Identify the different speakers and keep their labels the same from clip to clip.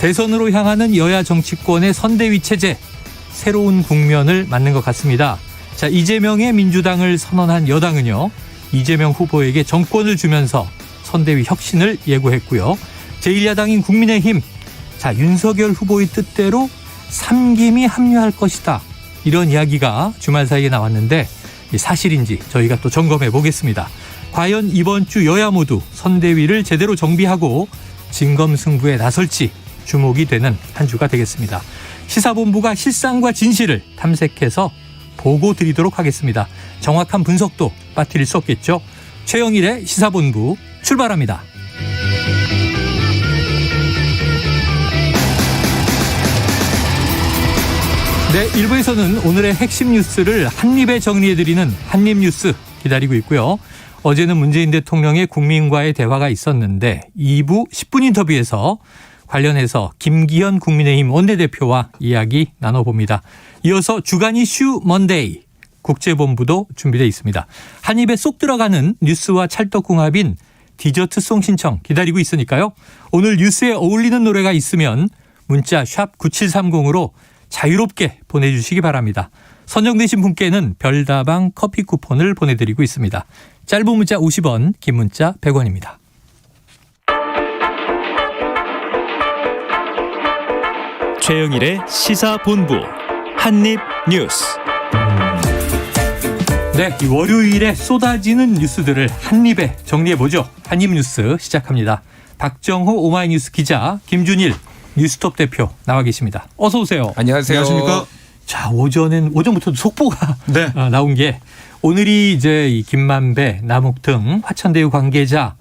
Speaker 1: 대선으로 향하는 여야 정치권의 선대위 체제, 새로운 국면을 맞는 것 같습니다. 자, 이재명의 민주당을 선언한 여당은요, 이재명 후보에게 정권을 주면서 선대위 혁신을 예고했고요. 제1야당인 국민의힘, 자, 윤석열 후보의 뜻대로 삼김이 합류할 것이다, 이런 이야기가 주말 사이에 나왔는데 사실인지 저희가 또 점검해 보겠습니다. 과연 이번 주 여야 모두 선대위를 제대로 정비하고 진검승부에 나설지 주목이 되는 한 주가 되겠습니다. 시사본부가 실상과 진실을 탐색해서 보고 드리도록 하겠습니다. 정확한 분석도 빠뜨릴 수 없겠죠. 최영일의 시사본부 출발합니다. 네, 1부에서는 오늘의 핵심 뉴스를 한입에 정리해드리는 한입뉴스 기다리고 있고요. 어제는 문재인 대통령의 국민과의 대화가 있었는데 2부 10분 인터뷰에서 관련해서 김기현 국민의힘 원내대표와 이야기 나눠봅니다. 이어서 주간 이슈 먼데이 국제본부도 준비되어 있습니다. 한 입에 쏙 들어가는 뉴스와 찰떡궁합인 디저트송 신청 기다리고 있으니까요. 오늘 뉴스에 어울리는 노래가 있으면 문자 샵 9730으로 자유롭게 보내주시기 바랍니다. 선정되신 분께는 별다방 커피 쿠폰을 보내드리고 있습니다. 짧은 문자 50원, 긴 문자 100원입니다.
Speaker 2: 최영일의 시사본부 한입뉴스.
Speaker 1: 네, 이 월요일에 쏟아지는 뉴스들을 한입에 정리해보죠. 한입뉴스 시작합니다. 박정호 오마이뉴스 기자, 김준일 뉴스톱 대표 나와 계십니다. 어서 오세요.
Speaker 3: 안녕하세요.
Speaker 4: 안녕하십니까?
Speaker 1: 자, 오전부터 속보가
Speaker 4: 네.
Speaker 1: 나온 게 오늘이 이제 이 김만배, 남욱 등 화천대유 관계자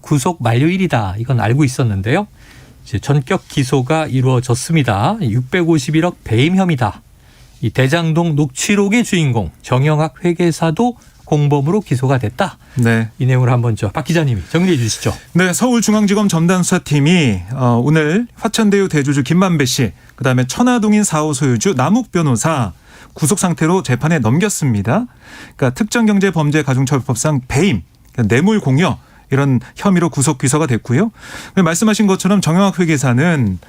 Speaker 1: 구속 만료일이다. 이건 알고 있었는데요. 이제 전격 기소가 이루어졌습니다. 651억 배임 혐의다. 이 대장동 녹취록의 주인공 정영학 회계사도 공범으로 기소가 됐다.
Speaker 4: 네.
Speaker 1: 이 내용을 한번 박 기자님이 정리해 주시죠.
Speaker 4: 네, 서울중앙지검 전담수사팀이 오늘 화천대유 대주주 김만배 씨, 그다음에 천화동인 4호 소유주 남욱 변호사 구속 상태로 재판에 넘겼습니다. 그러니까 특정경제범죄가중처벌법상 배임, 그러니까 뇌물 공여 이런 혐의로 구속 기소가 됐고요. 말씀하신 것처럼 정영학 회계사는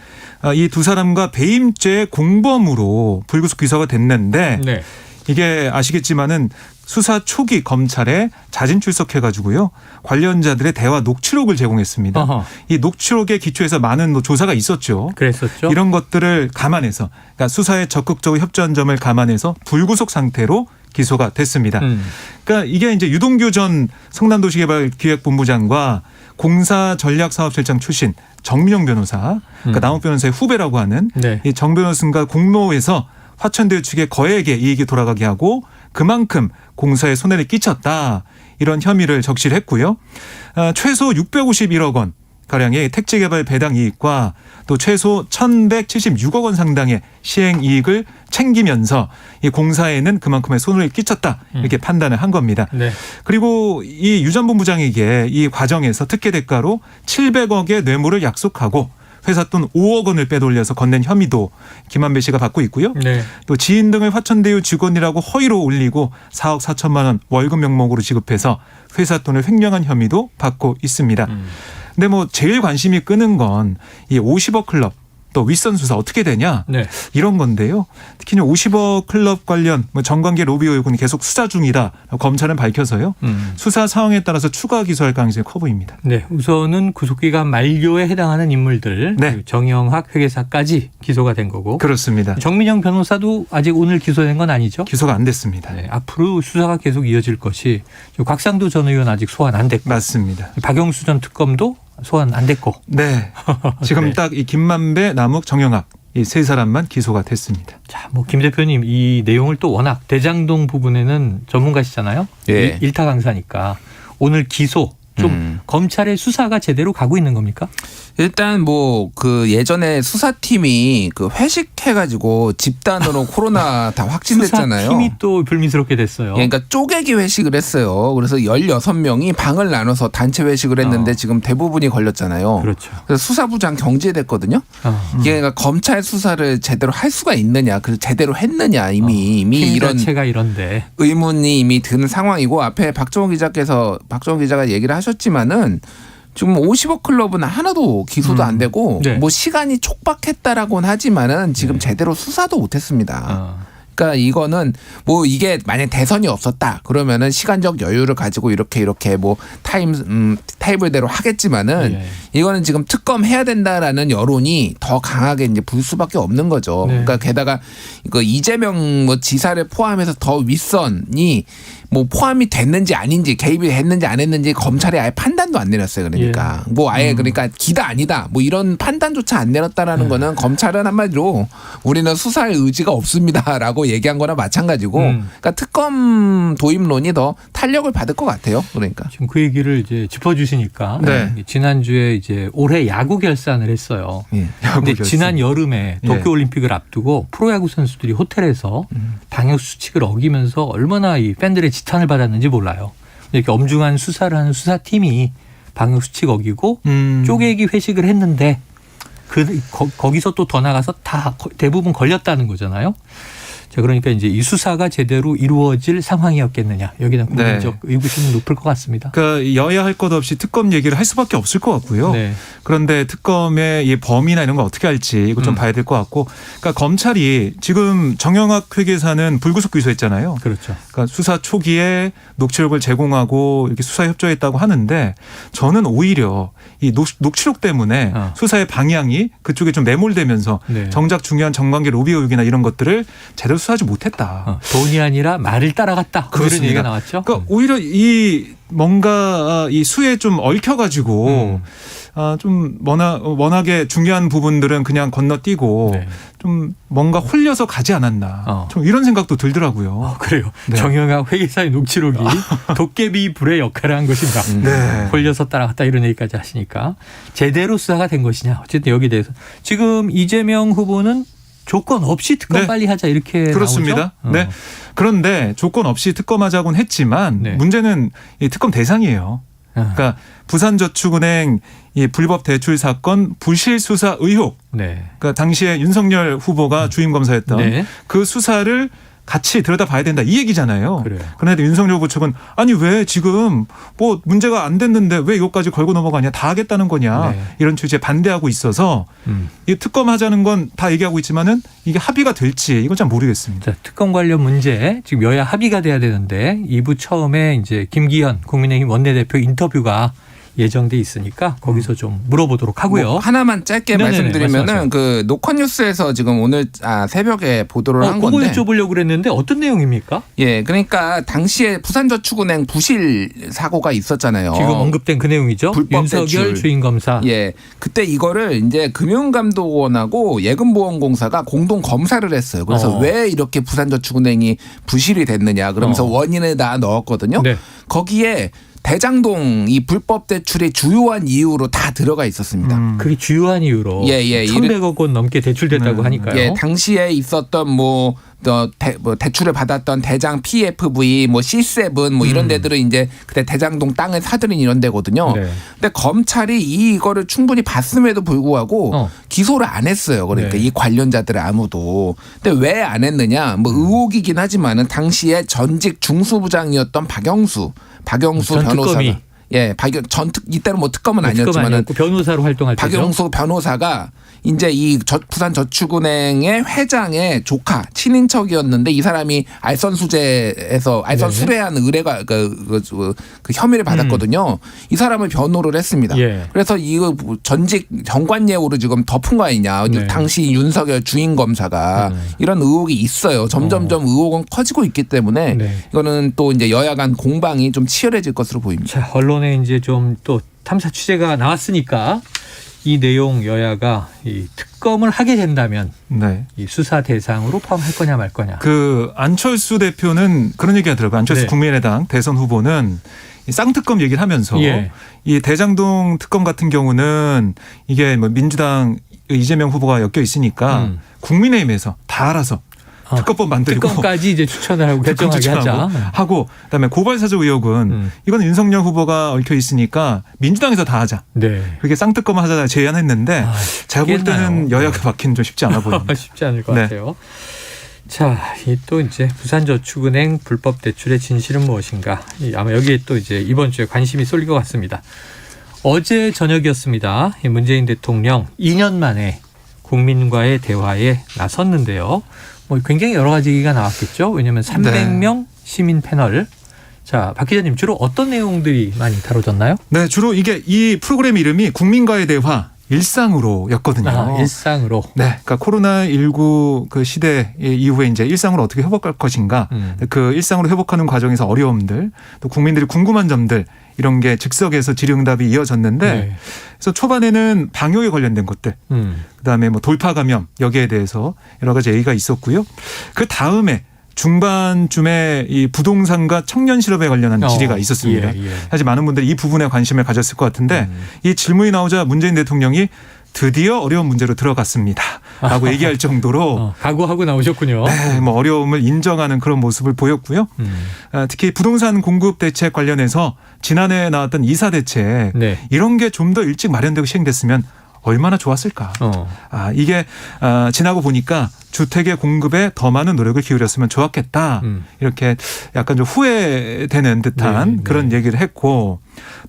Speaker 4: 이 두 사람과 배임죄 공범으로 불구속 기소가 됐는데
Speaker 1: 네.
Speaker 4: 이게 아시겠지만은 수사 초기 검찰에 자진 출석해가지고요, 관련자들의 대화 녹취록을 제공했습니다.
Speaker 1: 어허.
Speaker 4: 이 녹취록에 기초해서 많은 조사가 있었죠.
Speaker 1: 그랬었죠.
Speaker 4: 이런 것들을 감안해서, 그러니까 수사에 적극적으로 협조한 점을 감안해서 불구속 상태로 기소가 됐습니다. 그러니까 이게 이제 유동규 전 성남도시개발기획본부장과 공사전략사업실장 출신 정민영 변호사, 그러니까 남욱 변호사의 후배라고 하는
Speaker 1: 네.
Speaker 4: 이 정 변호사가 공모해서 화천대유 측에 거액의 이익이 돌아가게 하고 그만큼 공사에 손해를 끼쳤다, 이런 혐의를 적시를 했고요. 최소 651억 원 가량의 택지개발 배당 이익과 또 최소 1,176억 원 상당의 시행 이익을 챙기면서 이 공사에는 그만큼의 손해를 끼쳤다, 이렇게 판단을 한 겁니다.
Speaker 1: 네.
Speaker 4: 그리고 이 유 전 본부장에게 이 과정에서 특혜 대가로 700억의 뇌물을 약속하고 회사 돈 5억 원을 빼돌려서 건넨 혐의도 김만배 씨가 받고 있고요.
Speaker 1: 네.
Speaker 4: 또 지인 등을 화천대유 직원이라고 허위로 올리고 4억 4천만 원 월급 명목으로 지급해서 회사 돈을 횡령한 혐의도 받고 있습니다. 근데 뭐 제일 관심이 끄는 건 이 50억 클럽 또 윗선 수사 어떻게 되냐,
Speaker 1: 네.
Speaker 4: 이런 건데요. 특히 50억 클럽 관련 정관계 로비 의혹은 계속 수사 중이다, 검찰은 밝혀서요. 수사 상황에 따라서 추가 기소할 가능성이 커 보입니다.
Speaker 1: 네, 우선은 구속기간 만료에 해당하는 인물들,
Speaker 4: 네.
Speaker 1: 정영학 회계사까지 기소가 된 거고.
Speaker 4: 그렇습니다.
Speaker 1: 정민영 변호사도 아직 오늘 기소된 건 아니죠?
Speaker 4: 기소가 안 됐습니다.
Speaker 1: 네, 앞으로 수사가 계속 이어질 것이, 곽상도 전 의원 아직 소환 안 됐고,
Speaker 4: 맞습니다.
Speaker 1: 박영수 전 특검도 소환 안 됐고.
Speaker 4: 네. 지금
Speaker 1: 네.
Speaker 4: 딱 이 김만배, 남욱, 정영학 이 세 사람만 기소가 됐습니다.
Speaker 1: 자, 뭐 김 대표님 이 내용을 또 워낙 대장동 부분에는 전문가시잖아요.
Speaker 3: 예.
Speaker 1: 일타 강사니까 오늘 기소 좀 검찰의 수사가 제대로 가고 있는 겁니까?
Speaker 3: 일단 뭐 그 예전에 수사팀이 그 회식해가지고 집단으로 코로나 다 확진됐잖아요.
Speaker 1: 수사팀이 또 불미스럽게 됐어요.
Speaker 3: 그러니까 쪼개기 회식을 했어요. 그래서 16명이 방을 나눠서 단체 회식을 했는데 지금 대부분이 걸렸잖아요.
Speaker 1: 그렇죠.
Speaker 3: 그래서 수사부장 경질됐거든요. 이게 그러니까 검찰 수사를 제대로 할 수가 있느냐, 그래서 제대로 했느냐, 이미
Speaker 1: 팀
Speaker 3: 이런
Speaker 1: 자체가 이런데.
Speaker 3: 의문이 이미 드는 상황이고, 앞에 박정호 기자가 얘기를 하셨지만은 지금 50억 클럽은 하나도 기소도 안 되고
Speaker 1: 네.
Speaker 3: 뭐 시간이 촉박했다라고는 하지만은 지금 제대로 수사도 못했습니다. 그러니까 이거는 뭐 이게 만약 대선이 없었다 그러면은 시간적 여유를 가지고 이렇게 뭐 테이블대로 하겠지만은
Speaker 1: 예.
Speaker 3: 이거는 지금 특검 해야 된다라는 여론이 더 강하게 이제 불 수밖에 없는 거죠.
Speaker 1: 네.
Speaker 3: 그러니까 게다가 이거 이재명 뭐 지사를 포함해서 더 윗선이 뭐 포함이 됐는지 아닌지 개입이 했는지 안 했는지 검찰이 아예 판단도 안 내렸어요. 그러니까 뭐 아예 그러니까 기다 아니다 뭐 이런 판단조차 안 내렸다라는 거는 검찰은 한마디로 우리는 수사할 의지가 없습니다라고 얘기한 거나 마찬가지고 그러니까 특검 도입론이 더 탄력을 받을 것 같아요. 그러니까
Speaker 1: 지금 그 얘기를 이제 짚어주시니까
Speaker 4: 네.
Speaker 1: 지난주에 이제 올해 야구 결산을 했어요.
Speaker 3: 예.
Speaker 1: 근데
Speaker 4: 결산.
Speaker 1: 지난 여름에
Speaker 4: 예.
Speaker 1: 도쿄올림픽을 앞두고 프로야구 선수들이 호텔에서 방역 수칙을 어기면서 얼마나 이 팬들의 지탄을 받았는지 몰라요. 이렇게 엄중한 수사를 하는 수사팀이 방역 수칙 어기고 쪼개기 회식을 했는데 거기서 또 더 나가서 다 대부분 걸렸다는 거잖아요. 자, 그러니까 이제 이 수사가 제대로 이루어질 상황이었겠느냐. 여기는 국민적 의구심은 높을 것 같습니다.
Speaker 4: 그러니까 여야 할 것 없이 특검 얘기를 할 수밖에 없을 것 같고요.
Speaker 1: 네.
Speaker 4: 그런데 특검의 이 범위나 이런 거 어떻게 할지 이거 좀 봐야 될 것 같고, 그러니까 검찰이 지금 정영학 회계사는 불구속 기소했잖아요.
Speaker 1: 그렇죠.
Speaker 4: 그러니까 수사 초기에 녹취록을 제공하고 이렇게 수사에 협조했다고 하는데 저는 오히려 이 녹취록 때문에 수사의 방향이 그쪽에 좀 매몰되면서
Speaker 1: 네.
Speaker 4: 정작 중요한 정관계 로비 의혹이나 이런 것들을 제대로 수사하지 못했다.
Speaker 1: 돈이 아니라 말을 따라갔다. 이런
Speaker 4: 그렇습니다.
Speaker 1: 얘기가 나왔죠.
Speaker 4: 그러니까 오히려 이 뭔가 이 수에 좀 얽혀가지고 좀 워낙에 중요한 부분들은 그냥 건너뛰고
Speaker 1: 네.
Speaker 4: 좀 뭔가 홀려서 가지 않았나. 좀 이런 생각도 들더라고요.
Speaker 1: 그래요.
Speaker 4: 네.
Speaker 1: 정영학 회계사의 녹취록이 도깨비 불의 역할을 한 것인가.
Speaker 4: 네.
Speaker 1: 홀려서 따라갔다 이런 얘기까지 하시니까 제대로 수사가 된 것이냐. 어쨌든 여기에 대해서 지금 이재명 후보는 조건 없이 특검
Speaker 4: 네.
Speaker 1: 빨리 하자 이렇게
Speaker 4: 그렇습니다.
Speaker 1: 나오죠?
Speaker 4: 네. 그런데 조건 없이 특검하자곤 했지만
Speaker 1: 네.
Speaker 4: 문제는 이 특검 대상이에요. 그러니까 부산저축은행 이 불법 대출 사건 부실 수사 의혹.
Speaker 1: 네.
Speaker 4: 그러니까 당시에 윤석열 후보가 주임 검사였던
Speaker 1: 네.
Speaker 4: 그 수사를 같이 들여다봐야 된다 이 얘기잖아요.
Speaker 1: 그래요.
Speaker 4: 그런데 윤석열 후보 측은 아니 왜 지금 뭐 문제가 안 됐는데 왜 이것까지 걸고 넘어가냐 다 하겠다는 거냐
Speaker 1: 네.
Speaker 4: 이런 취지에 반대하고 있어서 이 특검하자는 건 다 얘기하고 있지만은 이게 합의가 될지 이건 잘 모르겠습니다.
Speaker 1: 자, 특검 관련 문제 지금 여야 합의가 돼야 되는데 2부 처음에 이제 김기현 국민의힘 원내대표 인터뷰가 예정돼 있으니까 거기서 좀 물어보도록 하고요.
Speaker 3: 뭐 하나만 짧게
Speaker 1: 네네네,
Speaker 3: 말씀드리면은
Speaker 1: 말씀하세요.
Speaker 3: 그 노컷뉴스에서 지금 오늘 새벽에 보도를 한
Speaker 1: 그거
Speaker 3: 건데.
Speaker 1: 여쭤보려고 그랬는데 어떤 내용입니까?
Speaker 3: 예, 그러니까 당시에 부산저축은행 부실 사고가 있었잖아요.
Speaker 1: 지금 언급된 그 내용이죠.
Speaker 3: 불법
Speaker 1: 윤석열
Speaker 3: 대출.
Speaker 1: 주임 검사.
Speaker 3: 예, 그때 이거를 이제 금융감독원하고 예금보험공사가 공동 검사를 했어요. 그래서 왜 이렇게 부산저축은행이 부실이 됐느냐 그러면서 원인을 다 넣었거든요.
Speaker 1: 네.
Speaker 3: 거기에 대장동 이 불법 대출의 주요한 이유로 다 들어가 있었습니다.
Speaker 1: 그게 주요한 이유로
Speaker 3: 예, 예.
Speaker 1: 1,100억 원 넘게 대출됐다고 하니까요.
Speaker 3: 예, 당시에 있었던 뭐 대출을 받았던 대장 PFV, 뭐 C7 뭐 이런 데들은 이제 그때 대장동 땅을 사들인 이런 데거든요.
Speaker 1: 네.
Speaker 3: 근데 검찰이 이거를 충분히 봤음에도 불구하고 기소를 안 했어요. 그러니까
Speaker 1: 네.
Speaker 3: 이 관련자들을 아무도. 근데 왜 안 했느냐? 뭐 의혹이긴 하지만은 당시에 전직 중수부장이었던 박영수
Speaker 1: 전
Speaker 3: 변호사가
Speaker 1: 특검이.
Speaker 3: 예, 이때는 뭐 특검은
Speaker 1: 특검
Speaker 3: 아니었지만은
Speaker 1: 아니었고 변호사로 활동할 때죠.
Speaker 3: 박영수 변호사가 이제 이 부산저축은행의 회장의 조카 친인척이었는데 이 사람이 알선수재에서 알선 수뢰한 의뢰가 그 혐의를 받았거든요. 이 사람을 변호를 했습니다.
Speaker 1: 예.
Speaker 3: 그래서 이거 전직 정관예우로 지금 덮은 거 아니냐.
Speaker 1: 네.
Speaker 3: 당시 윤석열 주임 검사가 이런 의혹이 있어요. 점점점 의혹은 커지고 있기 때문에
Speaker 1: 네.
Speaker 3: 이거는 또 이제 여야 간 공방이 좀 치열해질 것으로 보입니다.
Speaker 1: 자, 언론에 이제 좀 또 탐사 취재가 나왔으니까 이 내용 여야가 이 특검을 하게 된다면
Speaker 4: 네.
Speaker 1: 이 수사 대상으로 포함할 거냐 말 거냐.
Speaker 4: 그 안철수 대표는 그런 얘기 하더라고요. 안철수
Speaker 1: 네.
Speaker 4: 국민의당 대선 후보는 이 쌍특검 얘기를 하면서
Speaker 1: 예.
Speaker 4: 이 대장동 특검 같은 경우는 이게 뭐 민주당 이재명 후보가 엮여 있으니까 국민의힘에서 다 알아서 특검법 만들고
Speaker 1: 특검까지 이제 추천을 하고
Speaker 4: 특검
Speaker 1: 결정하게 하자.
Speaker 4: 추천하고 하고 그다음에 고발사주 의혹은 이건 윤석열 후보가 얽혀 있으니까 민주당에서 다 하자.
Speaker 1: 네.
Speaker 4: 그게 쌍특검 하자 제안했는데 제가 볼 때는
Speaker 1: 쉽겠나요?
Speaker 4: 여야가 막히는 좀 쉽지 않아 보입니다.
Speaker 1: 쉽지 않을 것
Speaker 4: 네.
Speaker 1: 같아요. 자, 이 또 이제 부산저축은행 불법 대출의 진실은 무엇인가? 아마 여기에 또 이제 이번 주에 관심이 쏠릴 것 같습니다. 어제 저녁이었습니다. 문재인 대통령 2년 만에 국민과의 대화에 나섰는데요. 뭐 굉장히 여러 가지 얘기가 나왔겠죠. 왜냐하면 300명 시민 패널. 자, 박 기자님 주로 어떤 내용들이 많이 다뤄졌나요?
Speaker 4: 네, 주로 이게 이 프로그램 이름이 국민과의 대화 일상으로였거든요.
Speaker 1: 아, 일상으로.
Speaker 4: 네, 그러니까 코로나19 그 시대 이후에 이제 일상으로 어떻게 회복할 것인가, 그 일상으로 회복하는 과정에서 어려움들, 또 국민들이 궁금한 점들 이런 게 즉석에서 질의응답이 이어졌는데,
Speaker 1: 네.
Speaker 4: 그래서 초반에는 방역에 관련된 것들, 그다음에 뭐 돌파 감염 여기에 대해서 여러 가지 얘기가 있었고요. 그 다음에 중반쯤에 이 부동산과 청년 실업에 관련한 질의가 있었습니다.
Speaker 1: 예.
Speaker 4: 사실 많은 분들이 이 부분에 관심을 가졌을 것 같은데 이 질문이 나오자 문재인 대통령이 드디어 어려운 문제로 들어갔습니다 라고 얘기할 정도로
Speaker 1: 각오하고 나오셨군요.
Speaker 4: 네, 뭐 어려움을 인정하는 그런 모습을 보였고요. 특히 부동산 공급 대책 관련해서 지난해 나왔던 이사 대책
Speaker 1: 네.
Speaker 4: 이런 게 좀 더 일찍 마련되고 시행됐으면 얼마나 좋았을까. 이게 지나고 보니까 주택의 공급에 더 많은 노력을 기울였으면 좋았겠다. 이렇게 약간 좀 후회되는 듯한
Speaker 1: 네.
Speaker 4: 그런 얘기를 했고,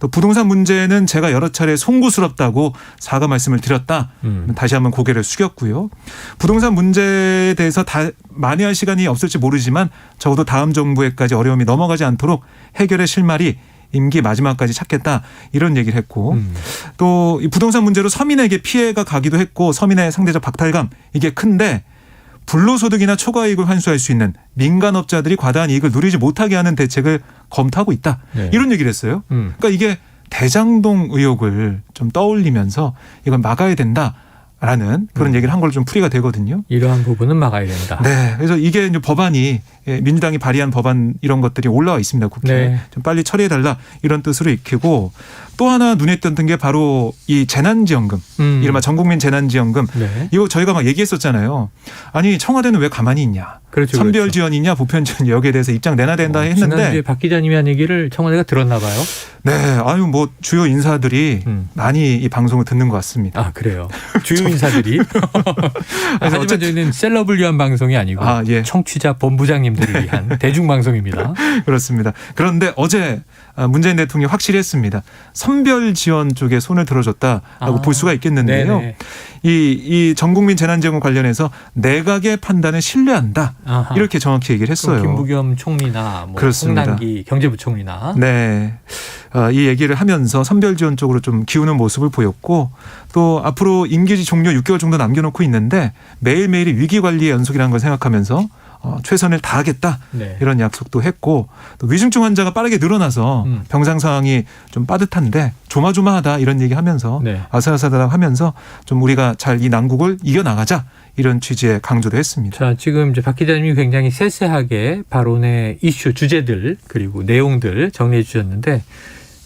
Speaker 4: 또 부동산 문제는 제가 여러 차례 송구스럽다고 사과 말씀을 드렸다. 다시 한번 고개를 숙였고요. 부동산 문제에 대해서 다 만회할 시간이 없을지 모르지만 적어도 다음 정부에까지 어려움이 넘어가지 않도록 해결의 실마리 임기 마지막까지 찾겠다 이런 얘기를 했고, 또 이 부동산 문제로 서민에게 피해가 가기도 했고 서민의 상대적 박탈감 이게 큰데 불로소득이나 초과이익을 환수할 수 있는 민간업자들이 과다한 이익을 누리지 못하게 하는 대책을 검토하고 있다.
Speaker 1: 네.
Speaker 4: 이런 얘기를 했어요. 그러니까 이게 대장동 의혹을 좀 떠올리면서 이걸 막아야 된다. 라는 그런 얘기를 한 걸로 좀 풀이가 되거든요.
Speaker 1: 이러한 부분은 막아야 된다.
Speaker 4: 네, 그래서 이게 이제 법안이 민주당이 발의한 법안 이런 것들이 올라와 있습니다. 국회에
Speaker 1: 네.
Speaker 4: 좀 빨리 처리해달라 이런 뜻으로 익히고, 또 하나 눈에 띄었던 게 바로 이 재난지원금, 이른바 전국민 재난지원금.
Speaker 1: 네.
Speaker 4: 이거 저희가 막 얘기했었잖아요. 아니 청와대는 왜 가만히 있냐?
Speaker 1: 그렇죠,
Speaker 4: 선별
Speaker 1: 그렇죠.
Speaker 4: 지원이냐 보편 지원 여기에 대해서 입장 내놔야 된다 했는데,
Speaker 1: 지난주에 박 기자님이 한 얘기를 청와대가 들었나 봐요.
Speaker 4: 네, 아유 뭐 주요 인사들이 많이 이 방송을 듣는 것 같습니다.
Speaker 1: 아, 그래요. 주요 인사들이. 하지만 저희는 셀럽을 위한 방송이 아니고
Speaker 4: 예.
Speaker 1: 청취자 본부장님들을 위한 대중방송입니다.
Speaker 4: 그렇습니다. 그런데 어제 문재인 대통령이 확실히 했습니다. 선별 지원 쪽에 손을 들어줬다라고 볼 수가 있겠는데요.
Speaker 1: 네네.
Speaker 4: 이 전국민 재난지원금 관련해서 내각의 판단을 신뢰한다.
Speaker 1: 아하.
Speaker 4: 이렇게 정확히 얘기를 했어요.
Speaker 1: 김부겸 총리나 뭐
Speaker 4: 그렇습니다.
Speaker 1: 홍남기 경제부총리나.
Speaker 4: 네. 이 얘기를 하면서 선별 지원 쪽으로 좀 기우는 모습을 보였고, 또 앞으로 임기 종료 6개월 정도 남겨놓고 있는데 매일매일이 위기관리의 연속이라는 걸 생각하면서 최선을 다하겠다.
Speaker 1: 네.
Speaker 4: 이런 약속도 했고, 또 위중증 환자가 빠르게 늘어나서 병상 상황이 좀 빠듯한데 조마조마하다 이런 얘기하면서
Speaker 1: 네.
Speaker 4: 아슬아슬하다 하면서 좀 우리가 잘 이 난국을 이겨나가자 이런 취지의 강조도 했습니다.
Speaker 1: 자, 지금 이제 박 기자님이 굉장히 세세하게 발언의 이슈, 주제들 그리고 내용들 정리해 주셨는데,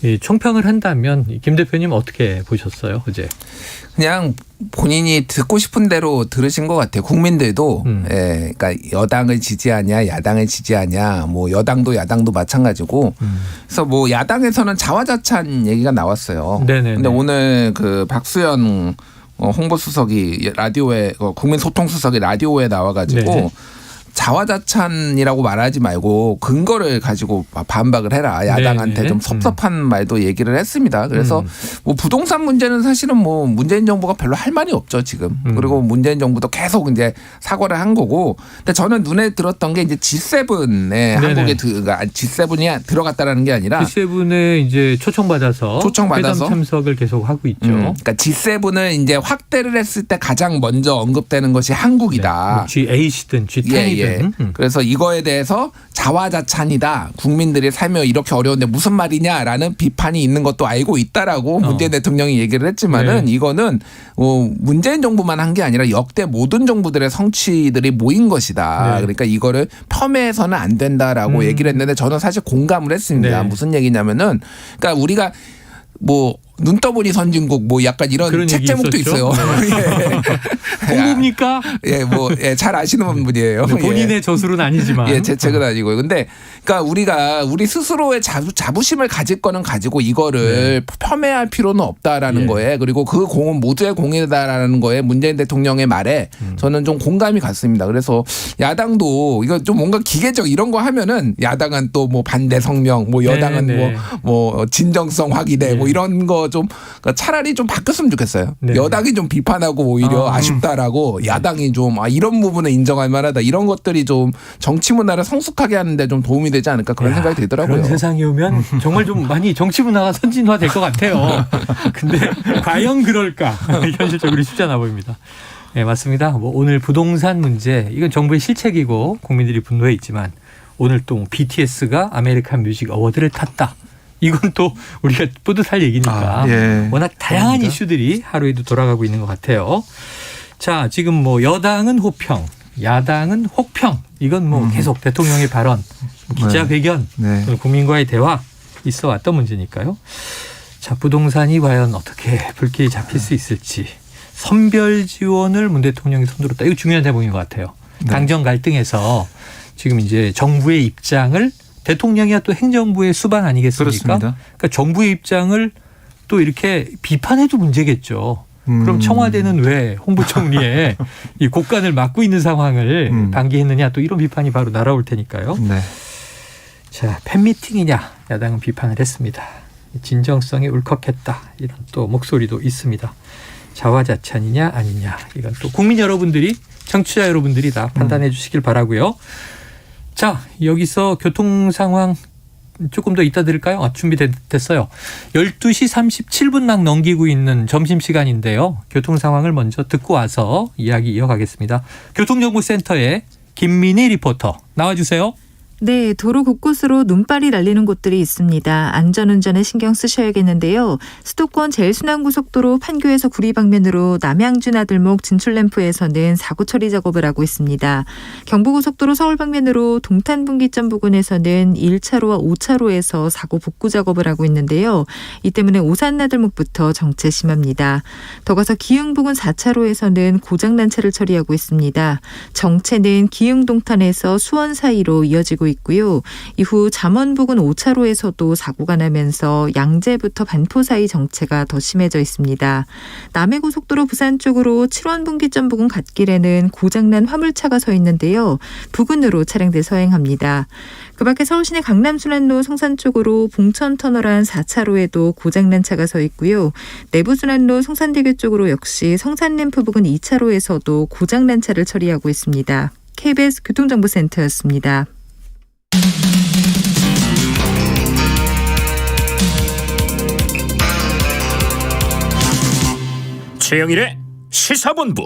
Speaker 1: 이 총평을 한다면 김 대표님 어떻게 보셨어요, 어제?
Speaker 3: 그냥 본인이 듣고 싶은 대로 들으신 것 같아요. 국민들도 그러니까 여당을 지지하냐 야당을 지지하냐, 뭐 여당도 야당도 마찬가지고. 그래서 뭐 야당에서는 자화자찬 얘기가 나왔어요.
Speaker 1: 네네네.
Speaker 3: 근데 오늘 그 박수현 홍보수석이 라디오에 국민소통수석이 라디오에 나와가지고
Speaker 1: 네네.
Speaker 3: 자화자찬이라고 말하지 말고 근거를 가지고 반박을 해라. 야당한테
Speaker 1: 네네.
Speaker 3: 좀 섭섭한 말도 얘기를 했습니다. 그래서 뭐 부동산 문제는 사실은 뭐 문재인 정부가 별로 할 말이 없죠, 지금. 그리고 문재인 정부도 계속 이제 사과를 한 거고. 근데 저는 눈에 들었던 게 이제 G7에 한국에 G7이 들어갔다라는 게 아니라
Speaker 1: G7에 이제 초청받아서 회담 참석을 계속 하고 있죠.
Speaker 3: 그러니까 G7을 이제 확대를 했을 때 가장 먼저 언급되는 것이 한국이다.
Speaker 1: 네. 뭐 G8이든 G10이든.
Speaker 3: 그래서 이거에 대해서 자화자찬이다. 국민들이 살며 이렇게 어려운데 무슨 말이냐라는 비판이 있는 것도 알고 있다라고 문재인 대통령이 얘기를 했지만은 이거는 문재인 정부만 한 게 아니라 역대 모든 정부들의 성취들이 모인 것이다. 그러니까 이거를 폄훼해서는 안 된다라고 얘기를 했는데 저는 사실 공감을 했습니다. 무슨 얘기냐면은 그러니까 우리가 뭐 눈 떠보니 선진국 뭐 약간 이런 책 제목도 있어요.
Speaker 1: 홍보 누굽니까?
Speaker 3: 잘 아시는 분이에요.
Speaker 1: 네, 본인의 저술은 아니지만.
Speaker 3: 제 책은 아니고요. 근데 그러니까 우리 스스로의 자부심을 가질 거는 가지고 이거를 폄훼할 필요는 없다라는 거에, 그리고 그 공은 모두의 공이다라는 거에 문재인 대통령의 말에 저는 좀 공감이 갔습니다. 그래서 야당도 이거 좀 뭔가 기계적 이런 거 하면은 야당은 또 뭐 반대 성명, 뭐 여당은 뭐 진정성 확인해, 뭐 이런 거 좀 차라리 좀 바뀌었으면 좋겠어요. 여당이 좀 비판하고 오히려 아쉽다라고, 야당이 좀 이런 부분에 인정할 만하다, 이런 것들이 좀 정치 문화를 성숙하게 하는데 좀 도움이 되지 않을까, 그런 생각이 들더라고요.
Speaker 1: 그런 세상이 오면 정말 좀 많이 정치 문화가 선진화 될 것 같아요. 근데 과연 그럴까? 현실적으로 쉽지 않아 보입니다. 네, 맞습니다. 뭐 오늘 부동산 문제, 이건 정부의 실책이고 국민들이 분노해 있지만, 오늘 또 BTS가 아메리칸 뮤직 어워드를 탔다. 이건 또 우리가 뿌듯할 얘기니까 워낙 다양한 이슈들이 하루에도 돌아가고 있는 것 같아요. 자, 지금 뭐 여당은 호평, 야당은 혹평. 이건 뭐 계속 대통령의 발언, 기자회견, 국민과의 대화 있어 왔던 문제니까요. 자, 부동산이 과연 어떻게 불길이 잡힐 수 있을지. 선별 지원을 문 대통령이 손들었다. 이거 중요한 대목인 것 같아요. 당정 갈등에서 지금 이제 정부의 입장을, 대통령이야 또 행정부의 수반 아니겠습니까?
Speaker 4: 그렇습니다.
Speaker 1: 그러니까 정부의 입장을 또 이렇게 비판해도 문제겠죠. 그럼 청와대는 왜 홍보총리의 이 곳간을 막고 있는 상황을 방기했느냐, 또 이런 비판이 바로 날아올 테니까요. 자, 팬미팅이냐, 야당은 비판을 했습니다. 진정성이 울컥했다, 이런 또 목소리도 있습니다. 자화자찬이냐 아니냐, 이건 또 국민 여러분들이, 청취자 여러분들이 다 판단해 주시길 바라고요. 자, 여기서 교통 상황 조금 더 이따 드릴까요? 준비됐어요. 12시 37분 막 넘기고 있는 점심시간인데요. 교통 상황을 먼저 듣고 와서 이야기 이어가겠습니다. 교통정보센터의 김민희 리포터 나와주세요.
Speaker 5: 네, 도로 곳곳으로 눈발이 날리는 곳들이 있습니다. 안전운전에 신경 쓰셔야겠는데요. 수도권 제일순환고속도로 판교에서 구리 방면으로 남양주 나들목 진출램프에서는 사고 처리 작업을 하고 있습니다. 경부고속도로 서울 방면으로 동탄분기점 부근에서는 1차로와 5차로에서 사고 복구 작업을 하고 있는데요. 이 때문에 오산 나들목부터 정체 심합니다. 더 가서 기흥 부근 4차로에서는 고장난 차를 처리하고 있습니다. 정체는 기흥 동탄에서 수원 사이로 이어지고 있고요. 이후 잠원 부근 5차로에서도 사고가 나면서 양재부터 반포 사이 정체가 더 심해져 있습니다. 남해고속도로 부산 쪽으로 7원 분기점 부근 갓길에는 고장난 화물차가 서 있는데요. 부근으로 차량들 서행합니다. 그 밖에 서울시내 강남순환로 성산 쪽으로 봉천터널 안 4차로에도 고장난 차가 서 있고요. 내부순환로 성산대교 쪽으로 역시 성산램프 부근 2차로에서도 고장난 차를 처리하고 있습니다. KBS 교통정보센터였습니다.
Speaker 2: 최영일의 시사본부.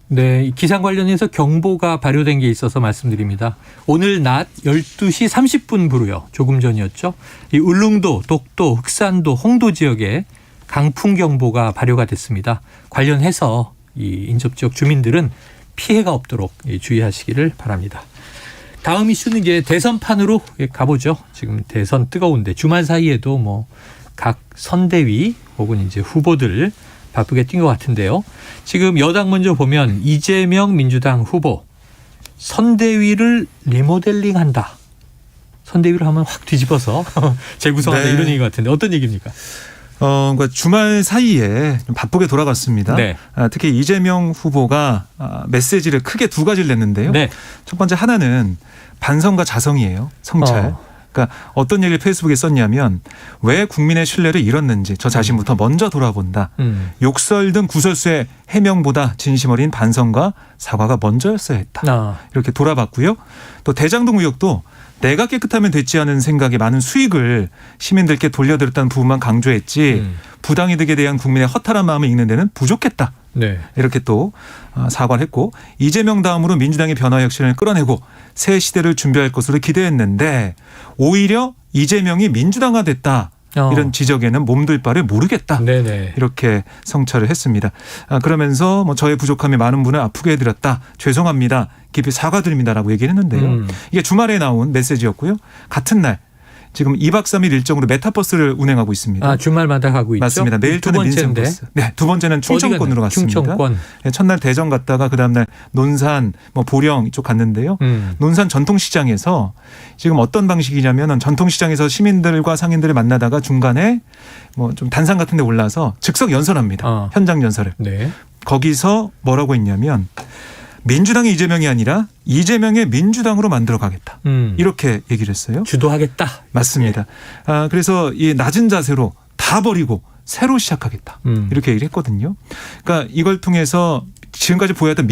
Speaker 1: 네, 기상 관련해서 경보가 발효된 게 있어서 말씀드립니다. 오늘 낮 12시 30분부로요. 조금 전이었죠. 이 울릉도, 독도, 흑산도, 홍도 지역에 강풍경보가 발효가 됐습니다. 관련해서 이 인접지역 주민들은 피해가 없도록 주의하시기를 바랍니다. 다음 이슈는 이제 대선판으로 가보죠. 지금 대선 뜨거운데 주말 사이에도 뭐 각 선대위 혹은 이제 후보들 바쁘게 뛴 것 같은데요. 지금 여당 먼저 보면 이재명 민주당 후보 선대위를 리모델링한다. 선대위를 하면 확 뒤집어서 재구성한다, 이런 얘기 같은데 어떤 얘기입니까?
Speaker 4: 그러니까 주말 사이에 좀 바쁘게 돌아갔습니다. 특히 이재명 후보가 메시지를 크게 두 가지를 냈는데요. 첫 번째 하나는 반성과 자성이에요. 성찰. 그러니까 어떤 얘기를 페이스북에 썼냐면, 왜 국민의 신뢰를 잃었는지 저 자신부터 먼저 돌아본다. 욕설 등 구설수의 해명보다 진심 어린 반성과 사과가 먼저였어야 했다. 이렇게 돌아봤고요. 또 대장동 의혹도 내가 깨끗하면 됐지 않은 생각에 많은 수익을 시민들께 돌려드렸다는 부분만 강조했지 부당이득에 대한 국민의 허탈한 마음을 읽는 데는 부족했다. 이렇게 또 사과를 했고, 이재명 다음으로 민주당의 변화 혁신을 끌어내고 새 시대를 준비할 것으로 기대했는데 오히려 이재명이 민주당화됐다. 이런 지적에는 몸둘 바를 모르겠다. 이렇게 성찰을 했습니다. 그러면서 뭐 저의 부족함이 많은 분을 아프게 해드렸다. 죄송합니다. 깊이 사과드립니다라고 얘기를 했는데요. 이게 주말에 나온 메시지였고요. 같은 날 지금 2박 3일 일정으로 메타버스를 운행하고 있습니다.
Speaker 1: 아, 주말마다 가고 있죠.
Speaker 4: 맞습니다. 매일
Speaker 1: 두
Speaker 4: 타는
Speaker 1: 번째인데.
Speaker 4: 민생버스. 네, 두 번째는 충청권으로 갔습니다.
Speaker 1: 충청권.
Speaker 4: 네, 첫날 대전 갔다가 그 다음날 논산, 뭐 보령 이쪽 갔는데요. 논산 전통시장에서 지금 어떤 방식이냐면은 전통시장에서 시민들과 상인들을 만나다가 중간에 뭐 좀 단상 같은 데 올라서 즉석 연설합니다. 현장 연설을.
Speaker 1: 네.
Speaker 4: 거기서 뭐라고 했냐면 민주당의 이재명이 아니라 이재명의 민주당으로 만들어 가겠다. 이렇게 얘기를 했어요.
Speaker 1: 주도하겠다.
Speaker 4: 맞습니다. 아, 그래서 이 낮은 자세로 다 버리고 새로 시작하겠다. 이렇게 얘기를 했거든요. 그러니까 이걸 통해서 지금까지 보여왔던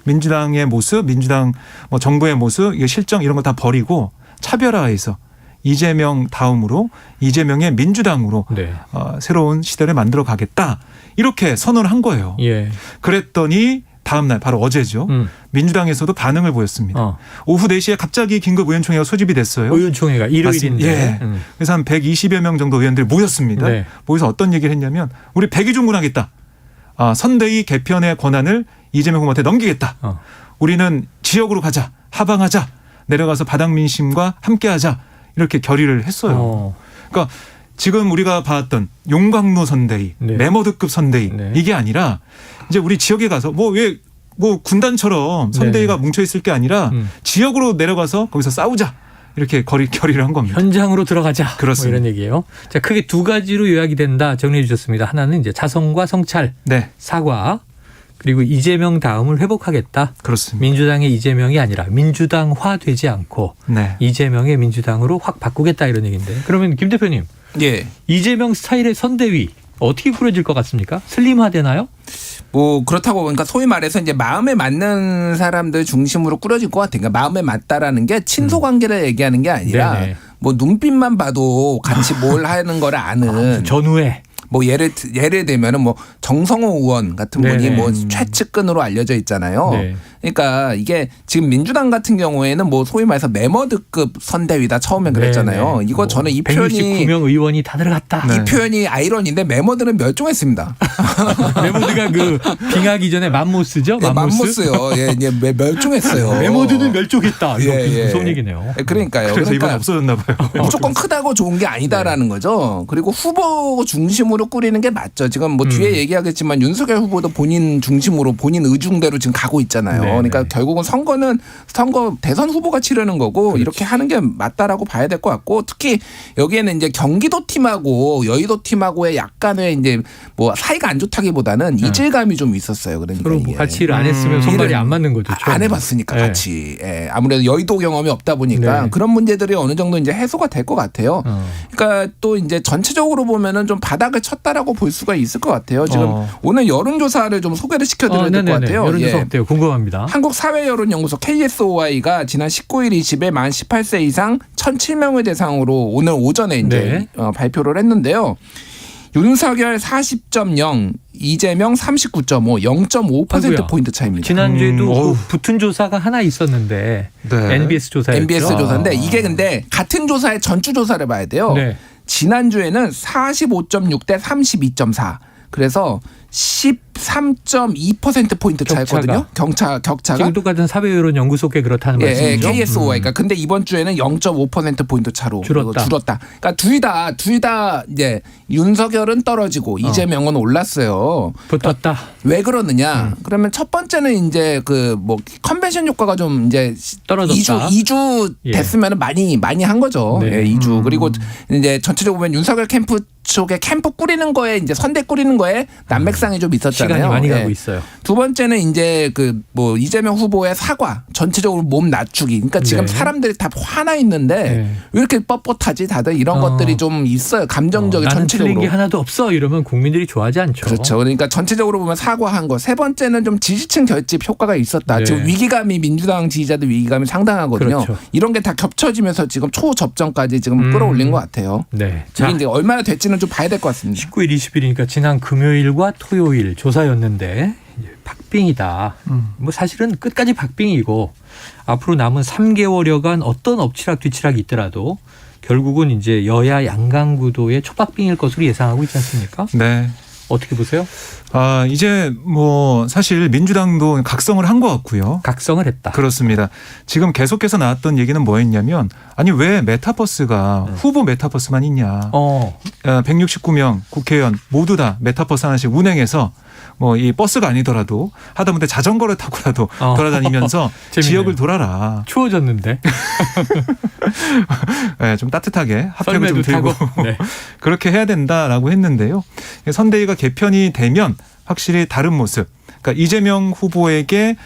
Speaker 4: 민주당의 모습, 민주당 뭐 정부의 모습, 이게 실정 이런 거 다 버리고 차별화해서 이재명 다음으로 이재명의 민주당으로
Speaker 1: 네.
Speaker 4: 새로운 시대를 만들어 가겠다. 이렇게 선언을 한 거예요.
Speaker 1: 예. 그랬더니
Speaker 4: 다음 날 바로 어제죠. 민주당에서도 반응을 보였습니다. 오후 4시에 갑자기 긴급 의원총회가 소집이 됐어요.
Speaker 1: 의원총회가 일요일인데.
Speaker 4: 예. 그래서 한 120여 명 정도 의원들이 모였습니다.
Speaker 1: 네.
Speaker 4: 모여서 어떤 얘기를 했냐면 우리 백의종군하겠다. 선대위 개편의 권한을 이재명 후보한테 넘기겠다. 우리는 지역으로 가자. 하방하자. 내려가서 바닥 민심과 함께하자. 이렇게 결의를 했어요. 그러니까 지금 우리가 봤던 용광로 선대위,
Speaker 1: 네.
Speaker 4: 메모드급 선대위
Speaker 1: 네.
Speaker 4: 이게 아니라 이제 우리 지역에 가서 뭐 군단처럼 선대위가
Speaker 1: 네.
Speaker 4: 뭉쳐 있을 게 아니라 지역으로 내려가서 거기서 싸우자. 이렇게 결의를 한 겁니다.
Speaker 1: 현장으로 들어가자.
Speaker 4: 그렇습니다.
Speaker 1: 뭐 이런 얘기예요. 자, 크게 두 가지로 요약이 된다. 정리해 주셨습니다. 하나는 이제 자성과 성찰,
Speaker 4: 네,
Speaker 1: 사과, 그리고 이재명 다음을 회복하겠다.
Speaker 4: 그렇습니다.
Speaker 1: 민주당의 이재명이 아니라 민주당화 되지 않고
Speaker 4: 네.
Speaker 1: 이재명의 민주당으로 확 바꾸겠다 이런 얘기인데. 그러면 김 대표님,
Speaker 3: 예.
Speaker 1: 이재명 스타일의 선대위 어떻게 꾸려질 것 같습니까? 슬림화되나요?
Speaker 3: 뭐 그렇다고 그러니까 소위 말해서 이제 마음에 맞는 사람들 중심으로 꾸려질 것 같아요. 그러니까 마음에 맞다라는 게 친소 관계를 얘기하는 게 아니라
Speaker 1: 네네.
Speaker 3: 뭐 눈빛만 봐도 같이 뭘 하는 걸 아는
Speaker 1: 전후에.
Speaker 3: 뭐 예를 들면은 뭐 정성호 의원 같은 분이
Speaker 1: 네네.
Speaker 3: 뭐 최측근으로 알려져 있잖아요.
Speaker 1: 네.
Speaker 3: 그러니까 이게 지금 민주당 같은 경우에는 뭐 소위 말해서 메머드급 선대위다 처음엔 그랬잖아요.
Speaker 1: 네네.
Speaker 3: 이거 저는 이 표현이
Speaker 1: 169명 의원이 다 들어갔다.
Speaker 3: 이 표현이 아이러니인데 메머드는 멸종했습니다.
Speaker 1: 메모드가 그 빙하기 전에 맘모스죠?
Speaker 3: 예,
Speaker 1: 맘모스?
Speaker 3: 맘모스요. 예, 멸종했어요.
Speaker 1: 메모드는 멸종했다. 이거
Speaker 3: 예.
Speaker 1: 무서운 얘기네요.
Speaker 3: 그러니까요.
Speaker 4: 그래서 이번에
Speaker 3: 그러니까
Speaker 4: 없어졌나 봐요.
Speaker 3: 무조건 크다고 좋은 게 아니다라는 거죠. 그리고 후보 중심으로 꾸리는 게 맞죠. 지금 뭐 뒤에 얘기하겠지만 윤석열 후보도 본인 중심으로 본인 의중대로 지금 가고 있잖아요.
Speaker 1: 네네.
Speaker 3: 그러니까 결국은 선거는 대선 후보가 치르는 거고
Speaker 1: 그렇지.
Speaker 3: 이렇게 하는 게 맞다라고 봐야 될 것 같고 특히 여기에는 이제 경기도 팀하고 여의도 팀하고의 약간의 이제 뭐 사이가 안 좋다기보다는 이질감이 좀 있었어요. 그러니까
Speaker 1: 그럼 뭐
Speaker 3: 이게.
Speaker 1: 같이 일을 안 했으면 손발이 안 맞는 거죠.
Speaker 3: 안 해봤으니까
Speaker 1: 네.
Speaker 3: 같이. 예, 아무래도 여의도 경험이 없다 보니까
Speaker 1: 네.
Speaker 3: 그런 문제들이 어느 정도 이제 해소가 될 것 같아요. 그러니까 또 이제 전체적으로 보면은 좀 바닥을 쳤다라고 볼 수가 있을 것 같아요. 지금 오늘 여론조사를 좀 소개를 시켜드려야 될 것 같아요.
Speaker 1: 여론조사
Speaker 3: 예.
Speaker 1: 어때요? 궁금합니다.
Speaker 3: 한국사회여론연구소 KSOI가 지난 19일 20일 만 18세 이상 1,007명을 대상으로 오늘 오전에 이제
Speaker 1: 네.
Speaker 3: 발표를 했는데요. 윤석열 40.0, 이재명 39.5, 0.5%포인트 차이입니다.
Speaker 1: 지난주에도
Speaker 4: 어우.
Speaker 1: 그 붙은 조사가 하나 있었는데
Speaker 4: 네.
Speaker 1: NBS 조사였죠.
Speaker 3: MBS 조사인데 이게 근데 같은 조사의 전주 조사를 봐야 돼요.
Speaker 1: 네.
Speaker 3: 지난주에는 45.6 대 32.4. 그래서 13.2%포인트 차였거든요. 격차가.
Speaker 1: 지금 똑같은 사회여론연구소께 그렇다는 말씀이죠.
Speaker 3: KSOI가. 근데 이번 주에는 0.5%포인트 차로
Speaker 1: 줄었다.
Speaker 3: 그러니까 둘 다 이제 윤석열은 떨어지고 이재명은 올랐어요.
Speaker 1: 붙었다.
Speaker 3: 왜 그러느냐? 그러면 첫 번째는 이제 그 뭐 컨벤션 효과가 좀 이제
Speaker 1: 떨어졌다.
Speaker 3: 2주
Speaker 1: 예.
Speaker 3: 됐으면 많이 한 거죠.
Speaker 1: 네.
Speaker 3: 예, 2주. 그리고 이제 전체적으로 보면 윤석열 캠프 쪽에 캠프 꾸리는 거에 이제 선대 꾸리는 거에 난맥상이 좀 있었잖아요.
Speaker 1: 시간이 많이
Speaker 3: 예.
Speaker 1: 가고 있어요.
Speaker 3: 두 번째는 이제 그 뭐 이재명 후보의 사과, 전체적으로 몸 낮추기. 그러니까 지금
Speaker 1: 네.
Speaker 3: 사람들이 다 화나 있는데
Speaker 1: 네.
Speaker 3: 왜 이렇게 뻣뻣하지? 다들 이런 것들이 좀 있어요. 감정적인
Speaker 1: 나는
Speaker 3: 전체적으로.
Speaker 1: 틀린 게 하나도 없어 이러면 국민들이 좋아하지 않죠.
Speaker 3: 그렇죠. 그러니까 전체적으로 보면 사과한 거. 세 번째는 좀 지지층 결집 효과가 있었다.
Speaker 1: 네.
Speaker 3: 지금 위기감이 민주당 지지자들 위기감이 상당하거든요.
Speaker 1: 그렇죠.
Speaker 3: 이런 게 다 겹쳐지면서 지금 초접전까지 지금 끌어올린 것 같아요.
Speaker 1: 네.
Speaker 3: 이게 이제 얼마나 될지는 좀 봐야 될 것 같습니다.
Speaker 1: 19일, 20일이니까 지난 금요일과 토요일 조사였는데 이제 박빙이다. 뭐 사실은 끝까지 박빙이고 앞으로 남은 3개월여간 어떤 엎치락 뒤치락이 있더라도 결국은 이제 여야 양강 구도의 초박빙일 것으로 예상하고 있지 않습니까?
Speaker 4: 네.
Speaker 1: 어떻게 보세요?
Speaker 4: 이제 뭐 사실 민주당도 각성을 한 것 같고요.
Speaker 1: 각성을 했다.
Speaker 4: 그렇습니다. 지금 계속해서 나왔던 얘기는 뭐였냐면 아니 왜 메타버스가 후보 메타버스만 있냐. 169명 국회의원 모두 다 메타버스 하나씩 운행해서 뭐 이 버스가 아니더라도 하다못해 자전거를 타고라도 돌아다니면서
Speaker 1: 재밌네요.
Speaker 4: 지역을 돌아라.
Speaker 1: 추워졌는데.
Speaker 4: 네, 좀 따뜻하게 핫팩을 좀
Speaker 1: 썰매도
Speaker 4: 들고
Speaker 1: 타고. 네.
Speaker 4: 그렇게 해야 된다라고 했는데요. 선대위가 개편이 되면 확실히 다른 모습. 그러니까 이재명 후보에게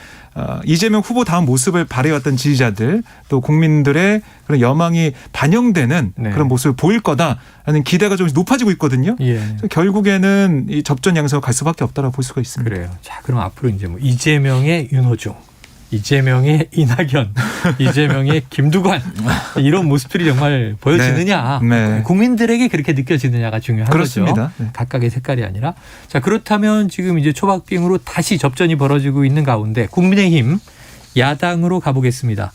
Speaker 4: 이재명 후보 다음 모습을 바래왔던 지지자들 또 국민들의 그런 여망이 반영되는
Speaker 1: 네.
Speaker 4: 그런 모습을 보일 거다라는 기대가 좀 높아지고 있거든요.
Speaker 1: 예.
Speaker 4: 결국에는 이 접전 양상으로 갈 수밖에 없다라고 볼 수가 있습니다.
Speaker 1: 그래요. 자, 그럼 앞으로 이제 뭐 이재명의 윤호중, 이재명의 이낙연, 이재명의 김두관 이런 모습들이 정말 보여지느냐,
Speaker 4: 네.
Speaker 1: 국민들에게 그렇게 느껴지느냐가 중요한
Speaker 4: 그렇습니다.
Speaker 1: 거죠.
Speaker 4: 네.
Speaker 1: 각각의 색깔이 아니라. 자, 그렇다면 지금 이제 초박빙으로 다시 접전이 벌어지고 있는 가운데 국민의힘 야당으로 가보겠습니다.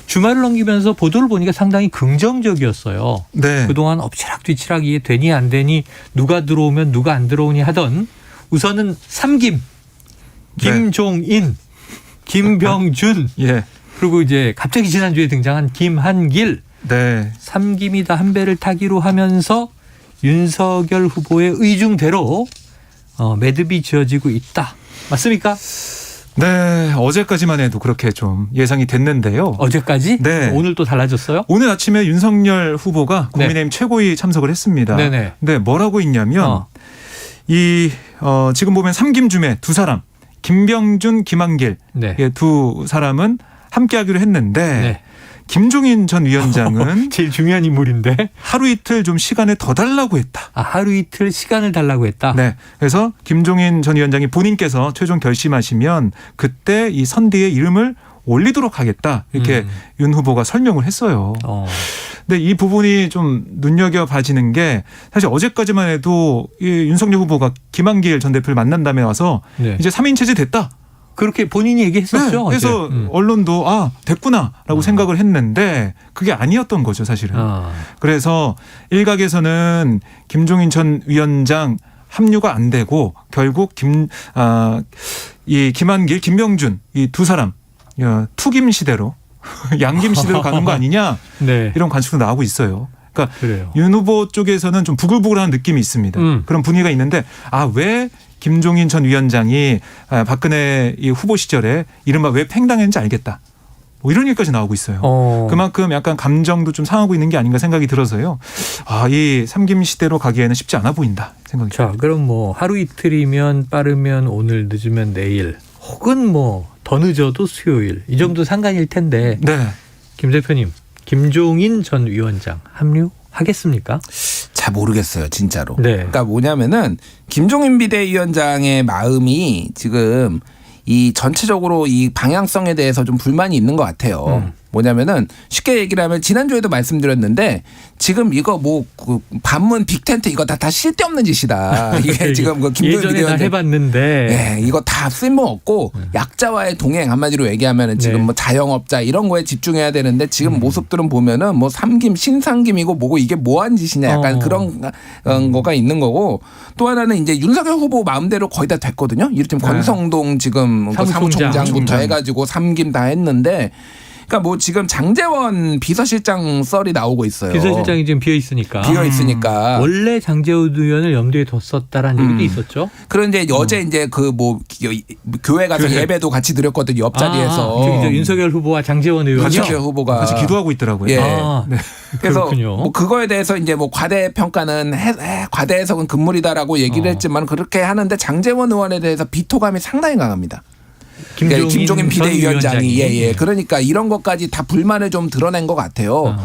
Speaker 1: 주말을 넘기면서 보도를 보니까 상당히 긍정적이었어요.
Speaker 4: 네.
Speaker 1: 그동안 엎치락뒤치락 이게 되니 안 되니 누가 들어오면 누가 안 들어오니 하던 우선은 삼김, 김종인, 김병준
Speaker 4: 예.
Speaker 1: 그리고 이제 갑자기 지난주에 등장한 김한길
Speaker 4: 네.
Speaker 1: 삼김이 다 한 배를 타기로 하면서 윤석열 후보의 의중대로 매듭이 지어지고 있다. 맞습니까?
Speaker 4: 네. 어제까지만 해도 그렇게 좀 예상이 됐는데요.
Speaker 1: 어제까지?
Speaker 4: 네.
Speaker 1: 오늘 또 달라졌어요?
Speaker 4: 오늘 아침에 윤석열 후보가 국민의힘 최고위 참석을 했습니다.
Speaker 1: 네네.
Speaker 4: 네, 뭐라고 했냐면 지금 보면 삼김중에 두 사람 김병준, 김한길
Speaker 1: 네.
Speaker 4: 두 사람은 함께하기로 했는데
Speaker 1: 네.
Speaker 4: 김종인 전 위원장은
Speaker 1: 제일 중요한 인물인데
Speaker 4: 하루 이틀 좀 시간을 더 달라고 했다.
Speaker 1: 하루 이틀 시간을 달라고 했다.
Speaker 4: 네, 그래서 김종인 전 위원장이 본인께서 최종 결심하시면 그때 이 선대의 이름을 올리도록 하겠다 이렇게 윤 후보가 설명을 했어요. 근데 이 부분이 좀 눈여겨봐지는 게 사실 어제까지만 해도 이 윤석열 후보가 김한길 전 대표를 만난 다음에 와서
Speaker 1: 네.
Speaker 4: 이제 3인 체제 됐다.
Speaker 1: 그렇게 본인이 얘기했었죠.
Speaker 4: 네, 그래서 언론도 됐구나라고 생각을 했는데 그게 아니었던 거죠 사실은. 그래서 일각에서는 김종인 전 위원장 합류가 안 되고 결국 이 김한길, 김병준 이 두 사람 투김 시대로 양김 시대로 가는 거 아니냐
Speaker 1: 네.
Speaker 4: 이런 관측도 나오고 있어요. 그러니까
Speaker 1: 그래요.
Speaker 4: 윤 후보 쪽에서는 좀 부글부글한 느낌이 있습니다. 그런 분위기가 있는데 왜 김종인 전 위원장이 박근혜 이 후보 시절에 이른바 왜 팽당했는지 알겠다. 뭐 이런 얘기까지 나오고 있어요. 그만큼 약간 감정도 좀 상하고 있는 게 아닌가 생각이 들어서요. 이 삼김 시대로 가기에는 쉽지 않아 보인다 생각이 듭니다.
Speaker 1: 자, 그럼 뭐 하루 이틀이면 빠르면 오늘 늦으면 내일 혹은 뭐 더 늦어도 수요일 이 정도 상관일 텐데
Speaker 4: 네.
Speaker 1: 김 대표님 김종인 전 위원장 합류하겠습니까?
Speaker 3: 잘 모르겠어요, 진짜로.
Speaker 1: 네.
Speaker 3: 그러니까 뭐냐면은 김종인 비대위원장의 마음이 지금 이 전체적으로 이 방향성에 대해서 좀 불만이 있는 것 같아요. 뭐냐면은 쉽게 얘기를 하면 지난주에도 말씀드렸는데 지금 이거 뭐 그 반문 빅텐트 이거 다 쓸데없는 짓이다. 이게 지금 그 김종인
Speaker 1: 예전에 다
Speaker 3: 비대위원장
Speaker 1: 해봤는데
Speaker 3: 네, 이거 다 쓸모없고 약자와의 동행 한마디로 얘기하면은 지금
Speaker 1: 네.
Speaker 3: 뭐 자영업자 이런 거에 집중해야 되는데 지금 모습들은 보면은 뭐 삼김 신삼김이고 뭐고 이게 뭐한 짓이냐 약간 그런 거가 있는 거고 또 하나는 이제 윤석열 후보 마음대로 거의 다 됐거든요. 이를테면 권성동 지금 사무총장부터 해가지고 삼김 다 했는데 그러니까 뭐 지금 장제원 비서실장 썰이 나오고 있어요.
Speaker 1: 비서실장이 지금 비어 있으니까. 원래 장제원 의원을 염두에 뒀었다라는 얘기도 있었죠.
Speaker 3: 그런데 어제 이제 그 뭐 교회 가서 예배도 같이 드렸거든요. 옆자리에서.
Speaker 1: 저기 윤석열 후보와 장제원 의원이
Speaker 3: 윤석열 후보가
Speaker 4: 같이 기도하고 있더라고요.
Speaker 3: 예.
Speaker 4: 네.
Speaker 3: 그래서
Speaker 1: 그렇군요.
Speaker 3: 뭐 그거에 대해서 이제 뭐 과대 평가는 과대 해석은 금물이다라고 얘기를 했지만 그렇게 하는데 장제원 의원에 대해서 비토감이 상당히 강합니다. 김종인 비대위원장이 그러니까 이런 것까지 다 불만을 좀 드러낸 것 같아요.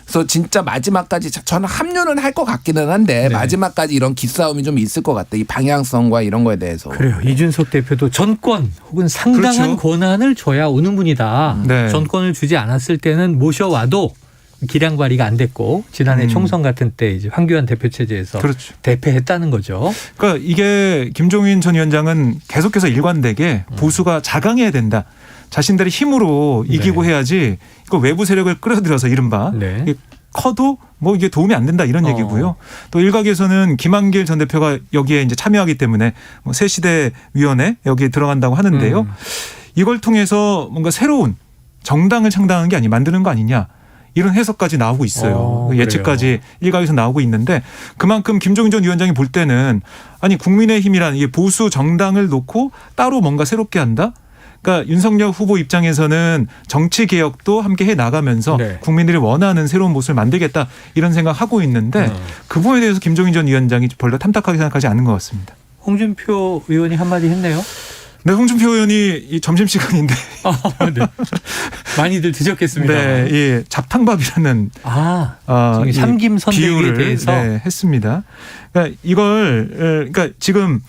Speaker 3: 그래서 진짜 마지막까지 저는 합류는 할 것 같기는 한데 마지막까지 이런 기싸움이 좀 있을 것 같다. 이 방향성과 이런 거에 대해서.
Speaker 1: 그래요. 이준석 대표도 전권 혹은 상당한 권한을 줘야 오는 분이다.
Speaker 4: 네.
Speaker 1: 전권을 주지 않았을 때는 모셔와도 기량 발휘가 안 됐고 지난해 총선 같은 때 이제 황교안 대표 체제에서 대패했다는 거죠.
Speaker 4: 그러니까 이게 김종인 전 위원장은 계속해서 일관되게 보수가 자강해야 된다. 자신들의 힘으로 이기고 해야지 이거 외부 세력을 끌어들여서 이른바 커도 뭐 이게 도움이 안 된다 이런 얘기고요. 또 일각에서는 김한길 전 대표가 여기에 이제 참여하기 때문에 뭐 새시대 위원회 여기에 들어간다고 하는데요. 이걸 통해서 뭔가 새로운 정당을 창당한 게 만드는 거 아니냐. 이런 해석까지 나오고 있어요. 예측까지 일각에서 나오고 있는데 그만큼 김종인 전 위원장이 볼 때는 아니 국민의힘이라는 이 보수 정당을 놓고 따로 뭔가 새롭게 한다. 그러니까 윤석열 후보 입장에서는 정치 개혁도 함께 해 나가면서
Speaker 1: 네.
Speaker 4: 국민들이 원하는 새로운 모습을 만들겠다 이런 생각하고 있는데 그 부분에 대해서 김종인 전 위원장이 별로 탐탁하게 생각하지 않는 것 같습니다.
Speaker 1: 홍준표 의원이 한마디 했네요.
Speaker 4: 네, 홍준표 의원이 이 점심시간인데
Speaker 1: 네. 많많이들 드셨겠습니다.
Speaker 4: 네, 이 잡탕밥이라는
Speaker 1: 지금 삼김 선대위에
Speaker 4: 비유를
Speaker 1: 대해서
Speaker 4: 했습니다. 그러니까 그러니까 지금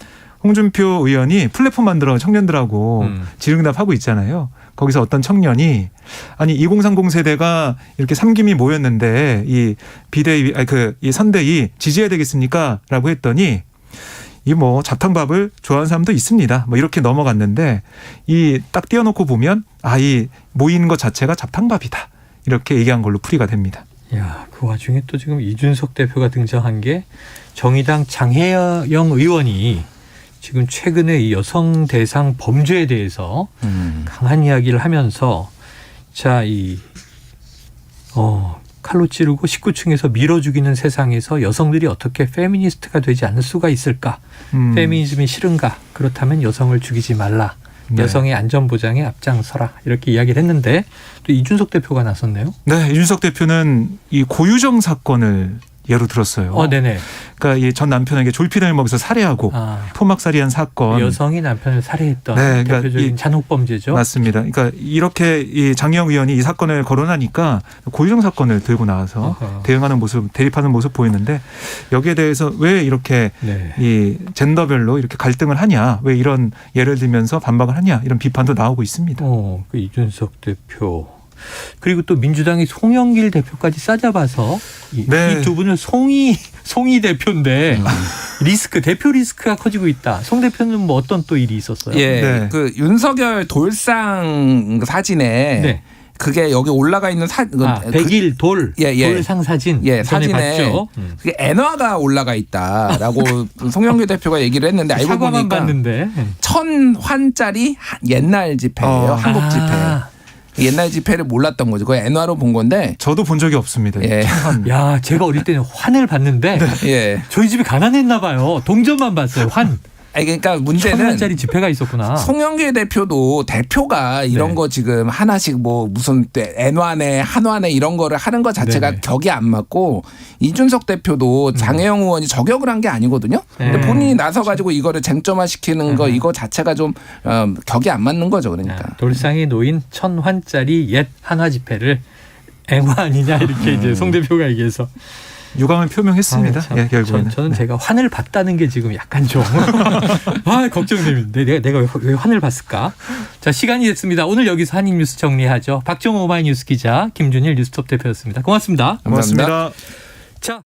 Speaker 4: 홍준표 의원이 플랫폼 만들어 청년들하고 질의응답하고 있잖아요. 거기서 어떤 청년이 아니 2030 세대가 이렇게 삼김이 모였는데 이 비대위 이 선대위 지지해야 되겠습니까?라고 했더니 이 뭐 잡탕밥을 좋아하는 사람도 있습니다. 뭐 이렇게 넘어갔는데 이 딱 띄워놓고 보면 이 모이는 것 자체가 잡탕밥이다. 이렇게 얘기한 걸로 풀이가 됩니다.
Speaker 1: 야, 그 와중에 또 지금 이준석 대표가 등장한 게 정의당 장혜영 의원이 지금 최근에 이 여성 대상 범죄에 대해서 강한 이야기를 하면서 칼로 찌르고 19층에서 밀어 죽이는 세상에서 여성들이 어떻게 페미니스트가 되지 않을 수가 있을까? 페미니즘이 싫은가? 그렇다면 여성을 죽이지 말라.
Speaker 4: 네.
Speaker 1: 여성의 안전보장에 앞장서라. 이렇게 이야기를 했는데 또 이준석 대표가 나섰네요.
Speaker 4: 네, 이준석 대표는 이 고유정 사건을 예로 들었어요.
Speaker 1: 네네.
Speaker 4: 그러니까 이 전 남편에게 졸피뎀을 먹여서 살해하고 토막살이한 사건.
Speaker 1: 여성이 남편을 살해했던
Speaker 4: 네, 그러니까
Speaker 1: 대표적인 잔혹범죄죠.
Speaker 4: 맞습니다. 그러니까 이렇게 이 장혜영 의원이 이 사건을 거론하니까 고유정 사건을 들고 나와서 대응하는 모습, 대립하는 모습 보이는데 여기에 대해서 왜 이렇게 이 젠더별로 이렇게 갈등을 하냐, 왜 이런 예를 들면서 반박을 하냐 이런 비판도 나오고 있습니다.
Speaker 1: 그 이준석 대표. 그리고 또 민주당의 송영길 대표까지 싸잡아서 이 두 분을 송이 대표인데 대표 리스크가 커지고 있다. 송 대표는 뭐 어떤 또 일이 있었어요?
Speaker 3: 예, 그 윤석열 돌상 사진에 그게 여기 올라가 있는
Speaker 1: 100일 돌상 사진.
Speaker 3: 사진에
Speaker 1: 봤죠?
Speaker 3: 그게 엔화가 올라가 있다라고 송영길 대표가 얘기를 했는데 알고
Speaker 1: 사과만
Speaker 3: 보니까
Speaker 1: 봤는데
Speaker 3: 1,000환짜리 옛날 지폐예요. 한국 지폐. 옛날 지폐를 몰랐던 거죠. 그거 엔화로 본 건데.
Speaker 4: 저도 본 적이 없습니다.
Speaker 1: 야, 제가 어릴 때는 환을 봤는데 저희 집이 가난했나 봐요. 동전만 봤어요. 환.
Speaker 3: 그러니까 문제는
Speaker 1: 1,000원짜리 지폐가 있었구나.
Speaker 3: 송영길 대표가 이런 거 지금 하나씩 뭐 무슨 엔화네 한화네 이런 거를 하는 것 자체가 격이 안 맞고 이준석 대표도 장혜영 의원이 저격을 한 게 아니거든요. 근데 본인이 나서 가지고 이거를 쟁점화시키는 거 이거 자체가 좀 격이 안 맞는 거죠. 그러니까.
Speaker 1: 돌상에 놓인 1,000환짜리 옛 한화 지폐를 엔화 아니냐 이렇게 이제 송 대표가 얘기해서
Speaker 4: 유감을 표명했습니다. 결국에는.
Speaker 1: 저는 제가 환을 봤다는 게 지금 약간 좀 걱정됩니다. 내가 왜 환을 봤을까? 자, 시간이 됐습니다. 오늘 여기서 한입 뉴스 정리하죠. 박정호 오마이뉴스 기자, 김준일 뉴스톱 대표였습니다. 고맙습니다.
Speaker 4: 고맙습니다.
Speaker 1: 자.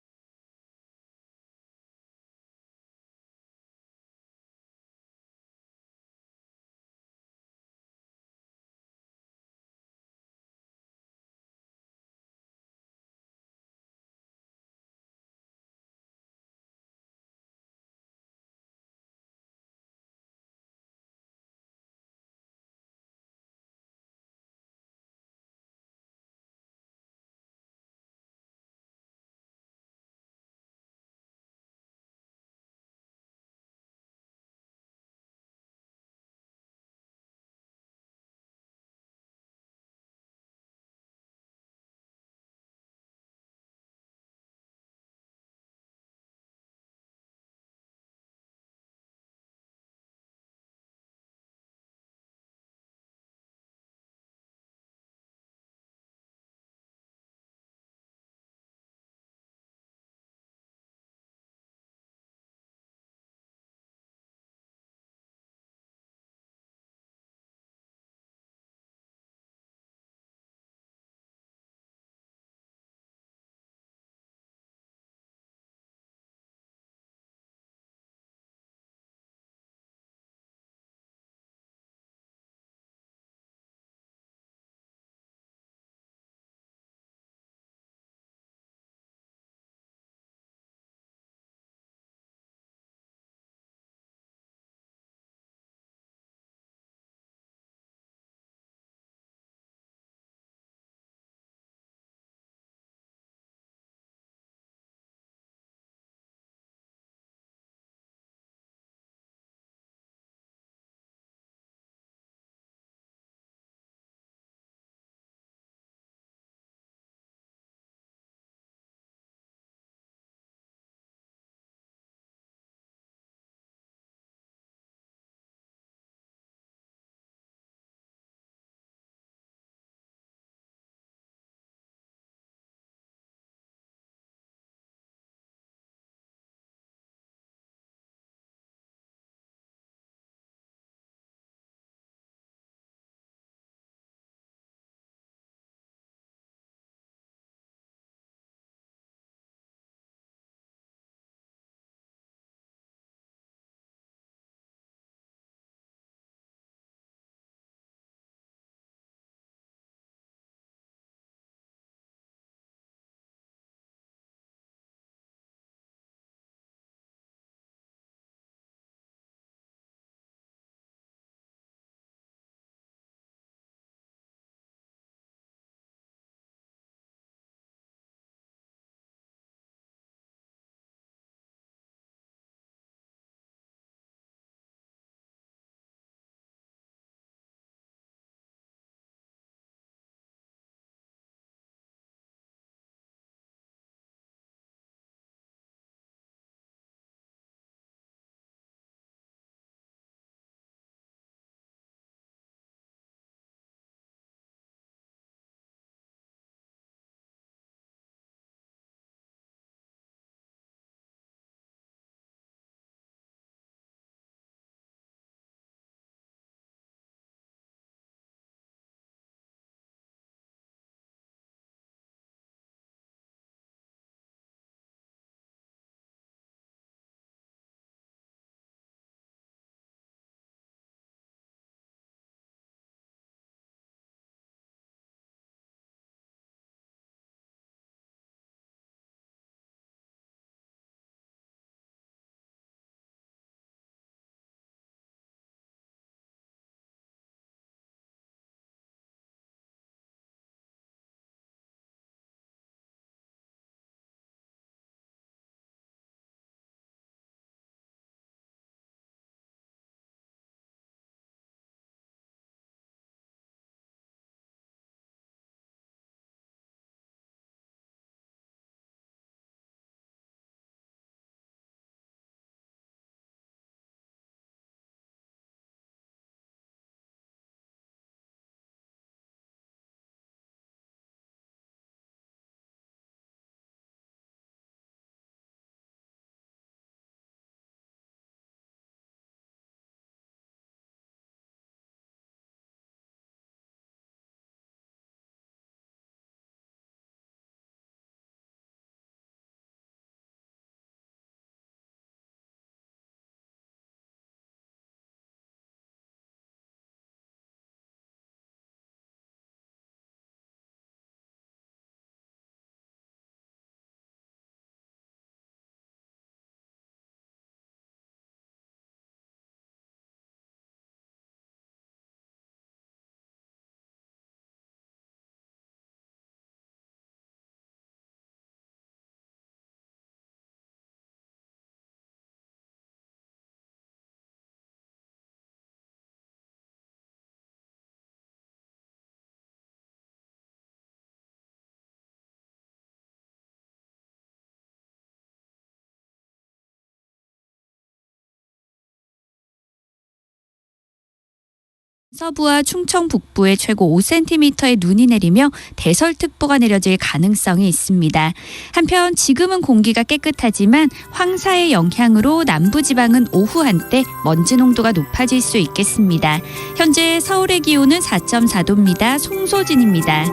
Speaker 6: 서부와 충청 북부에 최고 5cm의 눈이 내리며 대설특보가 내려질 가능성이 있습니다. 한편 지금은 공기가 깨끗하지만 황사의 영향으로 남부지방은 오후 한때 먼지 농도가 높아질 수 있겠습니다. 현재 서울의 기온은 4.4도입니다. 송소진입니다.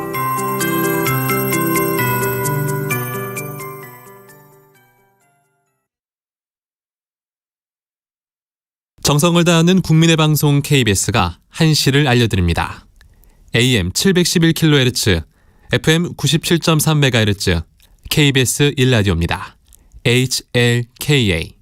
Speaker 7: 정성을 다하는 국민의 방송 KBS가 한시를 알려드립니다. AM 711kHz, FM 97.3MHz, KBS 1라디오입니다. HLKA.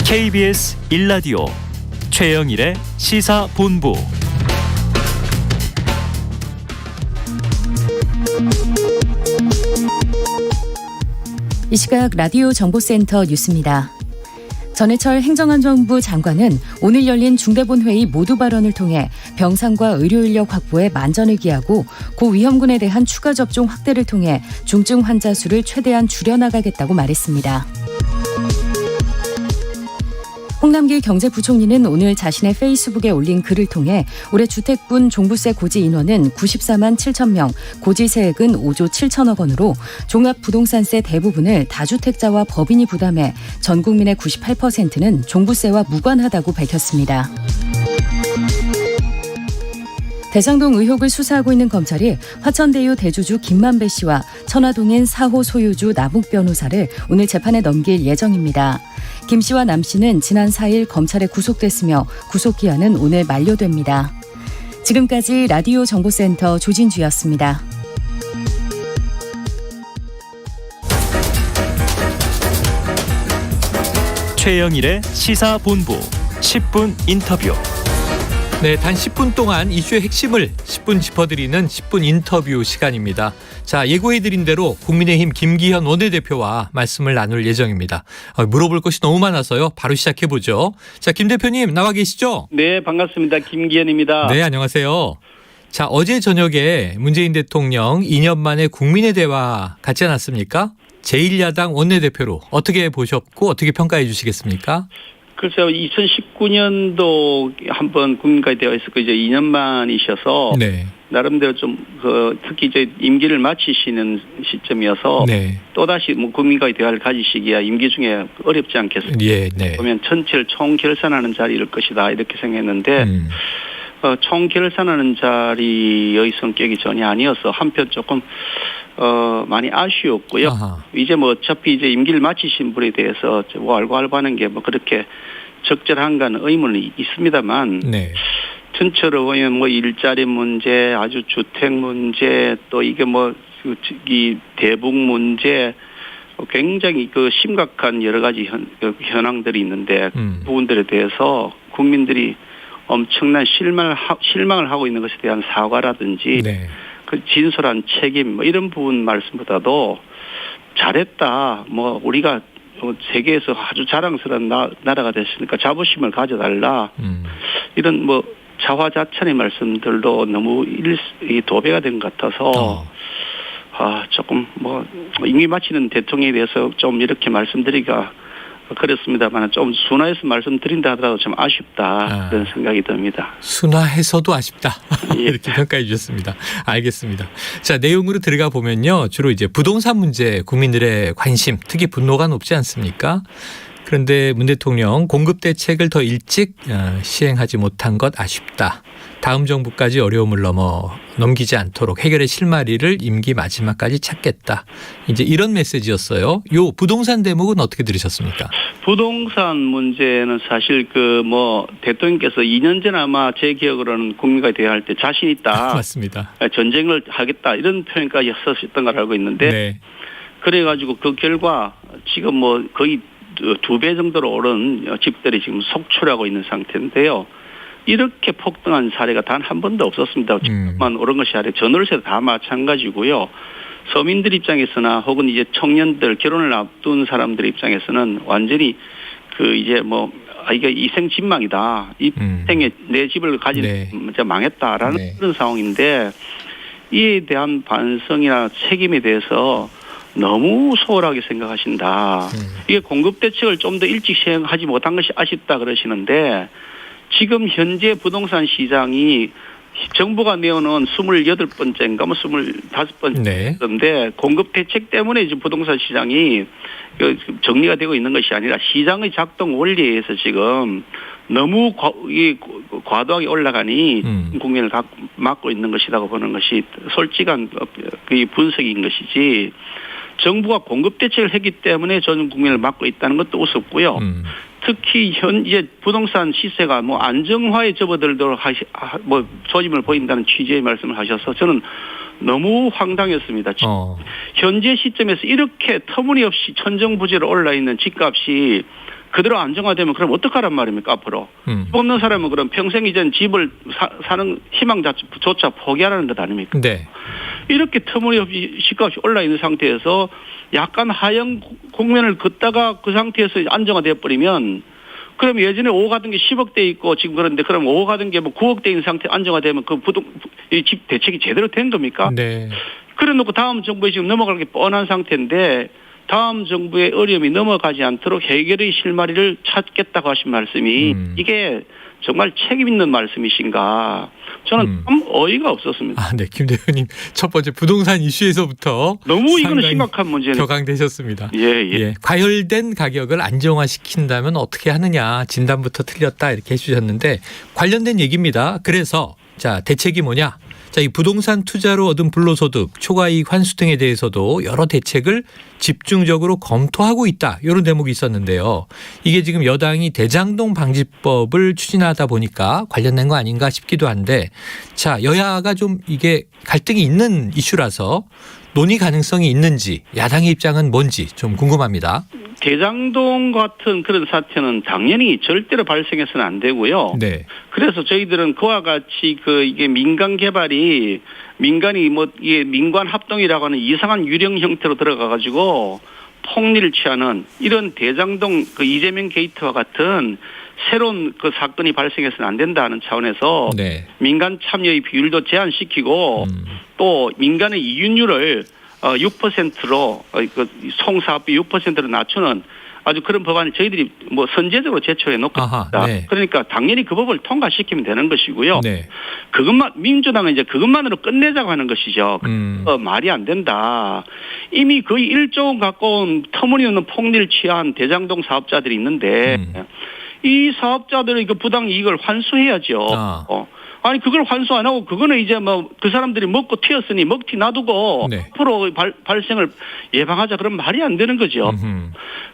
Speaker 8: KBS 1라디오 최영일의 시사본부.
Speaker 9: 이 시각 라디오 정보센터 뉴스입니다. 전해철 행정안전부 장관은 오늘 열린 중대본회의 모두 발언을 통해 병상과 의료인력 확보에 만전을 기하고 고위험군에 대한 추가 접종 확대를 통해 중증 환자 수를 최대한 줄여나가겠다고 말했습니다. 홍남기 경제부총리는 오늘 자신의 페이스북에 올린 글을 통해 올해 주택분 종부세 고지 인원은 94만 7천 명, 고지 세액은 5조 7천억 원으로 종합부동산세 대부분을 다주택자와 법인이 부담해 전 국민의 98%는 종부세와 무관하다고 밝혔습니다. 대장동 의혹을 수사하고 있는 검찰이 화천대유 대주주 김만배 씨와 천화동인 4호 소유주 남욱 변호사를 오늘 재판에 넘길 예정입니다. 김 씨와 남 씨는 지난 4일 검찰에 구속됐으며 구속기한은 오늘 만료됩니다. 지금까지 라디오 정보센터 조진주였습니다.
Speaker 8: 최영일의 시사본부 10분 인터뷰.
Speaker 1: 네, 단 10분 동안 이슈의 핵심을 10분 짚어드리는 10분 인터뷰 시간입니다. 자, 예고해드린 대로 국민의힘 김기현 원내대표와 말씀을 나눌 예정입니다. 물어볼 것이 너무 많아서요. 바로 시작해보죠. 자, 김 대표님 나와 계시죠?
Speaker 10: 네, 반갑습니다. 김기현입니다.
Speaker 1: 네, 안녕하세요. 자, 어제 저녁에 문재인 대통령 2년 만에 국민의 대화 갖지 않았습니까? 제1야당 원내대표로 어떻게 보셨고 어떻게 평가해 주시겠습니까?
Speaker 10: 글쎄요, 2019년도 한번 국민과의 대화 있었고 이제 2년 만이셔서
Speaker 1: 네.
Speaker 10: 나름대로 좀 특히 이제 임기를 마치시는 시점이어서
Speaker 1: 네.
Speaker 10: 또다시 뭐 국민과의 대화를 가지시기야 임기 중에 어렵지 않겠습니까?
Speaker 1: 예, 네.
Speaker 10: 보면 전체를 총결산하는 자리일 것이다 이렇게 생각했는데 총결산하는 자리의 성격이 전혀 아니어서 한편 조금 많이 아쉬웠고요.
Speaker 1: 아하.
Speaker 10: 이제 뭐 어차피 이제 임기를 마치신 분에 대해서 뭐 알고알고하는 게 뭐 그렇게 적절한가는 의문이 있습니다만
Speaker 1: 네.
Speaker 10: 전체로 보면 뭐 일자리 문제, 아주 주택 문제, 또 이게 뭐 이 대북 문제 굉장히 그 심각한 여러 가지 현황들이 있는데 부분들에 대해서 국민들이 엄청난 실망을 하고 있는 것에 대한 사과라든지
Speaker 1: 네.
Speaker 10: 그 진솔한 책임 뭐 이런 부분 말씀보다도 잘했다. 뭐 우리가 세계에서 아주 자랑스러운 나라가 됐으니까 자부심을 가져달라. 이런 뭐 자화자찬의 말씀들도 너무 도배가 된 것 같아서 조금 뭐 임기 마치는 대통령에 대해서 좀 이렇게 말씀드리기가 그렇습니다만 좀 순화해서 말씀드린다 하더라도 좀 아쉽다 그런 생각이 듭니다.
Speaker 1: 순화해서도 아쉽다.
Speaker 10: 예.
Speaker 1: 이렇게 평가해 주셨습니다. 알겠습니다. 자, 내용으로 들어가 보면요. 주로 이제 부동산 문제 국민들의 관심, 특히 분노가 높지 않습니까? 그런데 문 대통령 공급 대책을 더 일찍 시행하지 못한 것 아쉽다. 다음 정부까지 어려움을 넘기지 않도록 해결의 실마리를 임기 마지막까지 찾겠다. 이제 이런 메시지였어요. 요 부동산 대목은 어떻게 들으셨습니까?
Speaker 10: 부동산 문제는 사실 그 뭐 대통령께서 2년 전 아마 제 기억으로는 국민과 대화할 때 자신 있다.
Speaker 1: 맞습니다.
Speaker 10: 전쟁을 하겠다 이런 표현까지 썼었던 걸 알고 있는데
Speaker 1: 네.
Speaker 10: 그래가지고 그 결과 지금 뭐 거의 2배 정도로 오른 집들이 지금 속출하고 있는 상태인데요. 이렇게 폭등한 사례가 단 한 번도 없었습니다. 지금만 오른 것이 아니라 전월세 다 마찬가지고요. 서민들 입장에서나 혹은 이제 청년들 결혼을 앞둔 사람들 입장에서는 완전히 그 이제 뭐 이게 이생진망이다. 이 생에 내 집을 가진 이제 망했다라는 그런 상황인데 이에 대한 반성이나 책임에 대해서 너무 소홀하게 생각하신다. 이게 공급 대책을 좀 더 일찍 시행하지 못한 것이 아쉽다 그러시는데 지금 현재 부동산 시장이 정부가 내어놓은 28번째인가 뭐 25번째인데 공급 대책 때문에 이제 부동산 시장이 정리가 되고 있는 것이 아니라 시장의 작동 원리에 의해서 지금 너무 과도하게 올라가니 국면을 막고 있는 것이라고 보는 것이 솔직한 그 분석인 것이지 정부가 공급 대책을 했기 때문에 전 국면을 막고 있다는 것도 우습고요. 특히 현재 부동산 시세가 뭐 안정화에 접어들도록 뭐 조짐을 보인다는 취지의 말씀을 하셔서 저는 너무 황당했습니다. 현재 시점에서 이렇게 터무니없이 천정부지로 올라 있는 집값이 그대로 안정화되면 그럼 어떡하란 말입니까 앞으로. 집 없는 사람은 그럼 평생 이젠 집을 사는 희망조차 포기하라는 것 아닙니까.
Speaker 1: 네.
Speaker 10: 이렇게 터무니없이 집값이 올라 있는 상태에서 약간 하향 국면을 걷다가 그 상태에서 안정화되어 버리면 그럼 예전에 5억 하던 게 10억대 있고 지금 그런데 그럼 5억 하던 게 뭐 9억대 있는 상태 안정화되면 그 집 대책이 제대로 된 겁니까?
Speaker 1: 네.
Speaker 10: 그래 놓고 다음 정부에 지금 넘어갈 게 뻔한 상태인데 다음 정부의 어려움이 넘어가지 않도록 해결의 실마리를 찾겠다고 하신 말씀이 이게 정말 책임 있는 말씀이신가? 저는 참 어이가 없었습니다.
Speaker 1: 네, 김 대표님 첫 번째 부동산 이슈에서부터
Speaker 10: 너무 이거는 심각한 문제는
Speaker 1: 격앙되셨습니다.
Speaker 10: 예.
Speaker 1: 과열된 가격을 안정화시킨다면 어떻게 하느냐 진단부터 틀렸다 이렇게 해주셨는데 관련된 얘기입니다. 그래서 자 대책이 뭐냐? 자, 이 부동산 투자로 얻은 불로소득, 초과이익 환수 등에 대해서도 여러 대책을 집중적으로 검토하고 있다. 이런 대목이 있었는데요. 이게 지금 여당이 대장동 방지법을 추진하다 보니까 관련된 거 아닌가 싶기도 한데 자, 여야가 좀 이게 갈등이 있는 이슈라서 논의 가능성이 있는지 야당의 입장은 뭔지 좀 궁금합니다.
Speaker 10: 대장동 같은 그런 사태는 당연히 절대로 발생해서는 안 되고요.
Speaker 1: 네.
Speaker 10: 그래서 저희들은 그와 같이 이게 민간 개발이 민간이 이게 민관 합동이라고 하는 이상한 유령 형태로 들어가 가지고 폭리를 취하는 이런 대장동 이재명 게이트와 같은 새로운 사건이 발생해서는 안 된다는 차원에서 민간 참여의 비율도 제한시키고 또 민간의 이윤율을 6%로 총사업비 6%로 낮추는 아주 그런 법안을 저희들이 뭐 선제적으로 제출해 놓고 있습니다. 그러니까 당연히 그 법을 통과시키면 되는 것이고요. 그것만 민주당은 이제 그것만으로 끝내자고 하는 것이죠. 말이 안 된다. 이미 거의 1조 원 가까운 터무니없는 폭리를 취한 대장동 사업자들이 있는데 이 사업자들의 그 부당 이익을 환수해야죠. 아니 그걸 환수 안 하고 그거는 이제 뭐 그 사람들이 먹고 튀었으니 먹튀 놔두고 앞으로 발생을 예방하자 그런 말이 안 되는 거죠.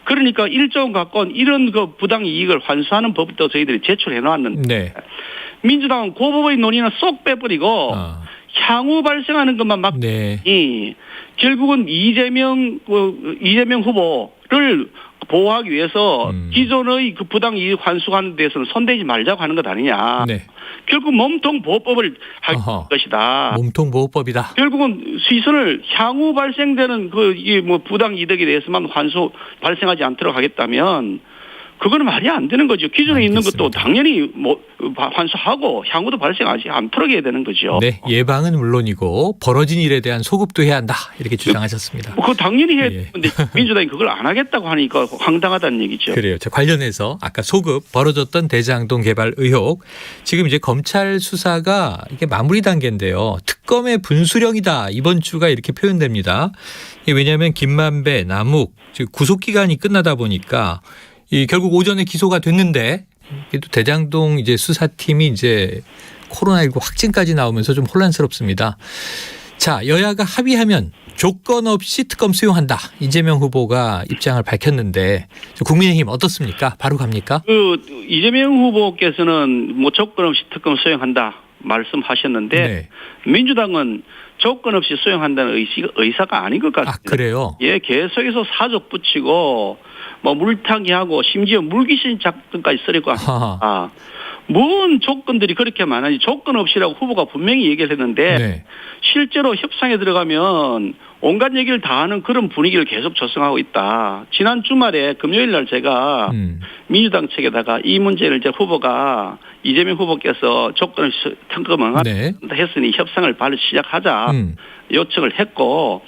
Speaker 10: 그러니까 1조 원 가까운 이런 그 부당 이익을 환수하는 법도 저희들이 제출해 놓았는데 민주당은 그 법의 논의는 쏙 빼버리고 향후 발생하는 것만 막니 결국은 이재명 후보를 보호하기 위해서 기존의 그 부당 이익 환수하는 데서는 손대지 말자고 하는 것 아니냐. 결국 몸통보호법을 할 것이다.
Speaker 1: 몸통보호법이다.
Speaker 10: 결국은 시선을 향후 발생되는 뭐 부당 이득에 대해서만 발생하지 않도록 하겠다면 그거는 말이 안 되는 거죠. 기존에 있는 것도 당연히 뭐 환수하고 향후도 발생하지 않도록 해야 되는 거죠.
Speaker 1: 네, 예방은 물론이고 벌어진 일에 대한 소급도 해야 한다 이렇게 주장하셨습니다.
Speaker 10: 그거 당연히 해야 되는데 민주당이 그걸 안 하겠다고 하니까 황당하다는 얘기죠.
Speaker 1: 그래요. 자, 관련해서 아까 소급 벌어졌던 대장동 개발 의혹 지금 이제 검찰 수사가 이게 마무리 단계인데요. 특검의 분수령이다 이번 주가 이렇게 표현됩니다. 왜냐하면 김만배, 남욱 구속 기간이 끝나다 보니까 결국 오전에 기소가 됐는데 또 대장동 이제 수사팀이 이제 코로나19 확진까지 나오면서 좀 혼란스럽습니다. 자, 여야가 합의하면 조건 없이 특검 수용한다. 이재명 후보가 입장을 밝혔는데 국민의힘 어떻습니까? 바로 갑니까?
Speaker 10: 이재명 후보께서는 뭐 조건 없이 특검 수용한다 말씀하셨는데 민주당은 조건 없이 수용한다는 의사가 아닌 것 같습니다.
Speaker 1: 그래요?
Speaker 10: 예, 계속해서 사족 붙이고 뭐 물타기하고 심지어 물귀신 작전까지 쓰려고 합니다. 뭔 조건들이 그렇게 많으니 조건 없이라고 후보가 분명히 얘기를 했는데
Speaker 1: 네.
Speaker 10: 실제로 협상에 들어가면 온갖 얘기를 다 하는 그런 분위기를 계속 조성하고 있다. 지난 주말에 금요일 날 제가 민주당 측에다가 이 문제를 이제 후보가 이재명 후보께서 조건을 특검을
Speaker 1: 네.
Speaker 10: 했으니 협상을 바로 시작하자 요청을 했고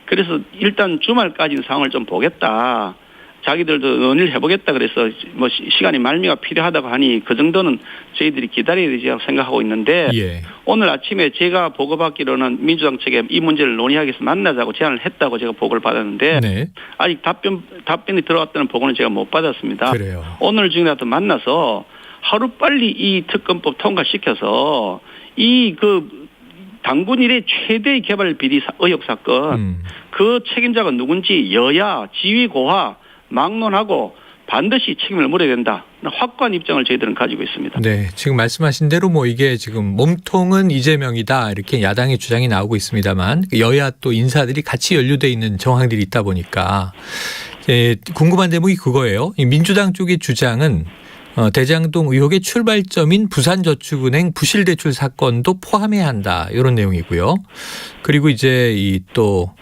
Speaker 10: 그래서 일단 주말까지는 상황을 좀 보겠다. 자기들도 논의를 해보겠다 그래서 뭐 시간이 말미가 필요하다고 하니 그 정도는 저희들이 기다려야 되지 생각하고 있는데
Speaker 1: 예.
Speaker 10: 오늘 아침에 제가 보고받기로는 민주당 측에 이 문제를 논의하기 위해서 만나자고 제안을 했다고 제가 보고를 받았는데
Speaker 1: 네.
Speaker 10: 아직 답변이 들어왔다는 보고는 제가 못 받았습니다.
Speaker 1: 그래요.
Speaker 10: 오늘 중이라도 만나서 하루빨리 이 특검법 통과시켜서 이 당군 이래 최대의 개발 비리 의혹 사건 그 책임자가 누군지 여야 지휘 고하 막론하고 반드시 책임을 물어야 된다. 확고한 입장을 저희들은 가지고 있습니다.
Speaker 1: 네, 지금 말씀하신 대로 뭐 이게 지금 몸통은 이재명이다 이렇게 야당의 주장이 나오고 있습니다만 여야 또 인사들이 같이 연루돼 있는 정황들이 있다 보니까 궁금한 대목이 그거예요. 이 민주당 쪽의 주장은 대장동 의혹의 출발점인 부산저축은행 부실대출 사건도 포함해야 한다 이런 내용이고요. 그리고 이제 이 또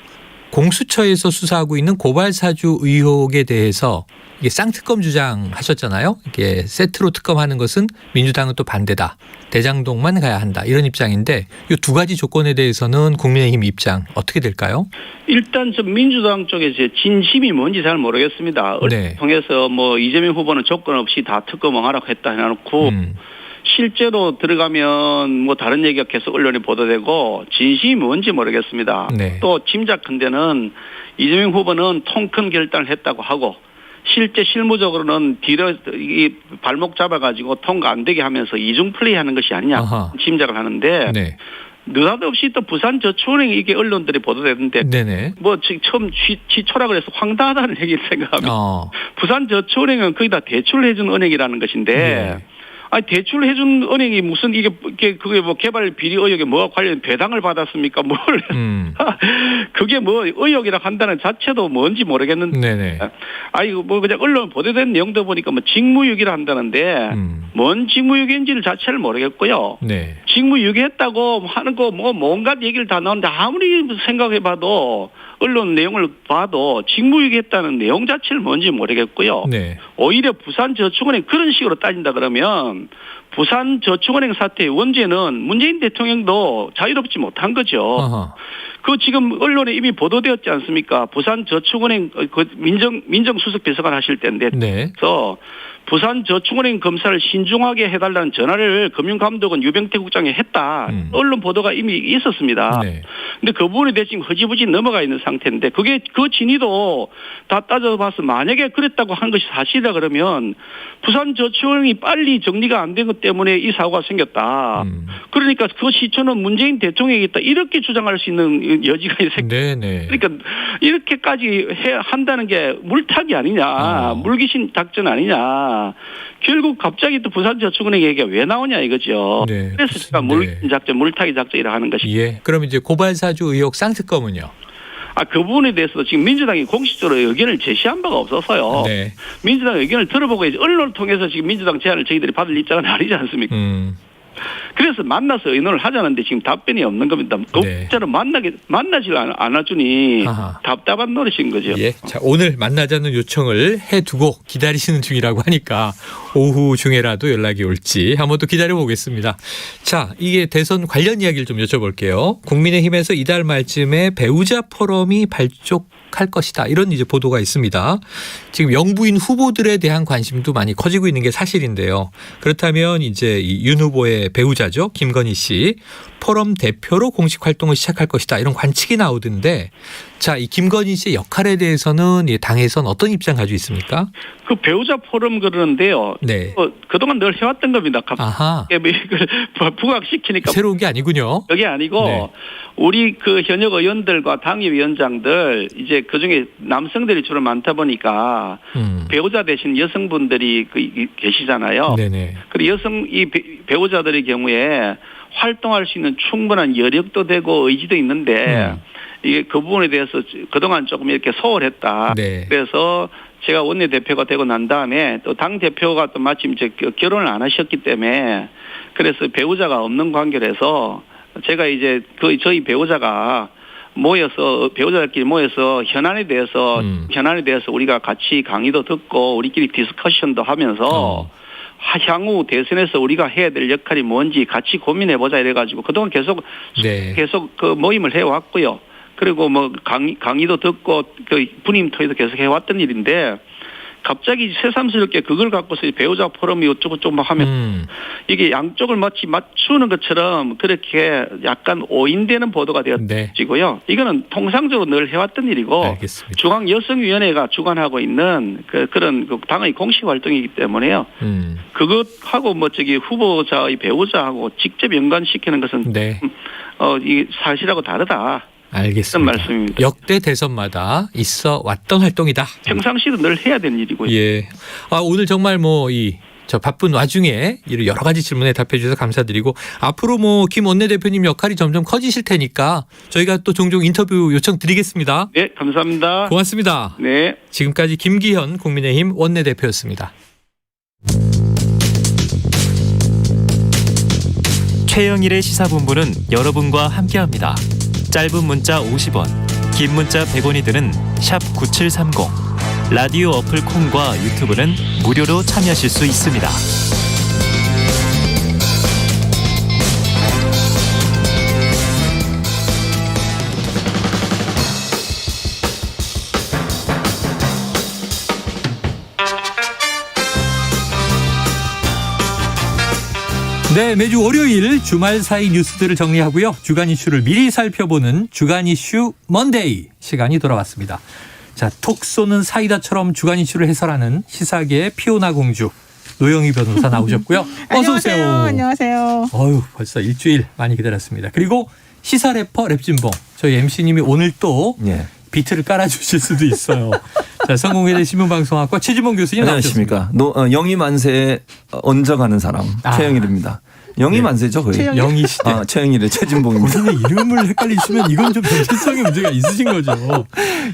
Speaker 1: 공수처에서 수사하고 있는 고발사주 의혹에 대해서 이게 쌍특검 주장하셨잖아요. 이게 세트로 특검하는 것은 민주당은 또 반대다. 대장동만 가야 한다. 이런 입장인데 이 두 가지 조건에 대해서는 국민의힘 입장 어떻게 될까요?
Speaker 10: 일단 좀 민주당 쪽에 제 진심이 뭔지 잘 모르겠습니다.
Speaker 1: 네.
Speaker 10: 통해서 뭐 이재명 후보는 조건 없이 다 특검을 하라고 했다 해놓고 실제로 들어가면 뭐 다른 얘기가 계속 언론에 보도되고 진심이 뭔지 모르겠습니다.
Speaker 1: 네.
Speaker 10: 또 짐작컨대는 이재명 후보는 통 큰 결단을 했다고 하고 실제 실무적으로는 뒤로 이 발목 잡아가지고 통과 안 되게 하면서 이중 플레이하는 것이 아니냐
Speaker 1: 아하.
Speaker 10: 짐작을 하는데
Speaker 1: 네.
Speaker 10: 느닷없이 또 부산저축은행 이게 언론들이 보도되는데
Speaker 1: 네네.
Speaker 10: 뭐 지금 처음 취초라 그래서 황당하다는 얘기를 생각하면 부산저축은행은 거의 다 대출을 해준 은행이라는 것인데
Speaker 1: 네.
Speaker 10: 아니 대출을 해준 은행이 무슨 그게 뭐 개발 비리 의혹에 뭐가 관련 배당을 받았습니까? 뭘 그게 뭐 의혹이라 한다는 자체도 뭔지 모르겠는데
Speaker 1: 네네.
Speaker 10: 아니 뭐 그냥 언론 보도된 내용도 보니까 뭐 직무유기를 한다는데 뭔 직무유기인지를 자체를 모르겠고요.
Speaker 1: 네.
Speaker 10: 직무유기했다고 하는 거 뭐 뭔가 얘기를 다 나오는데 아무리 생각해봐도 언론 내용을 봐도 직무유기했다는 내용 자체를 뭔지 모르겠고요.
Speaker 1: 네.
Speaker 10: 오히려 부산저축은행 그런 식으로 따진다 그러면 부산저축은행 사태의 원죄는 문재인 대통령도 자유롭지 못한 거죠.
Speaker 1: 어허.
Speaker 10: 그 지금 언론에 이미 보도되었지 않습니까? 부산저축은행 그 민정수석 비서관 하실 때인데
Speaker 1: 네.
Speaker 10: 그래서 부산저축은행 검사를 신중하게 해달라는 전화를 금융감독원 유병태 국장이 했다. 언론 보도가 이미 있었습니다.
Speaker 1: 네.
Speaker 10: 근데 그 부분에 대해 지금 흐지부지 넘어가 있는 상태인데 그게 그 진위도 다 따져봐서 만약에 그랬다고 한 것이 사실이라 그러면 부산저축은행이 빨리 정리가 안 된 것 때문에 이 사고가 생겼다. 그러니까 그 시초는 문재인 대통령이 있다. 이렇게 주장할 수 있는 여지가 있어요.
Speaker 1: 네네.
Speaker 10: 그러니까 이렇게까지 한다는 게 물타기 아니냐. 물귀신 작전 아니냐. 결국 갑자기 또 부산저축은행 얘기가 왜 나오냐 이거죠.
Speaker 1: 네.
Speaker 10: 그래서 제가 물귀신 작전, 물타기 작전이라고 하는 것이.
Speaker 1: 예. 그럼 이제 고발사주 의혹 쌍특검은요?
Speaker 10: 그 부분에 대해서도 지금 민주당이 공식적으로 의견을 제시한 바가 없어서요.
Speaker 1: 네.
Speaker 10: 민주당 의견을 들어보고 이제 언론을 통해서 지금 민주당 제안을 저희들이 받을 입장은 아니지 않습니까? 그래서 만나서 의논을 하자는데 지금 답변이 없는 겁니다. 독자를 만나지 않아주니 답답한 노릇인 거죠.
Speaker 1: 예. 자, 오늘 만나자는 요청을 해두고 기다리시는 중이라고 하니까 오후 중에라도 연락이 올지 한번 또 기다려보겠습니다. 자, 이게 대선 관련 이야기를 좀 여쭤볼게요. 국민의힘에서 이달 말쯤에 배우자 포럼이 발족할 것이다. 이런 이제 보도가 있습니다. 지금 영부인 후보들에 대한 관심도 많이 커지고 있는 게 사실인데요. 그렇다면 이제 이 윤 후보의 배우자죠. 김건희 씨. 포럼 대표로 공식 활동을 시작할 것이다. 이런 관측이 나오던데 자, 이 김건희 씨의 역할에 대해서는 당에서는 어떤 입장 가지고 있습니까?
Speaker 10: 그 배우자 포럼 그러는데요.
Speaker 1: 네.
Speaker 10: 그동안 늘 해왔던 겁니다.
Speaker 1: 아하.
Speaker 10: 부각시키니까.
Speaker 1: 새로운 게 아니군요.
Speaker 10: 그게 아니고
Speaker 1: 네.
Speaker 10: 우리 그 현역 의원들과 당협위원장들 이제 그중에 남성들이 주로 많다 보니까 배우자 대신 여성분들이 계시잖아요.
Speaker 1: 네네.
Speaker 10: 그리고 이 배우자들의 경우에 활동할 수 있는 충분한 여력도 되고 의지도 있는데 이게 그 부분에 대해서 그동안 조금 이렇게 소홀했다.
Speaker 1: 네.
Speaker 10: 그래서 제가 원내대표가 되고 난 다음에 또 당대표가 또 마침 이제 결혼을 안 하셨기 때문에 그래서 배우자가 없는 관계라서 제가 이제 저희 배우자가 배우자들끼리 모여서 현안에 대해서 우리가 같이 강의도 듣고 우리끼리 디스커션도 하면서 향후 대선에서 우리가 해야 될 역할이 뭔지 같이 고민해보자 이래가지고 그동안 계속 그 모임을 해왔고요. 그리고 뭐 강의도 듣고 그 분임 토의도 계속 해왔던 일인데 갑자기 새삼스럽게 그걸 갖고서 배우자 포럼이 어쩌고저쩌고 하면 이게 양쪽을 마치 맞추는 것처럼 그렇게 약간 오인되는 보도가 되어지고요. 이거는 통상적으로 늘 해왔던 일이고
Speaker 1: 알겠습니다.
Speaker 10: 중앙여성위원회가 주관하고 있는 그런 당의 공식 활동이기 때문에요. 그것하고 후보자의 배우자하고 직접 연관시키는 것은 이 사실하고 다르다.
Speaker 1: 알겠습니다.
Speaker 10: 그런 말씀입니다.
Speaker 1: 역대 대선마다 있어 왔던 활동이다.
Speaker 10: 평상시도 늘 해야 되는 일이고요.
Speaker 1: 예. 오늘 정말 저 바쁜 와중에 이런 여러 가지 질문에 답해 주셔서 감사드리고 앞으로 김 원내대표님 역할이 점점 커지실 테니까 저희가 또 종종 인터뷰 요청 드리겠습니다.
Speaker 10: 네, 감사합니다.
Speaker 1: 고맙습니다.
Speaker 10: 네.
Speaker 1: 지금까지 김기현 국민의힘 원내대표였습니다.
Speaker 8: 최영일의 시사본부는 여러분과 함께합니다. 짧은 문자 50원, 긴 문자 100원이 드는 샵 9730. 라디오 어플 콩과 유튜브는 무료로 참여하실 수 있습니다.
Speaker 1: 네, 매주 월요일 주말 사이 뉴스들을 정리하고요. 주간 이슈를 미리 살펴보는 주간 이슈 먼데이 시간이 돌아왔습니다. 자, 톡 쏘는 사이다처럼 주간 이슈를 해설하는 시사계의 피오나 공주 노영희 변호사 나오셨고요. 어서 오세요.
Speaker 11: 안녕하세요.
Speaker 1: 벌써 일주일 많이 기다렸습니다. 그리고 시사 래퍼 랩진봉 저희 MC님이 오늘 또 비트를 깔아주실 수도 있어요. 자, 성공회대 신문방송학과 최진봉 교수님
Speaker 12: 안녕하십니까. 영희 만세에 얹어가는 사람 최영일입니다. 영희 만세죠 거의.
Speaker 1: 영희 시대.
Speaker 12: 최영일의 최진봉입니다.
Speaker 1: 본인의 이름을 헷갈리시면 이건 좀 정체성의 문제가 있으신 거죠.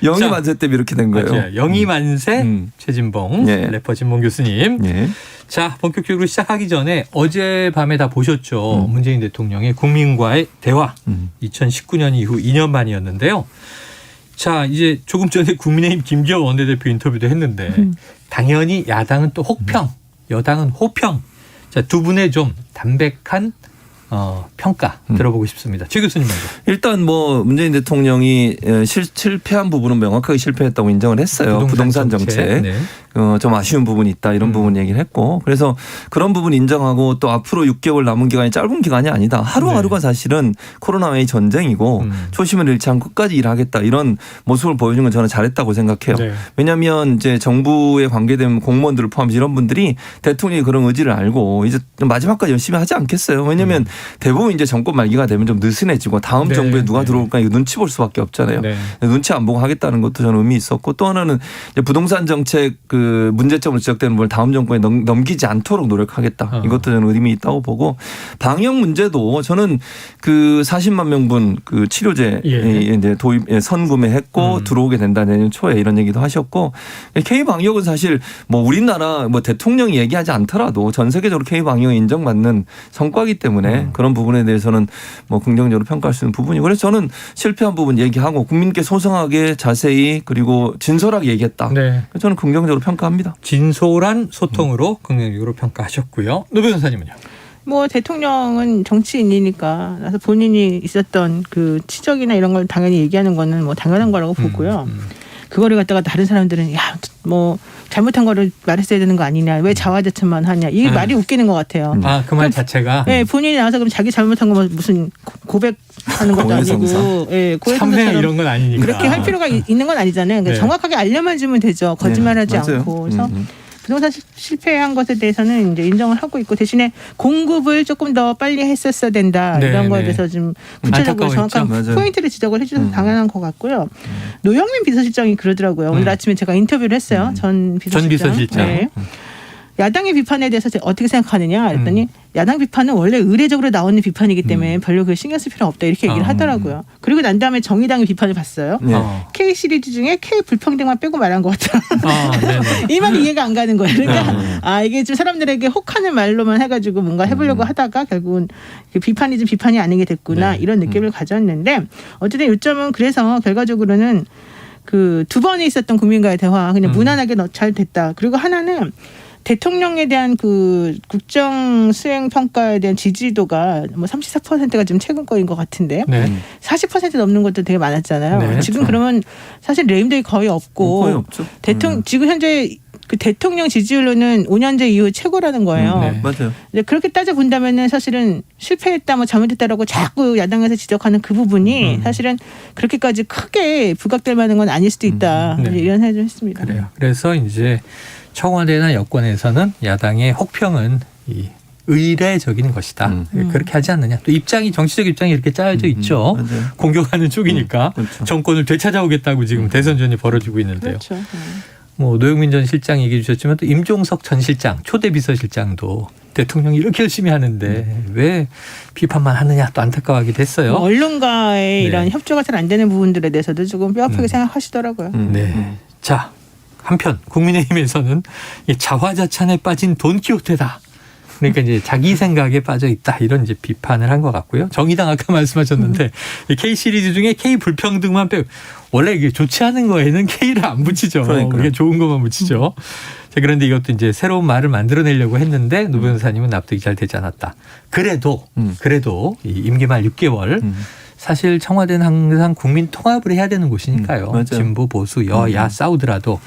Speaker 12: 영희 만세 때문에 이렇게 된 거예요.
Speaker 1: 맞아요. 영희 만세 최진봉 래퍼 진봉 교수님. 자, 본격적으로 시작하기 전에 어젯밤에 다 보셨죠. 문재인 대통령의 국민과의 대화. 2019년 이후 2년 만이었는데요. 자, 이제 조금 전에 국민의힘 김기현 원내대표 인터뷰도 했는데 당연히 야당은 또 혹평, 여당은 호평. 자, 두 분의 좀 담백한 평가 들어보고 싶습니다. 최 교수님 먼저.
Speaker 12: 일단 문재인 대통령이 실패한 부분은 명확하게 실패했다고 인정을 했어요. 부동산 정책. 좀 아쉬운 부분이 있다 이런 부분 얘기를 했고 그래서 그런 부분 인정하고 또 앞으로 6개월 남은 기간이 짧은 기간이 아니다. 하루하루가 사실은 코로나의 전쟁이고 초심을 잃지 않고 끝까지 일하겠다 이런 모습을 보여준 건 저는 잘했다고 생각해요. 왜냐하면 이제 정부에 관계된 공무원들을 포함해서 이런 분들이 대통령이 그런 의지를 알고 이제 마지막까지 열심히 하지 않겠어요. 왜냐하면 대부분 이제 정권 말기가 되면 좀 느슨해지고 다음 정부에 누가 들어올까 이거 눈치 볼 수밖에 없잖아요. 눈치 안 보고 하겠다는 것도 저는 의미 있었고 또 하나는 이제 부동산 정책 문제점으로 지적되는 부분을 다음 정권에 넘기지 않도록 노력하겠다. 이것도 저는 의미 있다고 보고 방역 문제도 저는 40만 명분 치료제 이제 도입 선구매했고 들어오게 된다 내년 초에 이런 얘기도 하셨고 K 방역은 사실 우리나라 대통령이 얘기하지 않더라도 전 세계적으로 K 방역이 인정받는 성과이기 때문에 그런 부분에 대해서는 긍정적으로 평가할 수 있는 부분이고 그래서 저는 실패한 부분 얘기하고 국민께 소상하게 자세히 그리고 진솔하게 얘기했다. 저는 긍정적으로 평가합니다.
Speaker 1: 진솔한 소통으로 긍정적으로 평가하셨고요. 노 변호사님은요?
Speaker 11: 대통령은 정치인이니까 나서 본인이 있었던 그 치적이나 이런 걸 당연히 얘기하는 거는 당연한 거라고 보고요. 그거를 갖다가 다른 사람들은 잘못한 거를 말했어야 되는 거 아니냐. 왜 자화자찬만 하냐. 이게 말이 웃기는 것 같아요.
Speaker 1: 그 말 자체가?
Speaker 11: 네, 본인이 나와서 그럼 자기 잘못한 거 무슨 고백하는 것도 아니고.
Speaker 1: 참회 이런 건 아니니까.
Speaker 11: 그렇게 할 필요가 있는 건 아니잖아요. 그러니까 정확하게 알려만 주면 되죠. 거짓말하지 않고. 그래서 부동산 실패한 것에 대해서는 이제 인정을 하고 있고 대신에 공급을 조금 더 빨리 했었어야 된다. 이런 거에 대해서 좀 구체적으로 정확한 포인트를 지적을 해주셔서 당연한 것 같고요. 노영민 비서실장이 그러더라고요. 오늘 아침에 제가 인터뷰를 했어요. 전 비서실장.
Speaker 1: 네.
Speaker 11: 야당의 비판에 대해서 어떻게 생각하느냐 했더니 야당 비판은 원래 의례적으로 나오는 비판이기 때문에 별로 그 신경 쓸 필요 없다 이렇게 얘기를 하더라고요. 그리고 난 다음에 정의당의 비판을 봤어요. K 시리즈 중에 K 불평등만 빼고 말한 것 같아요. 이 말이 이해가 안 가는 거예요. 그러니까 이게 좀 사람들에게 혹하는 말로만 해가지고 뭔가 해보려고 하다가 결국은 그 비판이 좀 비판이 아닌 게 됐구나 이런 느낌을 가졌는데 어쨌든 요점은 그래서 결과적으로는 그 두 번에 있었던 국민과의 대화 그냥 무난하게 잘 됐다. 그리고 하나는 대통령에 대한 그 국정 수행 평가에 대한 지지도가 뭐 34%가 지금 최근 거인 것 같은데 40% 넘는 것도 되게 많았잖아요. 지금 그러면 사실 레임덕이 거의 없고
Speaker 12: 거의 없죠.
Speaker 11: 지금 현재 그 대통령 지지율로는 5년제 이후 최고라는 거예요.
Speaker 12: 맞아요.
Speaker 11: 그렇게 따져 본다면은 사실은 실패했다, 뭐 잘못했다라고 자꾸 야당에서 지적하는 그 부분이 사실은 그렇게까지 크게 부각될 만한 건 아닐 수도 있다. 이런 생각을 좀 했습니다.
Speaker 1: 그래요. 그래서 이제 청와대나 여권에서는 야당의 혹평은 의례적인 것이다. 그렇게 하지 않느냐. 또 정치적 입장이 이렇게 짜여져 있죠. 공격하는 쪽이니까 정권을 되찾아오겠다고 지금 대선전이 벌어지고 있는데요.
Speaker 11: 그렇죠.
Speaker 1: 뭐 노영민 전 실장 얘기해 주셨지만 또 임종석 전 실장 초대 비서실장도 대통령이 이렇게 열심히 하는데 왜 비판만 하느냐 또 안타까워하기도 했어요.
Speaker 11: 언론과의 이런 협조가 잘 안 되는 부분들에 대해서도 조금 뼈아프게 생각하시더라고요.
Speaker 1: 자, 한편 국민의힘에서는 이 자화자찬에 빠진 돈키호테다. 그러니까 이제 자기 생각에 빠져 있다 이런 이제 비판을 한 것 같고요. 정의당 아까 말씀하셨는데 이 K 시리즈 중에 K 불평등만 빼고 원래 이게 좋지 않은 거에는 K를 안 붙이죠. 그게 좋은 것만 붙이죠. 자, 그런데 이것도 이제 새로운 말을 만들어내려고 했는데 노 변호사님은 납득이 잘 되지 않았다. 그래도 이 임기 말 6개월 사실 청와대는 항상 국민 통합을 해야 되는 곳이니까요. 진보 보수 여야 싸우더라도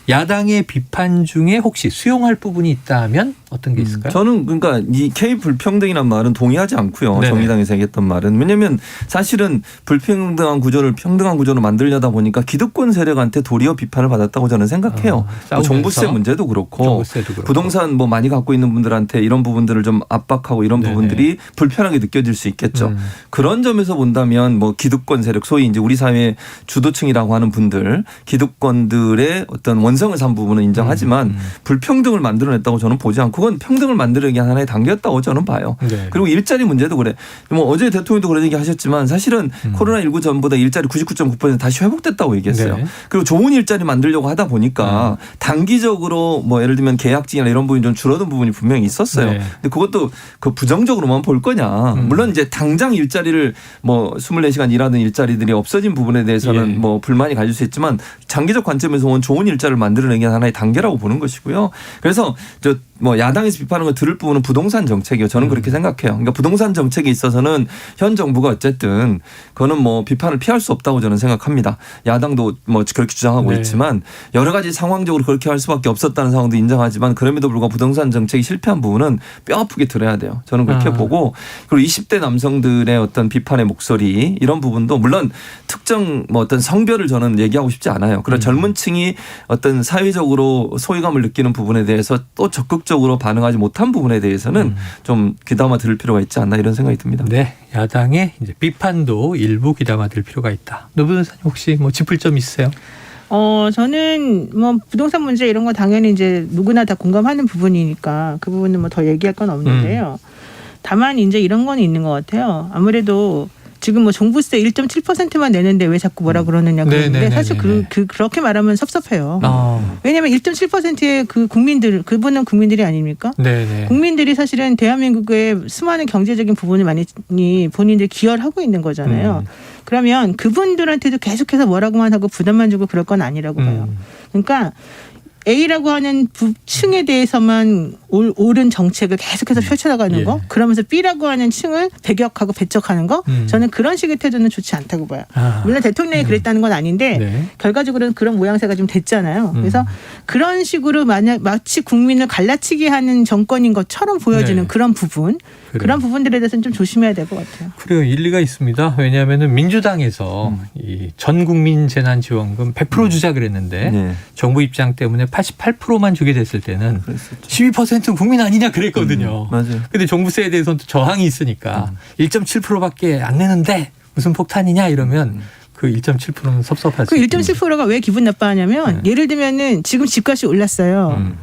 Speaker 1: 야당의 비판 중에 혹시 수용할 부분이 있다면 어떤 게 있을까요?
Speaker 12: 저는 그러니까 이 K 불평등이란 말은 동의하지 않고요.
Speaker 1: 네네.
Speaker 12: 정의당에서 얘기했던 말은. 왜냐하면 사실은 불평등한 구조를 평등한 구조로 만들려다 보니까 기득권 세력한테 도리어 비판을 받았다고 저는 생각해요. 뭐 종부세 문제도 그렇고 부동산 뭐 많이 갖고 있는 분들한테 이런 부분들을 좀 압박하고 이런 부분들이 불편하게 느껴질 수 있겠죠. 그런 점에서 본다면 뭐 기득권 세력 소위 이제 우리 사회 주도층이라고 하는 분들 기득권들의 어떤 원성을 삼 부분은 인정하지만 불평등을 만들어냈다고 저는 보지 않고 그건 평등을 만들기 위한 하나의 단계였다고 저는 봐요. 그리고 일자리 문제도 그래. 뭐 어제 대통령도 그런 얘기 하셨지만 사실은 코로나19 전보다 일자리 99.9% 다시 회복됐다고 얘기했어요. 그리고 좋은 일자리 만들려고 하다 보니까 단기적으로 뭐 예를 들면 계약직이나 이런 부분이 좀 줄어든 부분이 분명히 있었어요. 근데 그것도 그 부정적으로만 볼 거냐. 물론 이제 당장 일자리를 뭐 24시간 일하는 일자리들이 없어진 부분에 대해서는 뭐 불만이 가질 수 있지만 장기적 관점에서 온 좋은 일자리를 만들어내기 하나의 단계라고 보는 것이고요. 그래서 뭐 야당에서 비판하는 걸 들을 부분은 부동산 정책이요. 저는 그렇게 생각해요. 그러니까 부동산 정책에 있어서는 현 정부가 어쨌든 그거는 뭐 비판을 피할 수 없다고 저는 생각합니다. 야당도 뭐 그렇게 주장하고 있지만 여러 가지 상황적으로 그렇게 할 수밖에 없었다는 상황도 인정하지만 그럼에도 불구하고 부동산 정책이 실패한 부분은 뼈 아프게 들어야 돼요. 저는 그렇게 보고 그리고 20대 남성들의 어떤 비판의 목소리 이런 부분도 물론 특정 뭐 어떤 성별을 저는 얘기하고 싶지 않아요. 그런 젊은 층이 어떤 사회적으로 소외감을 느끼는 부분에 대해서 또 적극적으로 반응하지 못한 부분에 대해서는 좀 귀담아 들을 필요가 있지 않나 이런 생각이 듭니다.
Speaker 1: 네, 야당의 이제 비판도 일부 귀담아 들 필요가 있다. 노 변호사님 혹시 뭐 짚을 점 있으세요?
Speaker 11: 저는 뭐 부동산 문제 이런 거 당연히 이제 누구나 다 공감하는 부분이니까 그 부분은 뭐 더 얘기할 건 없는데요. 다만 이제 이런 건 있는 것 같아요. 아무래도 지금 뭐 종부세 1.7%만 내는데 왜 자꾸 뭐라 그러느냐 그러는데 사실 그렇게 말하면 섭섭해요. 왜냐하면 1.7%의 그 국민들 그분은 국민들이 아닙니까? 국민들이 사실은 대한민국의 수많은 경제적인 부분을 많이 본인들이 기여를 하고 있는 거잖아요. 그러면 그분들한테도 계속해서 뭐라고만 하고 부담만 주고 그럴 건 아니라고 봐요. 그러니까 A라고 하는 층에 대해서만 옳은 정책을 계속해서 펼쳐나가는 거 그러면서 B라고 하는 층을 배격하고 배척하는 거 저는 그런 식의 태도는 좋지 않다고 봐요. 물론 대통령이 그랬다는 건 아닌데 결과적으로는 그런 모양새가 좀 됐잖아요. 그래서 그런 식으로 마치 국민을 갈라치게 하는 정권인 것처럼 보여지는 그런 부분 그런 부분들에 대해서는 좀 조심해야 될 것 같아요.
Speaker 1: 그래요. 일리가 있습니다. 왜냐하면 민주당에서 이 전 국민 재난지원금 100% 주자 그랬는데 정부 입장 때문에 88%만 주게 됐을 때는 12% 국민 아니냐 그랬거든요. 그런데 종부세에 대해서는 또 저항이 있으니까 1.7%밖에 안 내는데 무슨 폭탄이냐 이러면 그 1.7%는 섭섭할 수
Speaker 11: 그 1.7%가 왜 기분 나빠하냐면 예를 들면은 지금 집값이 올랐어요.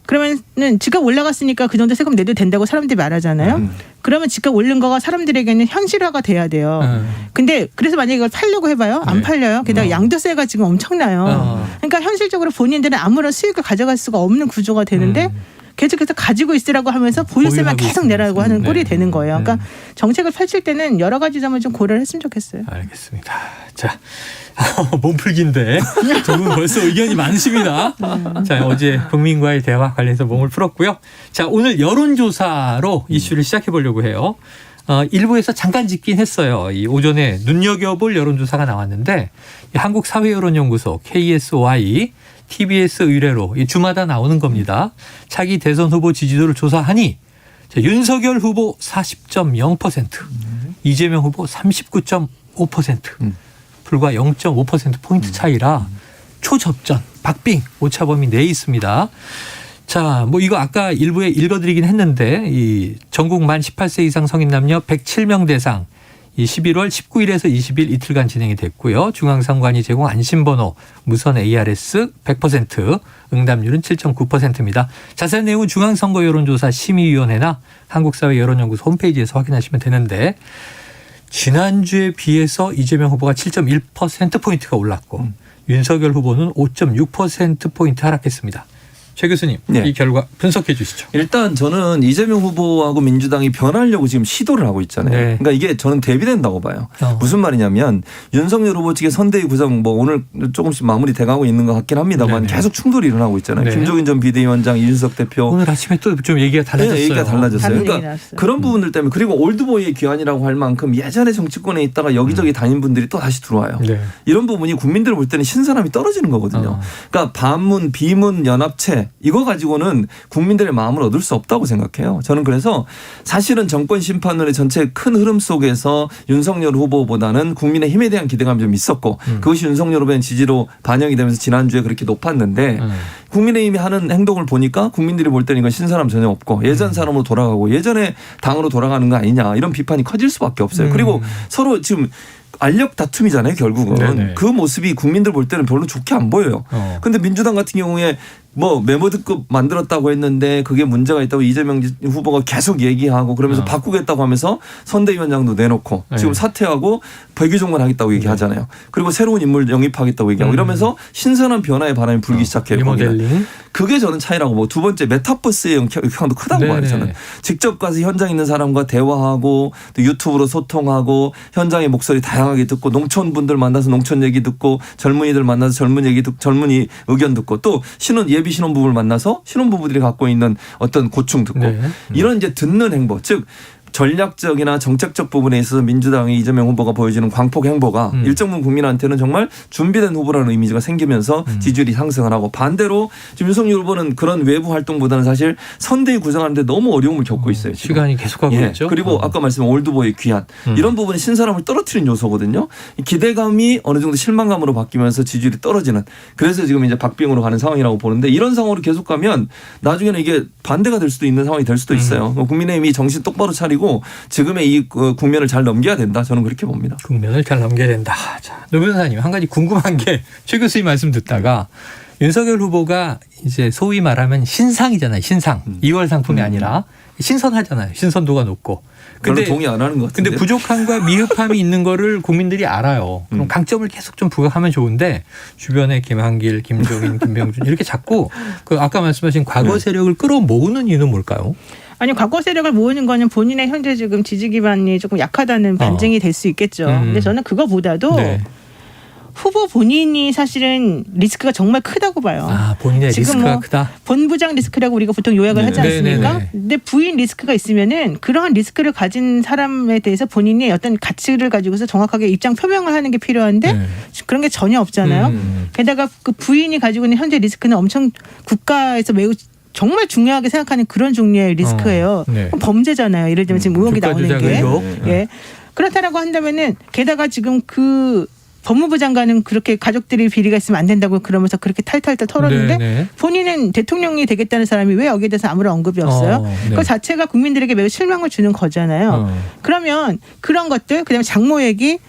Speaker 11: 그러면은 집값 올라갔으니까 그 정도 세금 내도 된다고 사람들이 말하잖아요. 그러면 집값 오른 거가 사람들에게는 현실화가 돼야 돼요. 근데 그래서 만약에 이걸 팔려고 해봐요. 안 팔려요. 게다가 양도세가 지금 엄청나요. 그러니까 현실적으로 본인들은 아무런 수익을 가져갈 수가 없는 구조가 되는데 계속해서 가지고 있으라고 하면서 보유세만 계속 내라고 하는 꼴이 되는 거예요. 그러니까 정책을 펼칠 때는 여러 가지 점을 좀 고려를 했으면 좋겠어요.
Speaker 1: 알겠습니다. 자, 몸풀기인데 두 분 벌써 의견이 많으십니다. 자, 어제 국민과의 대화 관련해서 몸을 풀었고요. 자, 오늘 여론조사로 이슈를 시작해 보려고 해요. 일부에서 잠깐 짚긴 했어요. 이 오전에 눈여겨볼 여론조사가 나왔는데 한국사회여론연구소 KSY TBS 의뢰로 주마다 나오는 겁니다. 차기 대선 후보 지지도를 조사하니 윤석열 후보 40.0%, 이재명 후보 39.5%, 불과 0.5%포인트 차이라 초접전, 박빙, 오차범위 내에 있습니다. 자, 뭐 이거 아까 일부에 읽어드리긴 했는데 이 전국 만 18세 이상 성인 남녀 107명 대상 이 11월 19일에서 20일 이틀간 진행이 됐고요. 중앙선관위 제공 안심번호 무선 ARS 100%, 응답률은 7.9%입니다. 자세한 내용은 중앙선거여론조사 심의위원회나 한국사회여론연구소 홈페이지에서 확인하시면 되는데 지난주에 비해서 이재명 후보가 7.1%포인트가 올랐고 윤석열 후보는 5.6%포인트 하락했습니다. 최 교수님, 이 결과 분석해 주시죠.
Speaker 12: 일단 저는 이재명 후보하고 민주당이 변하려고 지금 시도를 하고 있잖아요. 그러니까 이게 저는 대비된다고 봐요. 무슨 말이냐면 윤석열 후보 측의 선대위 구성 뭐 오늘 조금씩 마무리돼가고 있는 것 같긴 합니다만 계속 충돌이 일어나고 있잖아요. 김종인 전 비대위원장, 이준석 대표.
Speaker 1: 오늘 아침에 또 좀 얘기가 달라졌어요.
Speaker 12: 얘기가 달라졌어요. 그러니까 그런 부분들 때문에 그리고 올드보이의 귀환이라고 할 만큼 예전에 정치권에 있다가 여기저기 다닌 분들이 또 다시 들어와요. 이런 부분이 국민들 볼 때는 신선함이 떨어지는 거거든요. 그러니까 반문, 비문, 연합체 이거 가지고는 국민들의 마음을 얻을 수 없다고 생각해요. 저는 그래서 사실은 정권 심판론의 전체 큰 흐름 속에서 윤석열 후보보다는 국민의힘에 대한 기대감이 좀 있었고 그것이 윤석열 후보의 지지로 반영이 되면서 지난주에 그렇게 높았는데 국민의힘이 하는 행동을 보니까 국민들이 볼 때는 이건 신선함 전혀 없고 예전 사람으로 돌아가고 예전에 당으로 돌아가는 거 아니냐 이런 비판이 커질 수밖에 없어요. 그리고 서로 지금 알력 다툼이잖아요, 결국은. 그 모습이 국민들 볼 때는 별로 좋게 안 보여요. 근데 민주당 같은 경우에 뭐 메모드급 만들었다고 했는데 그게 문제가 있다고 이재명 후보가 계속 얘기하고 그러면서 바꾸겠다고 하면서 선대위원장도 내놓고 지금 사퇴하고 백의종만 하겠다고 얘기하잖아요. 그리고 새로운 인물 영입하겠다고 얘기하고 이러면서 신선한 변화의 바람이 불기 시작해요.
Speaker 1: 리모델링.
Speaker 12: 그게 저는 차이라고 보고 두 번째 메타버스의 영향도 크다고 봐요. 저는 직접 가서 현장에 있는 사람과 대화하고 또 유튜브로 소통하고 현장의 목소리 다양하게 듣고 농촌분들 만나서 농촌 얘기 듣고 젊은이들 만나서 젊은 얘기 듣고 젊은이 의견 듣고 또 예비 신혼부부를 만나서 신혼부부들이 갖고 있는 어떤 고충 듣고 이런 이제 듣는 행보 즉 전략적이나 정책적 부분에 있어서 민주당의 이재명 후보가 보여주는 광폭 행보가 일정 부분 국민한테는 정말 준비된 후보라는 이미지가 생기면서 지지율이 상승을 하고 반대로 지금 윤석열 후보는 그런 외부 활동보다는 사실 선대위 구성하는데 너무 어려움을 겪고 있어요. 지금.
Speaker 1: 시간이 계속하고 있죠.
Speaker 12: 그리고 아까 말씀한 올드보이 귀환 이런 부분이 신선함을 떨어뜨린 요소거든요. 기대감이 어느 정도 실망감으로 바뀌면서 지지율이 떨어지는 그래서 지금 이제 박빙으로 가는 상황이라고 보는데 이런 상황으로 계속 가면 나중에는 이게 반대가 될 수도 있는 상황이 될 수도 있어요. 국민의힘이 정신 똑바로 차리고 지금의 이 국면을 잘 넘겨야 된다. 저는 그렇게 봅니다.
Speaker 1: 국면을 잘 넘겨야 된다. 자, 노 변호사님 한 가지 궁금한 게 최 교수님 말씀 듣다가 윤석열 후보가 이제 소위 말하면 신상이잖아요. 신상. 2월 상품이 아니라 신선하잖아요. 신선도가 높고.
Speaker 12: 별로 동의 안 하는 것 같은데.
Speaker 1: 근데 부족함과 미흡함이 있는 거를 국민들이 알아요. 그럼 강점을 계속 좀 부각하면 좋은데 주변에 김한길, 김종인, 김병준 이렇게 자꾸 그 아까 말씀하신 과거 세력을 끌어모으는 이유는 뭘까요?
Speaker 11: 아니 과거 세력을 모으는 거는 본인의 현재 지금 지지 기반이 조금 약하다는 반증이 될 수 있겠죠. 근데 저는 그거보다도 후보 본인이 사실은 리스크가 정말 크다고 봐요.
Speaker 1: 아, 본인의
Speaker 11: 지금
Speaker 1: 리스크가
Speaker 11: 뭐
Speaker 1: 크다.
Speaker 11: 본부장 리스크라고 우리가 보통 요약을 하지 않습니까? 근데 부인 리스크가 있으면은 그러한 리스크를 가진 사람에 대해서 본인이 어떤 가치를 가지고서 정확하게 입장 표명을 하는 게 필요한데 그런 게 전혀 없잖아요. 게다가 그 부인이 가지고 있는 현재 리스크는 엄청 국가에서 매우 정말 중요하게 생각하는 그런 종류의 리스크예요. 범죄잖아요. 예를 들면 지금 의혹이 나오는 게. 예. 그렇다라고 한다면은 게다가 지금 그 법무부 장관은 그렇게 가족들이 비리가 있으면 안 된다고 그러면서 그렇게 탈탈탈 털었는데 본인은 대통령이 되겠다는 사람이 왜 여기에 대해서 아무런 언급이 없어요? 그 자체가 국민들에게 매우 실망을 주는 거잖아요. 그러면 그런 것들 그다음에 장모 얘기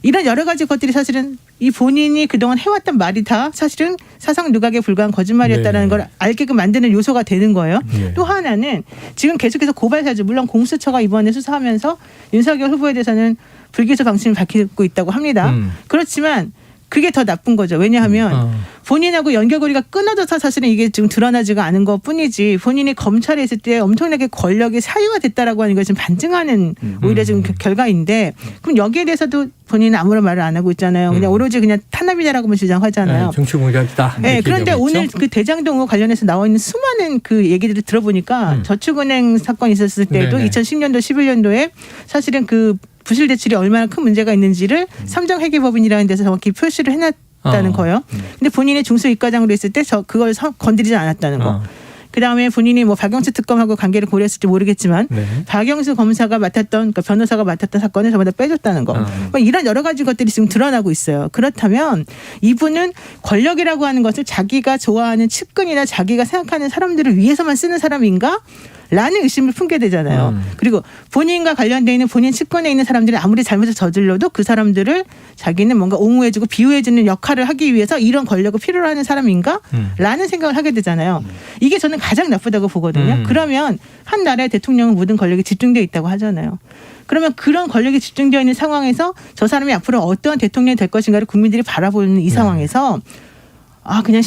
Speaker 11: 이런 여러 가지 것들이 사실은 이 본인이 그동안 해왔던 말이 다 사실은 사상 누각에 불과한 거짓말이었다는 걸 알게끔 만드는 요소가 되는 거예요. 또 하나는 지금 계속해서 고발 사주, 물론 공수처가 이번에 수사하면서 윤석열 후보에 대해서는 불기소 방침을 밝히고 있다고 합니다. 그렇지만 그게 더 나쁜 거죠. 왜냐하면 본인하고 연결고리가 끊어져서 사실은 이게 지금 드러나지가 않은 것뿐이지 본인이 검찰에 있을 때 엄청나게 권력이 사유가 됐다라고 하는 걸 지금 반증하는 오히려 지금 결과인데 그럼 여기에 대해서도 본인은 아무런 말을 안 하고 있잖아요. 그냥 오로지 그냥 탄압이다라고만 주장하잖아요.
Speaker 1: 정치 공작이다.
Speaker 11: 네, 그런데 오늘 그 대장동 의혹 관련해서 나와 있는 수많은 그 얘기들을 들어보니까 저축은행 사건이 있었을 때도 2010년도 11년도에 사실은 그 부실 대출이 얼마나 큰 문제가 있는지를 삼정회계법인이라는 데서 정확히 표시를 해놨다는 거예요. 근데 본인이 중수이과장으로 있을 때 그걸 건드리지 않았다는 거. 그다음에 본인이 뭐 박영수 특검하고 관계를 고려했을지 모르겠지만 박영수 검사가 맡았던 그러니까 변호사가 맡았던 사건을 전부 다 빼줬다는 거. 뭐 이런 여러 가지 것들이 지금 드러나고 있어요. 그렇다면 이분은 권력이라고 하는 것을 자기가 좋아하는 측근이나 자기가 생각하는 사람들을 위해서만 쓰는 사람인가? 라는 의심을 품게 되잖아요. 그리고 본인과 관련되어 있는 본인 측근에 있는 사람들이 아무리 잘못을 저질러도 그 사람들을 자기는 뭔가 옹호해주고 비호해주는 역할을 하기 위해서 이런 권력을 필요로 하는 사람인가? 라는 생각을 하게 되잖아요. 이게 저는 가장 나쁘다고 보거든요. 그러면 한 나라의 대통령은 모든 권력이 집중되어 있다고 하잖아요. 그러면 그런 권력이 집중되어 있는 상황에서 저 사람이 앞으로 어떠한 대통령이 될 것인가를 국민들이 바라보는 이 상황에서 그냥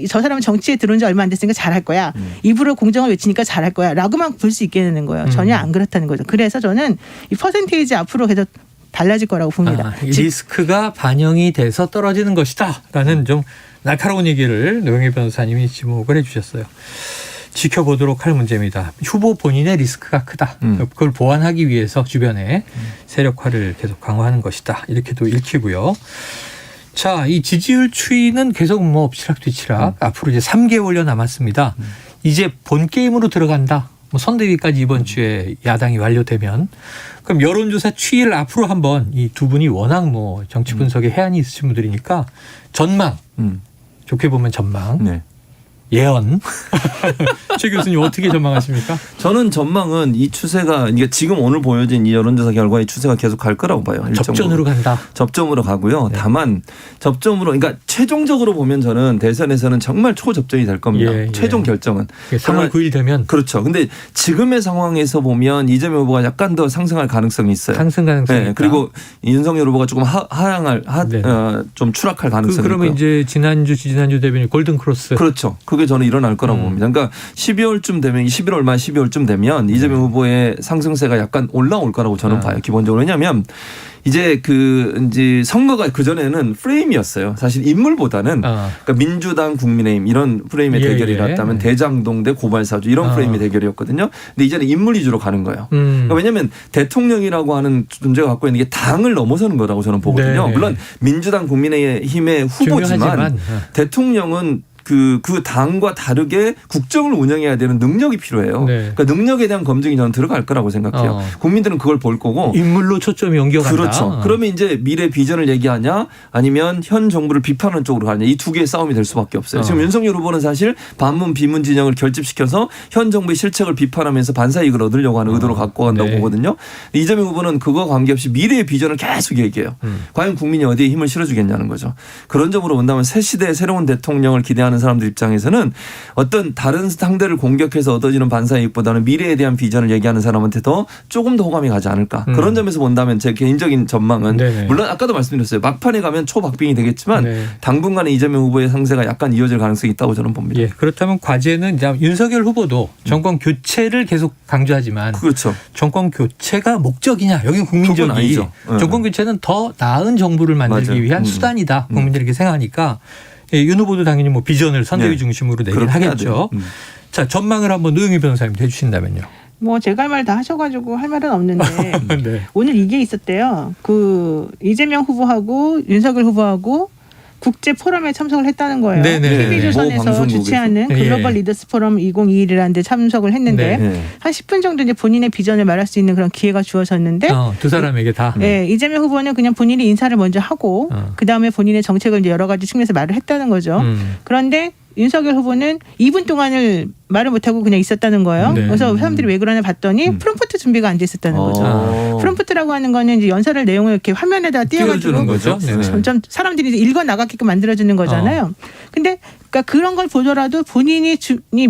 Speaker 11: 저 사람은 정치에 들어온 지 얼마 안 됐으니까 잘할 거야. 입으로 공정을 외치니까 잘할 거야. 라고만 볼 수 있게 되는 거예요. 전혀 안 그렇다는 거죠. 그래서 저는 이 퍼센테이지 앞으로 계속 달라질 거라고 봅니다.
Speaker 1: 리스크가 반영이 돼서 떨어지는 것이다. 라는 좀 날카로운 얘기를 노영희 변호사님이 지목을 해 주셨어요. 지켜보도록 할 문제입니다. 후보 본인의 리스크가 크다. 그걸 보완하기 위해서 주변에 세력화를 계속 강화하는 것이다. 이렇게도 읽히고요. 자, 이 지지율 추이는 계속 뭐 엎치락뒤치락. 앞으로 이제 3개월여 남았습니다. 이제 본 게임으로 들어간다. 뭐 선대위까지 이번 주에 야당이 완료되면 그럼 여론조사 추이를 앞으로 한번 이 두 분이 워낙 뭐 정치 분석에 해안이 있으신 분들이니까 전망. 좋게 보면 전망.
Speaker 12: 네.
Speaker 1: 예언. 최 교수님 어떻게 전망하십니까?
Speaker 12: 저는 전망은 이 추세가 이게 지금 오늘 보여진 이 여론조사 결과의 추세가 계속 갈 거라고 봐요.
Speaker 1: 접전으로 간다.
Speaker 12: 접점으로 가고요. 다만 접점으로 그러니까 최종적으로 보면 저는 대선에서는 정말 초접전이 될 겁니다. 최종 결정은
Speaker 1: 3월 9일 되면.
Speaker 12: 그렇죠. 근데 지금의 상황에서 보면 이재명 후보가 약간 더 상승할 가능성이 있어요.
Speaker 1: 상승 가능성이 있다.
Speaker 12: 그리고 윤석열 후보가 조금 좀 추락할 가능성이
Speaker 1: 그러면
Speaker 12: 있고요.
Speaker 1: 이제 지난주 대변인 골든 크로스.
Speaker 12: 그렇죠. 그게 저는 일어날 거라고 봅니다. 그러니까 12월쯤 되면 11월 말 12월쯤 되면 이재명 후보의 상승세가 약간 올라올 거라고 저는 봐요. 기본적으로. 왜냐하면 이제 이제 선거가 그전에는 프레임이었어요. 사실 인물보다는 그러니까 민주당 국민의힘 이런 프레임의 대결이었다면 대장동 대 고발사주 이런 프레임의 대결이었거든요. 근데 이제는 인물 위주로 가는 거예요. 그러니까 왜냐하면 대통령이라고 하는 존재가 갖고 있는 게 당을 넘어서는 거라고 저는 보거든요. 물론 민주당 국민의힘의 후보지만 대통령은 그 당과 다르게 국정을 운영해야 되는 능력이 필요해요. 그러니까 능력에 대한 검증이 저는 들어갈 거라고 생각해요. 국민들은 그걸 볼 거고.
Speaker 1: 인물로 초점이 옮겨간다.
Speaker 12: 그렇죠. 그러면 이제 미래 비전을 얘기하냐 아니면 현 정부를 비판하는 쪽으로 가냐 이 두 개의 싸움이 될 수밖에 없어요. 지금 윤석열 후보는 사실 반문 비문 진영을 결집시켜서 현 정부의 실책을 비판하면서 반사이익을 얻으려고 하는 의도로 갖고 간다고 보거든요. 이재명 후보는 그거 관계없이 미래의 비전을 계속 얘기해요. 과연 국민이 어디에 힘을 실어주겠냐는 거죠. 그런 점으로 본다면 새 시대의 새로운 대통령을 기대하는 사람들 입장에서는 어떤 다른 상대를 공격해서 얻어지는 반사이익보다는 미래에 대한 비전을 얘기하는 사람한테 더 조금 더 호감이 가지 않을까. 그런 점에서 본다면 제 개인적인 전망은 물론 아까도 말씀드렸어요. 막판에 가면 초박빙이 되겠지만 당분간은 이재명 후보의 상세가 약간 이어질 가능성이 있다고 저는 봅니다.
Speaker 1: 그렇다면 과제는 윤석열 후보도 정권 교체를 계속 강조하지만
Speaker 12: 그렇죠.
Speaker 1: 정권 교체가 목적이냐. 여기 국민적이 정권 교체는 더 나은 정부를 만들기 위한 수단이다. 국민들이 이렇게 생각하니까 윤 후보도 당연히 뭐 비전을 선대위 중심으로 내긴 하겠죠. 자, 전망을 한번 노영희 변호사님 해주신다면요.
Speaker 11: 뭐 제가 할 말 다 하셔가지고 할 말은 없는데 오늘 이게 있었대요. 그 이재명 후보하고 윤석열 후보하고 국제 포럼에 참석을 했다는 거예요. TV조선에서 주최하는 글로벌 리더스 포럼 2021이라는 데 참석을 했는데 한 10분 정도 이제 본인의 비전을 말할 수 있는 그런 기회가 주어졌는데
Speaker 1: 두 사람에게 다.
Speaker 11: 이재명 후보는 그냥 본인이 인사를 먼저 하고 그 다음에 본인의 정책을 이제 여러 가지 측면에서 말을 했다는 거죠. 그런데 윤석열 후보는 2분 동안을 말을 못하고 그냥 있었다는 거예요.
Speaker 1: 네.
Speaker 11: 그래서 사람들이 왜 그러냐 봤더니 프롬프트 준비가 안 돼 있었다는 거죠. 프롬프트라고 하는 거는 이제 연설을 내용을 이렇게 화면에다 띄워가지고
Speaker 1: 거죠.
Speaker 11: 점점 사람들이 이제 읽어 나가게끔 만들어주는 거잖아요. 근데 그러니까 그런 걸 보더라도 본인이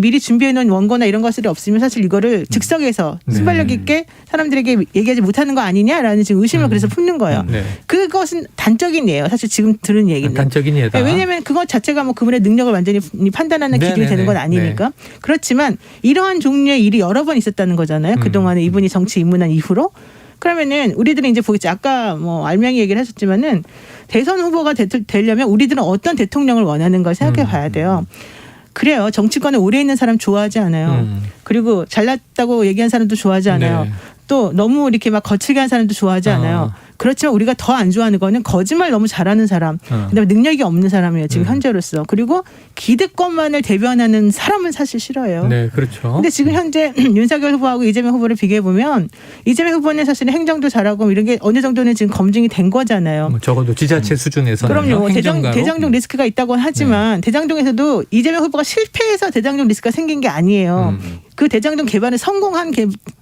Speaker 11: 미리 준비해 놓은 원고나 이런 것들이 없으면 사실 이거를 즉석에서 순발력 있게 사람들에게 얘기하지 못하는 거 아니냐라는 지금 의심을 그래서 품는 거예요. 그것은 단적인 예예요. 사실 지금 들은 얘기는.
Speaker 1: 단적인 예다.
Speaker 11: 왜냐하면 그것 자체가 뭐 그분의 능력을 완전히 판단하는 기준이 되는 건 아니니까. 그렇지만 이러한 종류의 일이 여러 번 있었다는 거잖아요. 그동안에 이분이 정치 입문한 이후로. 그러면은 우리들은 이제 보겠지. 아까 뭐 알맹이 얘기를 하셨지만은 대선 후보가 되려면 우리들은 어떤 대통령을 원하는가 생각해 봐야 돼요. 그래요. 정치권에 오래 있는 사람 좋아하지 않아요. 그리고 잘났다고 얘기한 사람도 좋아하지 않아요.
Speaker 1: 네.
Speaker 11: 또 너무 이렇게 막 거칠게 한 사람도 좋아하지 않아요. 그렇지만 우리가 더 안 좋아하는 거는 거짓말 너무 잘하는 사람, 그다음에 능력이 없는 사람이에요. 지금 현재로서. 그리고 기득권만을 대변하는 사람은 사실 싫어요.
Speaker 1: 네, 그렇죠.
Speaker 11: 근데 지금 현재 윤석열 후보하고 이재명 후보를 비교해 보면 이재명 후보는 사실 행정도 잘하고 이런 게 어느 정도는 지금 검증이 된 거잖아요.
Speaker 1: 뭐 적어도 지자체 수준에서는
Speaker 11: 그럼요. 대장동 리스크가 있다고 하지만 대장동에서도 이재명 후보가 실패해서 대장동 리스크가 생긴 게 아니에요. 그 대장동 개발은 성공한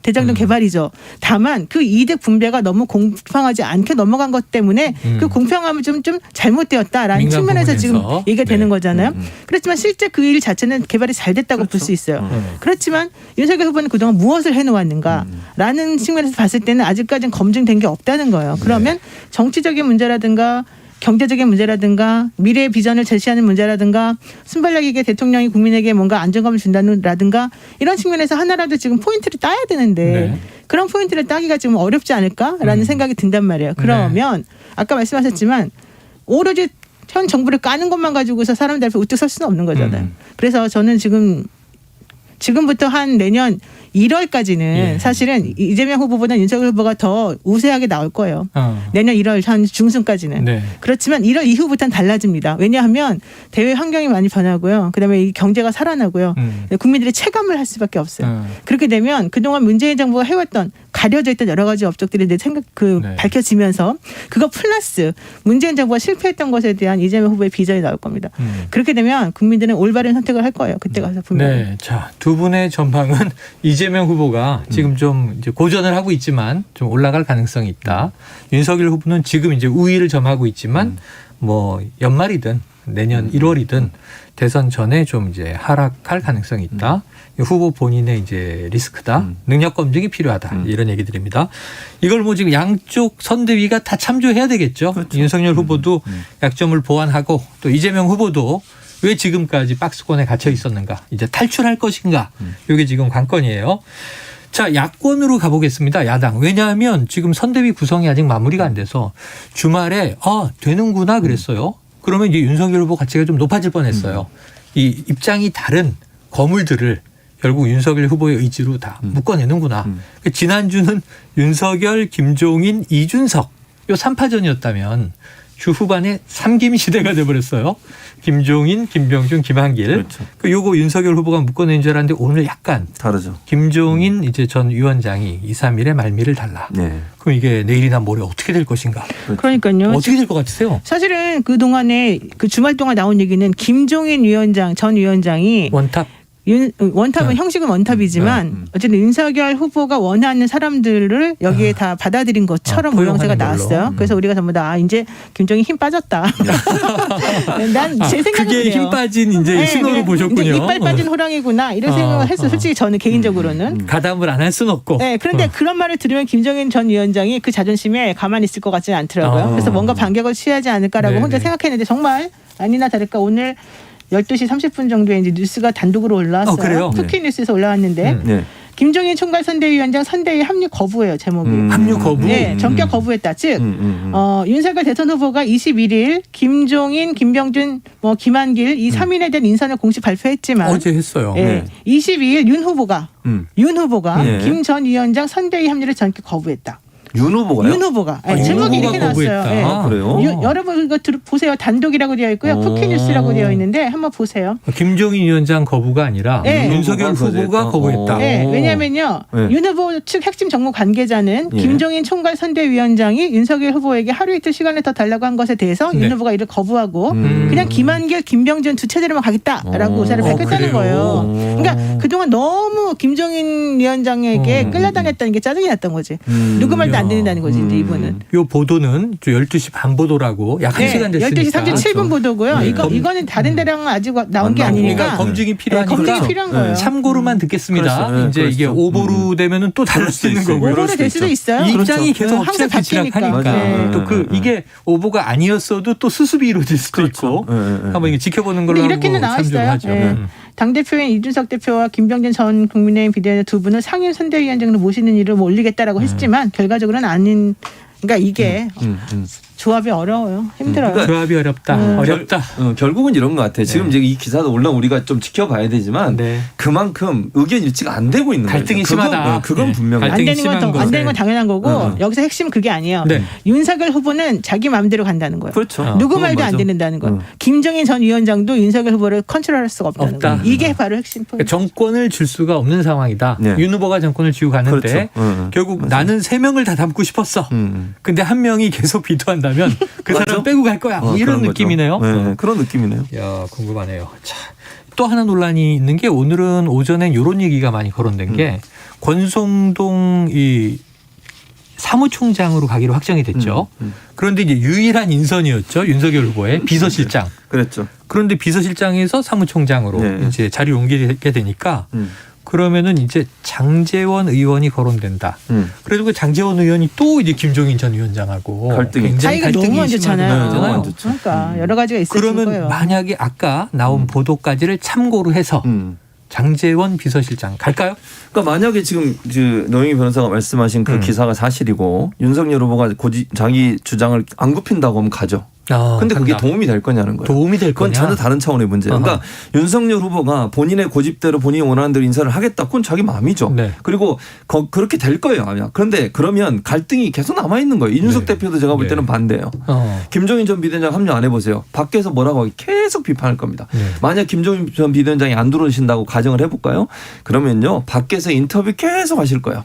Speaker 11: 대장동 개발이죠. 다만 그 이득 분배가 너무 공평하지 않게 넘어간 것 때문에 그 공평함이 좀 잘못되었다라는 측면에서 지금 얘기가 되는 거잖아요. 그렇지만 실제 그 일 자체는 개발이 잘 됐다고 볼 수 있어요. 그렇지만 윤석열 후보는 그동안 무엇을 해놓았는가라는 측면에서 봤을 때는 아직까지는 검증된 게 없다는 거예요. 그러면 정치적인 문제라든가 경제적인 문제라든가 미래의 비전을 제시하는 문제라든가 순발력 있게 대통령이 국민에게 뭔가 안정감을 준다든가 이런 측면에서 하나라도 지금 포인트를 따야 되는데 그런 포인트를 따기가 지금 어렵지 않을까라는 생각이 든단 말이에요. 그러면 아까 말씀하셨지만 오로지 현 정부를 까는 것만 가지고서 사람들 앞에 우뚝 설 수는 없는 거잖아요. 그래서 저는 지금부터 한 내년 1월까지는 사실은 이재명 후보보다 윤석열 후보가 더 우세하게 나올 거예요. 내년 1월 한 중순까지는. 그렇지만 1월 이후부터는 달라집니다. 왜냐하면 대외 환경이 많이 변하고요. 그다음에 이 경제가 살아나고요. 국민들이 체감을 할 수밖에 없어요. 그렇게 되면 그동안 문재인 정부가 해왔던 가려져 있던 여러 가지 업적들이 내 밝혀지면서 그거 플러스 문재인 정부가 실패했던 것에 대한 이재명 후보의 비전이 나올 겁니다. 그렇게 되면 국민들은 올바른 선택을 할 거예요. 그때 가서 분명히.
Speaker 1: 자, 두 분의 전망은 이재명 후보가 지금 좀 이제 고전을 하고 있지만 좀 올라갈 가능성이 있다. 윤석열 후보는 지금 이제 우위를 점하고 있지만 뭐 연말이든 내년 1월이든 대선 전에 좀 이제 하락할 가능성이 있다. 후보 본인의 이제 리스크다. 능력 검증이 필요하다. 이런 얘기들입니다. 이걸 뭐 지금 양쪽 선대위가 다 참조해야 되겠죠. 그렇죠. 윤석열 후보도 약점을 보완하고 또 이재명 후보도 왜 지금까지 박스권에 갇혀 있었는가. 이제 탈출할 것인가. 이게 지금 관건이에요. 자, 야권으로 가보겠습니다. 야당. 왜냐하면 지금 선대위 구성이 아직 마무리가 안 돼서 주말에 되는구나 그랬어요. 그러면 이제 윤석열 후보 가치가 좀 높아질 뻔했어요. 이 입장이 다른 거물들을 결국 윤석열 후보의 의지로 다 묶어내는구나. 지난주는 윤석열, 김종인, 이준석 요 3파전이었다면 주 후반에 3김 시대가 돼버렸어요. 김종인, 김병준, 김한길.
Speaker 12: 그렇죠.
Speaker 1: 요거 윤석열 후보가 묶어낸 줄 알았는데 오늘 약간
Speaker 12: 다르죠.
Speaker 1: 김종인 이제 전 위원장이 2, 3일에 말미를 달라. 그럼 이게 내일이나 모레 어떻게 될 것인가?
Speaker 11: 그러니까요.
Speaker 1: 어떻게 될 것 같으세요?
Speaker 11: 사실은 그동안에 그 주말 동안 나온 얘기는 김종인 위원장, 전 위원장이
Speaker 1: 원탑.
Speaker 11: 원탑은 형식은 원탑이지만 어쨌든 윤석열 후보가 원하는 사람들을 여기에 다 받아들인 것처럼 모양새가 나왔어요. 그래서 우리가 전부 다 이제 김종인 힘 빠졌다. 난 제 생각은
Speaker 1: 그게
Speaker 11: 그래요.
Speaker 1: 힘 빠진 이제 신호로 보셨군요.
Speaker 11: 이제 이빨 빠진 호랑이구나 이런 생각을 했어요. 솔직히 저는 개인적으로는.
Speaker 1: 가담을 안 할 수는 없고.
Speaker 11: 네, 그런데 그런 말을 들으면 김종인 전 위원장이 그 자존심에 가만히 있을 것 같지는 않더라고요. 그래서 뭔가 반격을 취하지 않을까라고 혼자 생각했는데 정말 아니나 다를까 오늘 12시 30분 정도에 이제 뉴스가 단독으로 올라왔어요.
Speaker 1: 그래요?
Speaker 11: 쿠키 뉴스에서 올라왔는데 김종인 총괄선대위원장 선대위 합류 거부예요. 제목이.
Speaker 1: 합류 거부?
Speaker 11: 네. 전격 거부했다. 즉 윤석열 대선 후보가 21일 김종인, 김병준, 김한길 이 3인에 대한 인선을 공식 발표했지만
Speaker 1: 어제 했어요.
Speaker 11: 22일 윤 후보가 김 전 위원장 선대위 합류를 전격 거부했다.
Speaker 12: 윤 후보가요?
Speaker 11: 윤 후보가.
Speaker 1: 윤
Speaker 11: 제목이
Speaker 1: 후보가
Speaker 11: 이렇게 나왔어요.
Speaker 1: 거부했다.
Speaker 11: 예.
Speaker 12: 그래요?
Speaker 11: 여러분 이거 보세요. 단독이라고 되어 있고요. 쿠키뉴스라고 되어 있는데 한번 보세요.
Speaker 1: 김종인 위원장 거부가 아니라
Speaker 11: 네.
Speaker 1: 윤석열 후보가 거부했다.
Speaker 11: 네, 왜냐면요.
Speaker 12: 네.
Speaker 11: 윤 후보 측 핵심 정무 관계자는
Speaker 12: 예.
Speaker 11: 김종인 총괄 선대위원장이 윤석열 후보에게 하루 이틀 시간을 더 달라고 한 것에 대해서
Speaker 1: 네.
Speaker 11: 윤 후보가 이를 거부하고 그냥 김한길, 김병준 두 체제로만 가겠다라고 의사를 밝혔다는 거예요. 그러니까 그동안 너무 김종인 위원장에게 끌려다녔다는 게 짜증이 났던 거지. 누구 말도 안 듣는다는 거지 이제 이분은.
Speaker 1: 요 보도는 12시 반 보도라고 약 1시간 됐으니까.
Speaker 11: 12시 37분 보도고요.
Speaker 1: 네.
Speaker 11: 이거는 다른 데랑 아직 나온 게 아니니까.
Speaker 1: 그러니까 검증이 필요하니까
Speaker 11: 검증이 필요한 거예요.
Speaker 1: 참고로만 듣겠습니다.
Speaker 12: 그렇죠.
Speaker 1: 이제
Speaker 12: 그렇죠.
Speaker 1: 이게 오보로 되면은 또 다를 수 있는 거고요.
Speaker 11: 오보로 될 수도 있어요.
Speaker 1: 이 입장이 계속
Speaker 11: 항상
Speaker 1: 업체가 지락하니까
Speaker 11: 바뀌니까.
Speaker 1: 또 이게 오보가 아니었어도 또 수습이 이루어질 수도 있고 한번 이게 지켜보는 걸로
Speaker 11: 근데 이렇게는 나와 있어요.
Speaker 1: 하죠.
Speaker 11: 당대표인 이준석 대표와 김병준 전 국민의힘 비대위원 두 분을 상임 선대위원장으로 모시는 일을 올리겠다라고 했지만 결과적으로는 아닌. 그러니까 이게 조합이 어려워요. 힘들어요.
Speaker 12: 그러니까
Speaker 1: 조합이 어렵다. 어렵다.
Speaker 12: 결국은 이런 것 같아요. 지금 이제 이 기사도 물론 우리가 좀 지켜봐야 되지만
Speaker 1: 네.
Speaker 12: 그만큼 의견 일치가 안 되고 있는
Speaker 1: 갈등이
Speaker 12: 거예요.
Speaker 1: 심하다.
Speaker 12: 그건
Speaker 1: 네.
Speaker 12: 분명해요.
Speaker 11: 안
Speaker 1: 갈등이
Speaker 11: 되는 건
Speaker 1: 심한
Speaker 11: 안 되는 건
Speaker 1: 것에.
Speaker 11: 당연한 거고 여기서 핵심은 그게 아니에요.
Speaker 1: 네.
Speaker 11: 윤석열 후보는 자기 마음대로 간다는 거예요.
Speaker 12: 그렇죠.
Speaker 11: 누구
Speaker 12: 그건
Speaker 11: 말도 안
Speaker 12: 맞아.
Speaker 11: 듣는다는 거예요. 김정인 전 위원장도 윤석열 후보를 컨트롤할 수가 없다는
Speaker 1: 없다.
Speaker 11: 거예요. 이게 바로 핵심 포인트.
Speaker 1: 그러니까 정권을 줄 수가 없는 상황이다.
Speaker 12: 네.
Speaker 1: 윤 후보가 정권을 쥐고 갔는데
Speaker 12: 그렇죠.
Speaker 1: 결국 나는 3명을 다 담고 싶었어. 근데 한 명이 계속 비토한다면 그 사람 빼고 갈 거야. 뭐 이런
Speaker 12: 그런
Speaker 1: 느낌이네요.
Speaker 12: 거죠. 네, 그런 느낌이네요.
Speaker 1: 야, 궁금하네요. 자, 또 하나 논란이 있는 게 오늘은 오전엔 이런 얘기가 많이 거론된 게 권성동 이 사무총장으로 가기로 확정이 됐죠. 그런데 이제 유일한 인선이었죠. 윤석열 후보의 비서실장.
Speaker 12: 그랬죠.
Speaker 1: 그런데 비서실장에서 사무총장으로
Speaker 12: 네.
Speaker 1: 이제 자리를 옮기게 되니까 그러면은 이제 장제원 의원이 거론된다. 그래도 그 장제원 의원이 또 이제 김종인 전 위원장하고
Speaker 12: 갈등이
Speaker 1: 굉장히
Speaker 11: 사이가 너무 안 좋잖아요.
Speaker 12: 너무 안 좋죠.
Speaker 11: 그러니까 여러 가지가 있을
Speaker 1: 그러면
Speaker 11: 거예요.
Speaker 1: 만약에 아까 나온 보도까지를 참고로 해서 장제원 비서실장 갈까요?
Speaker 12: 그러니까 만약에 지금 노영희 변호사가 말씀하신 그 기사가 사실이고 윤석열 후보가 자기 주장을 안 굽힌다고 하면 가죠. 근데 그게 도움이 될 거냐는 거예요.
Speaker 1: 도움이 될
Speaker 12: 그건
Speaker 1: 거냐?
Speaker 12: 전혀 다른 차원의 문제예요. 그러니까 윤석열 후보가 본인의 고집대로 본인이 원하는 대로 인사를 하겠다. 그건 자기 마음이죠.
Speaker 1: 네.
Speaker 12: 그리고 그렇게 될 거예요. 아마. 그런데 그러면 갈등이 계속 남아있는 거예요. 이준석 대표도 제가 볼 때는 반대예요. 김종인 전 비대위원장 합류 안 해보세요. 밖에서 뭐라고 하기 계속 비판할 겁니다. 만약 김종인 전 비대위원장이 안 들어오신다고 가정을 해볼까요? 그러면요. 밖에서 인터뷰 계속 하실 거예요.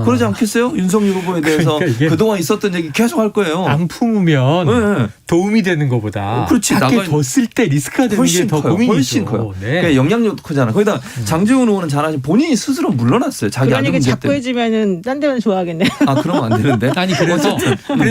Speaker 12: 그러지 않겠어요? 윤석열 후보에 대해서
Speaker 1: 그러니까
Speaker 12: 그동안 있었던 얘기 계속 할 거예요.
Speaker 1: 안 품으면
Speaker 12: 네.
Speaker 1: 도움이 되는 것보다
Speaker 12: 그렇지.
Speaker 1: 밖에 뒀을 때 리스크가 되는 게 더 고민이죠.
Speaker 12: 훨씬 커요.
Speaker 1: 네.
Speaker 12: 그러니까 영향력도 크잖아. 거기다 장제원 의원은 잘하신 본인이 스스로 물러났어요. 자기
Speaker 11: 그런
Speaker 12: 아들
Speaker 11: 얘기
Speaker 12: 문제
Speaker 11: 자꾸
Speaker 12: 때문에.
Speaker 11: 해주면은 딴 데는 좋아하겠네.
Speaker 12: 아 그러면 안 되는데.
Speaker 1: 아니 그래서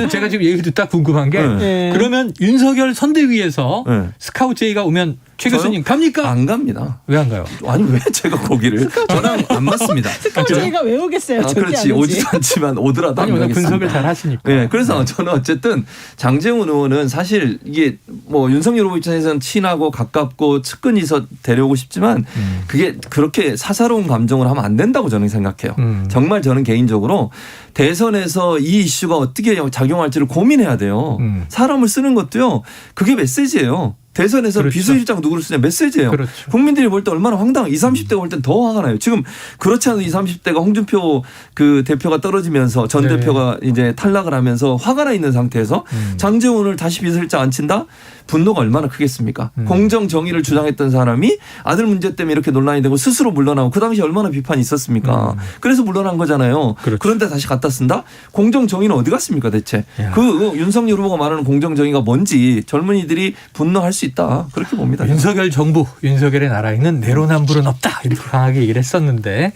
Speaker 1: 제가 지금 얘기 듣다 궁금한 게
Speaker 11: 네.
Speaker 1: 그러면 윤석열 선대위에서
Speaker 12: 네.
Speaker 1: 스카우트 제의가 오면 최
Speaker 12: 저요?
Speaker 1: 교수님 갑니까?
Speaker 12: 안 갑니다.
Speaker 1: 왜 안 가요?
Speaker 12: 아니 왜 제가 거기를 저랑 안 맞습니다.
Speaker 11: 스카우트가 왜 오겠어요? 절대
Speaker 12: 그렇지.
Speaker 11: 안 오지.
Speaker 12: 오지도 않지만 오더라도
Speaker 1: 아니
Speaker 12: 안
Speaker 1: 워낙
Speaker 12: 가겠습니다.
Speaker 1: 분석을 잘 하시니까.
Speaker 12: 네, 그래서 저는 어쨌든 장제원 의원은 사실 이게 뭐 윤석열 후보 입장에서는 친하고 가깝고 측근이서 데려오고 싶지만 그게 그렇게 사사로운 감정을 하면 안 된다고 저는 생각해요. 정말 저는 개인적으로 대선에서 이 이슈가 어떻게 작용할지를 고민해야 돼요. 사람을 쓰는 것도요. 그게 메시지예요. 대선에서
Speaker 1: 그렇죠.
Speaker 12: 비서실장 누구를 쓰냐 메시지예요.
Speaker 1: 그렇죠.
Speaker 12: 국민들이 볼 때 얼마나 황당해. 20, 30대가 볼 땐 더 화가 나요. 지금 그렇지 않은 20, 30대가 홍준표 그 대표가 떨어지면서 전
Speaker 1: 네.
Speaker 12: 대표가 이제 탈락을 하면서 화가 나 있는 상태에서 장제원을 다시 비서실장 앉힌다? 분노가 얼마나 크겠습니까? 공정 정의를 주장했던 사람이 아들 문제 때문에 이렇게 논란이 되고 스스로 물러나고 그 당시 얼마나 비판이 있었습니까? 그래서 물러난 거잖아요.
Speaker 1: 그렇죠.
Speaker 12: 그런데 다시 갖다 쓴다? 공정 정의는 어디 갔습니까 대체?
Speaker 1: 야.
Speaker 12: 그 윤석열 후보가 말하는 공정 정의가 뭔지 젊은이들이 분노할 수 있다. 그렇게 봅니다.
Speaker 1: 윤석열 정부, 윤석열의 나라에는 내로남불은 없다 이렇게 강하게 얘기를 했었는데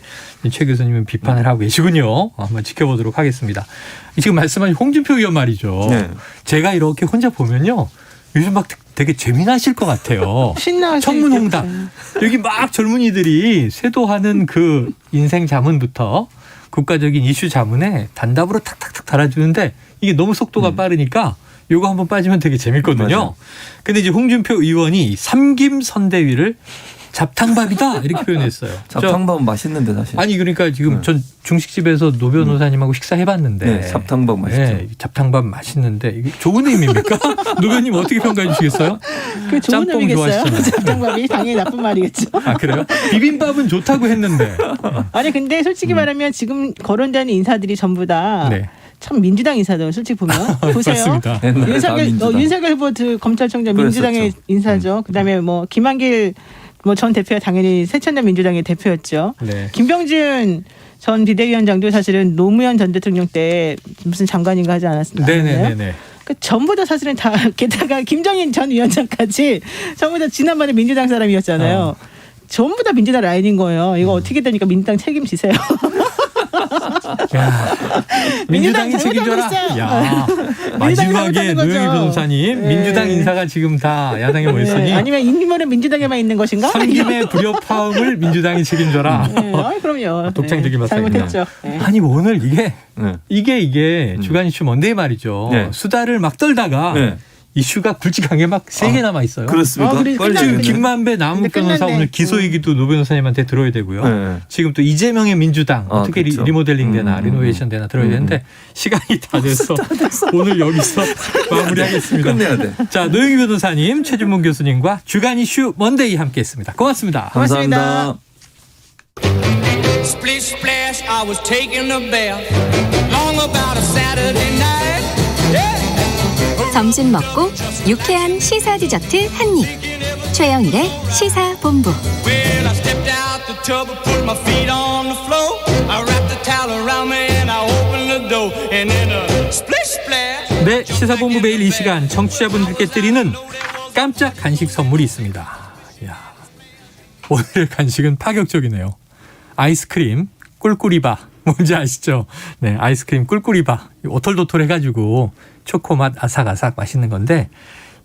Speaker 1: 최 교수님은 비판을 하고 계시군요. 한번 지켜보도록 하겠습니다. 지금 말씀하신 홍준표 의원 말이죠.
Speaker 12: 네.
Speaker 1: 제가 이렇게 혼자 보면요. 요즘 막 되게 재미나실 것 같아요.
Speaker 11: 신나서
Speaker 1: 청문홍답. 여기 막 젊은이들이 쇄도하는 그 인생 자문부터 국가적인 이슈 자문에 단답으로 탁탁탁 달아주는데 이게 너무 속도가 빠르니까 요거 한번 빠지면 되게 재밌거든요.
Speaker 12: 맞아요.
Speaker 1: 근데 이제 홍준표 의원이 삼김 선대위를 잡탕밥이다 이렇게 표현했어요.
Speaker 12: 잡탕밥은 맛있는데 사실.
Speaker 1: 아니 그러니까 지금 전 중식집에서 노 변호사님하고 식사해봤는데
Speaker 12: 네, 잡탕밥 맛있죠.
Speaker 1: 네, 잡탕밥 맛있는데 이게 좋은 의미입니까? 노 변호사님 어떻게 평가해 주시겠어요?
Speaker 11: 그 좋은
Speaker 1: 짬뽕
Speaker 11: 의미겠어요?
Speaker 1: 좋아하시잖아요.
Speaker 11: 잡탕밥이 당연히 나쁜 말이겠죠.
Speaker 1: 아 그래요? 비빔밥은 좋다고 했는데.
Speaker 11: 아니 근데 솔직히 말하면 지금 거론되는 인사들이 전부 다
Speaker 1: 네.
Speaker 11: 참 민주당 인사들 솔직히 보면 보세요. 윤석열 후보 검찰총장 민주당의 인사죠. 그다음에 뭐 김한길 뭐 전 대표가 당연히 새천년 민주당의 대표였죠. 네. 김병준 전 비대위원장도 사실은 노무현 전 대통령 때 무슨 장관인가 하지 않았나요?
Speaker 1: 네네네.
Speaker 11: 전부 다 사실은 다 게다가 김정인 전 위원장까지 전부 다 지난번에 민주당 사람이었잖아요. 전부 다 민주당 라인인 거예요. 이거 어떻게 되니까 민주당 책임지세요.
Speaker 1: 야, 민주당이 책임져라. 야, 마지막에 노영희 변호사님, 민주당 인사가 지금 다 야당에 모였으니
Speaker 11: 아니면 인물은 민주당에만 있는 것인가?
Speaker 1: 선김의 불협화음을 민주당이 책임져라.
Speaker 11: 그럼요.
Speaker 1: 독창적인 말씀입니다.
Speaker 11: 잘못했죠.
Speaker 1: 아니 오늘 이게 주간 이슈 먼데이 말이죠. 수다를 막 떨다가 이슈가 굵직하게 막 3개 남아 있어요.
Speaker 12: 그렇습니까?
Speaker 1: 지금 김만배 남욱 변호사 오늘 기소 얘기도 노 변호사님한테 들어야 되고요. 지금 또 이재명의 민주당 어떻게 그렇죠. 리모델링 되나 리노베이션 되나 들어야 되는데 시간이 다 돼서 오늘 여기서 마무리하겠습니다.
Speaker 12: 끝내야 돼.
Speaker 1: 자, 노영희 변호사님, 최준문 교수님과 주간 이슈 먼데이 함께했습니다. 고맙습니다.
Speaker 12: 감사합니다.
Speaker 13: Splish splash, I was taking a bath. Long about a Saturday night. Yeah.
Speaker 14: 점심 먹고 유쾌한 시사 디저트 한 입. 최영일의 시사본부.
Speaker 13: Well, I stepped out the tub and put my feet on the floor. I wrapped the towel around me and I opened the door. And then a splish splash.
Speaker 1: 네, 시사본부 매일 이 시간 청취자분들께 드리는 깜짝 간식 선물이 있습니다. 이야, 오늘의 간식은 파격적이네요. 아이스크림 꿀꿀이바. 뭔지 아시죠? 네, 아이스크림 꿀꿀이바. 오톨도톨해가지고 초코맛 아삭아삭 맛있는 건데,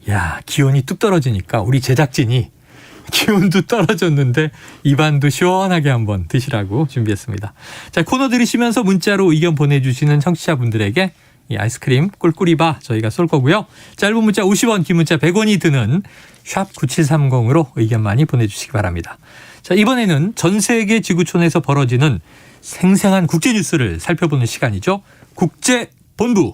Speaker 1: 야, 기온이 뚝 떨어지니까 우리 제작진이 기온도 떨어졌는데 입안도 시원하게 한번 드시라고 준비했습니다. 자, 코너 들으시면서 문자로 의견 보내주시는 청취자분들에게 이 아이스크림 꿀꿀이바 저희가 쏠 거고요. 짧은 문자 50원, 긴 문자 100원이 드는 샵 9730으로 의견 많이 보내주시기 바랍니다. 자, 이번에는 전 세계 지구촌에서 벌어지는 생생한 국제뉴스를 살펴보는 시간이죠. 국제본부.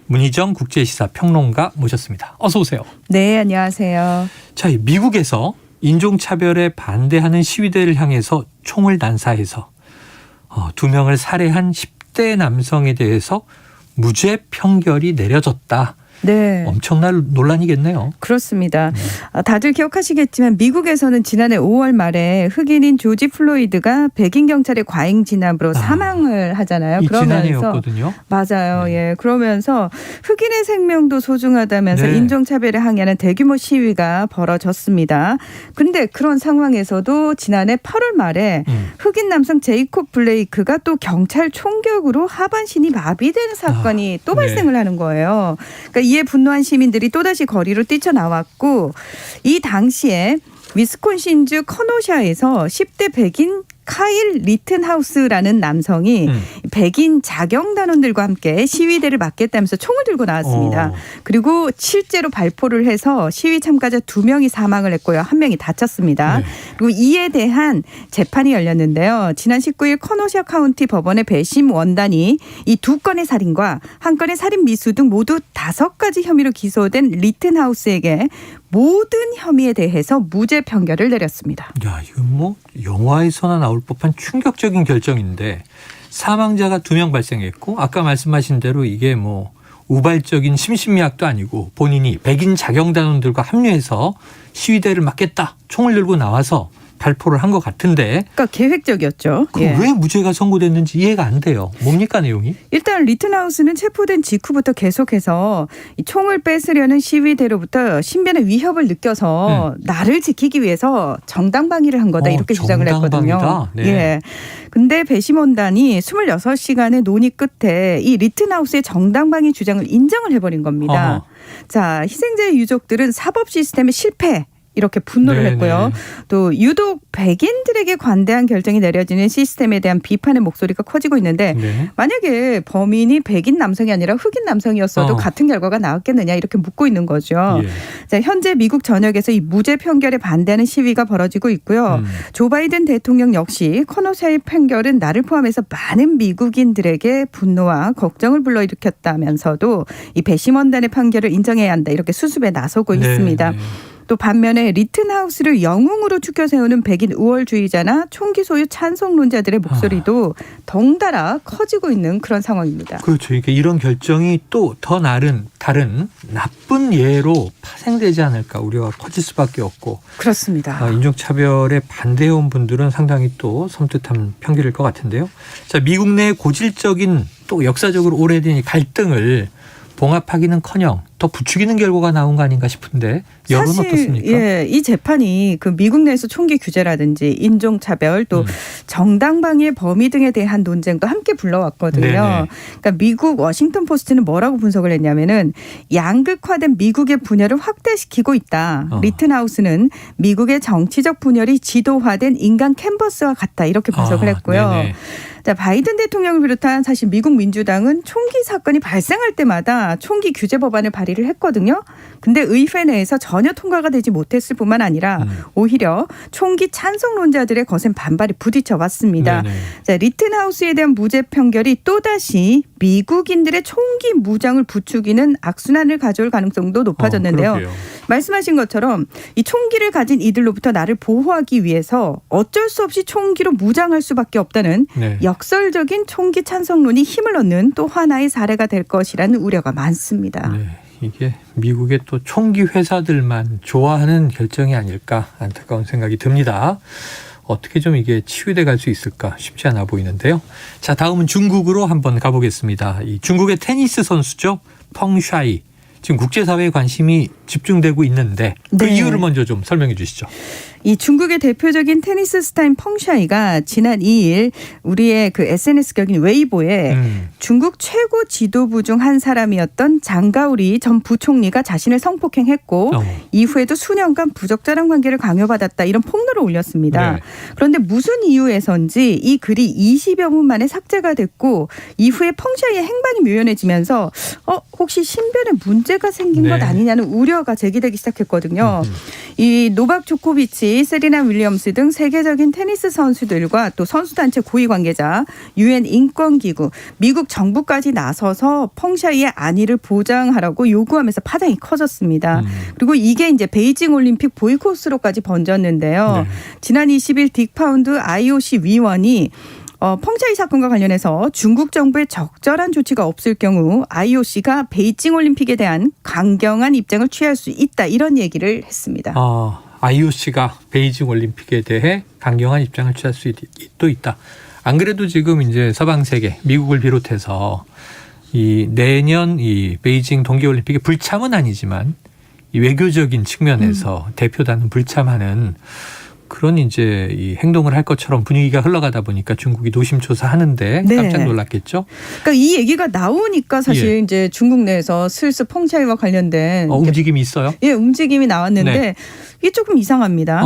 Speaker 1: 문희정 국제시사평론가 모셨습니다. 어서 오세요.
Speaker 15: 네, 안녕하세요.
Speaker 1: 자, 미국에서 인종차별에 반대하는 시위대를 향해서 총을 난사해서 2명을 살해한 10대 남성에 대해서 무죄 판결이 내려졌다.
Speaker 15: 네.
Speaker 1: 엄청난 논란이겠네요.
Speaker 15: 그렇습니다. 다들 기억하시겠지만 미국에서는 지난해 5월 말에 흑인인 조지 플로이드가 백인 경찰의 과잉 진압으로 사망을 하잖아요.
Speaker 1: 지난해였거든요.
Speaker 15: 맞아요. 예. 그러면서 흑인의 생명도 소중하다면서 인종차별에 항의하는 대규모 시위가 벌어졌습니다. 근데 그런 상황에서도 지난해 8월 말에 흑인 남성 제이콥 블레이크가 또 경찰 총격으로 하반신이 마비되는 사건이 또 발생을 하는 거예요. 그러니까 이에 분노한 시민들이 또다시 거리로 뛰쳐나왔고 이 당시에 위스콘신주 커노샤에서 10대 백인 카일 리튼하우스라는 남성이 백인 자경단원들과 함께 시위대를 막겠다면서 총을 들고 나왔습니다. 그리고 실제로 발포를 해서 시위 참가자 2명이 사망을 했고요. 1명이 다쳤습니다. 그리고 이에 대한 재판이 열렸는데요. 지난 19일 커노샤 카운티 법원의 배심 원단이 이 2건의 살인과 1건의 살인 미수 등 모두 5가지 혐의로 기소된 리튼하우스에게 모든 혐의에 대해서 무죄 판결을 내렸습니다.
Speaker 1: 야, 이건 뭐 영화에서나 나올 법한 충격적인 결정인데 사망자가 2명 발생했고 아까 말씀하신 대로 이게 뭐 우발적인 심신미약도 아니고 본인이 백인 자경단원들과 합류해서 시위대를 막겠다 총을 들고 나와서 발포를 한 것 같은데.
Speaker 15: 그러니까 계획적이었죠.
Speaker 1: 그럼 왜 무죄가 선고됐는지 이해가 안 돼요. 뭡니까 내용이?
Speaker 15: 일단 리튼하우스는 체포된 직후부터 계속해서 이 총을 뺏으려는 시위대로부터 신변의 위협을 느껴서 나를 지키기 위해서 정당방위를 한 거다 이렇게 주장을 했거든요.
Speaker 1: 네.
Speaker 15: 예. 근데 배심원단이 26시간의 논의 끝에 이 리튼하우스의 정당방위 주장을 인정을 해버린 겁니다. 자, 희생자의 유족들은 사법 시스템의 실패 이렇게 분노를 했고요. 또 유독 백인들에게 관대한 결정이 내려지는 시스템에 대한 비판의 목소리가 커지고 있는데 만약에 범인이 백인 남성이 아니라 흑인 남성이었어도 같은 결과가 나왔겠느냐 이렇게 묻고 있는 거죠. 자, 현재 미국 전역에서 이 무죄 판결에 반대하는 시위가 벌어지고 있고요. 조 바이든 대통령 역시 커노샤의 판결은 나를 포함해서 많은 미국인들에게 분노와 걱정을 불러일으켰다면서도 이 배심원단의 판결을 인정해야 한다 이렇게 수습에 나서고 있습니다. 또 반면에 리튼하우스를 영웅으로 추켜 세우는 백인 우월주의자나 총기 소유 찬성론자들의 목소리도 덩달아 커지고 있는 그런 상황입니다.
Speaker 1: 그렇죠. 이게 이런 결정이 또 더 다른 나쁜 예로 파생되지 않을까 우려가 커질 수밖에 없고.
Speaker 15: 그렇습니다.
Speaker 1: 인종차별에 반대해온 분들은 상당히 또 섬뜩한 편견일 것 같은데요. 자, 미국 내 고질적인 또 역사적으로 오래된 이 갈등을 봉합하기는커녕 더 부추기는 결과가 나온 거 아닌가 싶은데 여론은
Speaker 15: 사실,
Speaker 1: 어떻습니까?
Speaker 15: 예, 이 재판이 그 미국 내에서 총기 규제라든지 인종차별 또 정당방위의 범위 등에 대한 논쟁도 함께 불러왔거든요.
Speaker 1: 네네.
Speaker 15: 그러니까 미국 워싱턴 포스트는 뭐라고 분석을 했냐면은 양극화된 미국의 분열을 확대시키고 있다. 리튼하우스는 미국의 정치적 분열이 지도화된 인간 캔버스와 같다. 이렇게 분석을 했고요.
Speaker 1: 네네.
Speaker 15: 자, 바이든 대통령을 비롯한 사실 미국 민주당은 총기 사건이 발생할 때마다 총기 규제 법안을 발의를 했거든요. 근데 의회 내에서 전혀 통과가 되지 못했을 뿐만 아니라 오히려 총기 찬성론자들의 거센 반발이 부딪혀 왔습니다. 자, 리튼하우스에 대한 무죄 판결이 또다시 미국인들의 총기 무장을 부추기는 악순환을 가져올 가능성도 높아졌는데요. 말씀하신 것처럼 이 총기를 가진 이들로부터 나를 보호하기 위해서 어쩔 수 없이 총기로 무장할 수밖에 없다는 역설적인 총기 찬성론이 힘을 얻는 또 하나의 사례가 될 것이라는 우려가 많습니다.
Speaker 1: 네, 이게 미국의 또 총기 회사들만 좋아하는 결정이 아닐까 안타까운 생각이 듭니다. 어떻게 좀 이게 치유돼 갈 수 있을까 쉽지 않아 보이는데요. 자, 다음은 중국으로 한번 가보겠습니다. 이 중국의 테니스 선수죠. 펑샤이. 지금 국제사회에 관심이 집중되고 있는데 그 이유를 먼저 좀 설명해 주시죠.
Speaker 15: 이 중국의 대표적인 테니스 스타인 펑샤이가 지난 2일 우리의 그 SNS 격인 웨이보에 중국 최고 지도부 중 한 사람이었던 장가오리 전 부총리가 자신을 성폭행했고 이후에도 수년간 부적절한 관계를 강요받았다 이런 폭로를 올렸습니다. 그런데 무슨 이유에선지 이 글이 20여 분 만에 삭제가 됐고 이후에 펑샤이의 행방이 묘연해지면서 혹시 신변에 문제가 생긴 것 아니냐는 우려가 제기되기 시작했거든요. 이 노박 조코비치, 세리나 윌리엄스 등 세계적인 테니스 선수들과 또 선수단체 고위 관계자, UN 인권기구, 미국 정부까지 나서서 펑샤이의 안위를 보장하라고 요구하면서 파장이 커졌습니다. 그리고 이게 이제 베이징 올림픽 보이콧으로까지 번졌는데요. 지난 20일 딕 파운드 IOC 위원이 펑샤이 사건과 관련해서 중국 정부의 적절한 조치가 없을 경우 IOC가 베이징 올림픽에 대한 강경한 입장을 취할 수 있다 이런 얘기를 했습니다.
Speaker 1: IOC가 베이징 올림픽에 대해 강경한 입장을 취할 수도 있다. 안 그래도 지금 이제 서방 세계, 미국을 비롯해서 이 내년 이 베이징 동계올림픽의 불참은 아니지만 이 외교적인 측면에서 대표단은 불참하는 그런 이제 이 행동을 할 것처럼 분위기가 흘러가다 보니까 중국이 노심초사하는데 깜짝 놀랐겠죠.
Speaker 15: 그러니까 이 얘기가 나오니까 사실 이제 중국 내에서 슬슬 펑샤이와 관련된
Speaker 1: 움직임이 있어요.
Speaker 15: 예, 움직임이 나왔는데 이게 조금 이상합니다.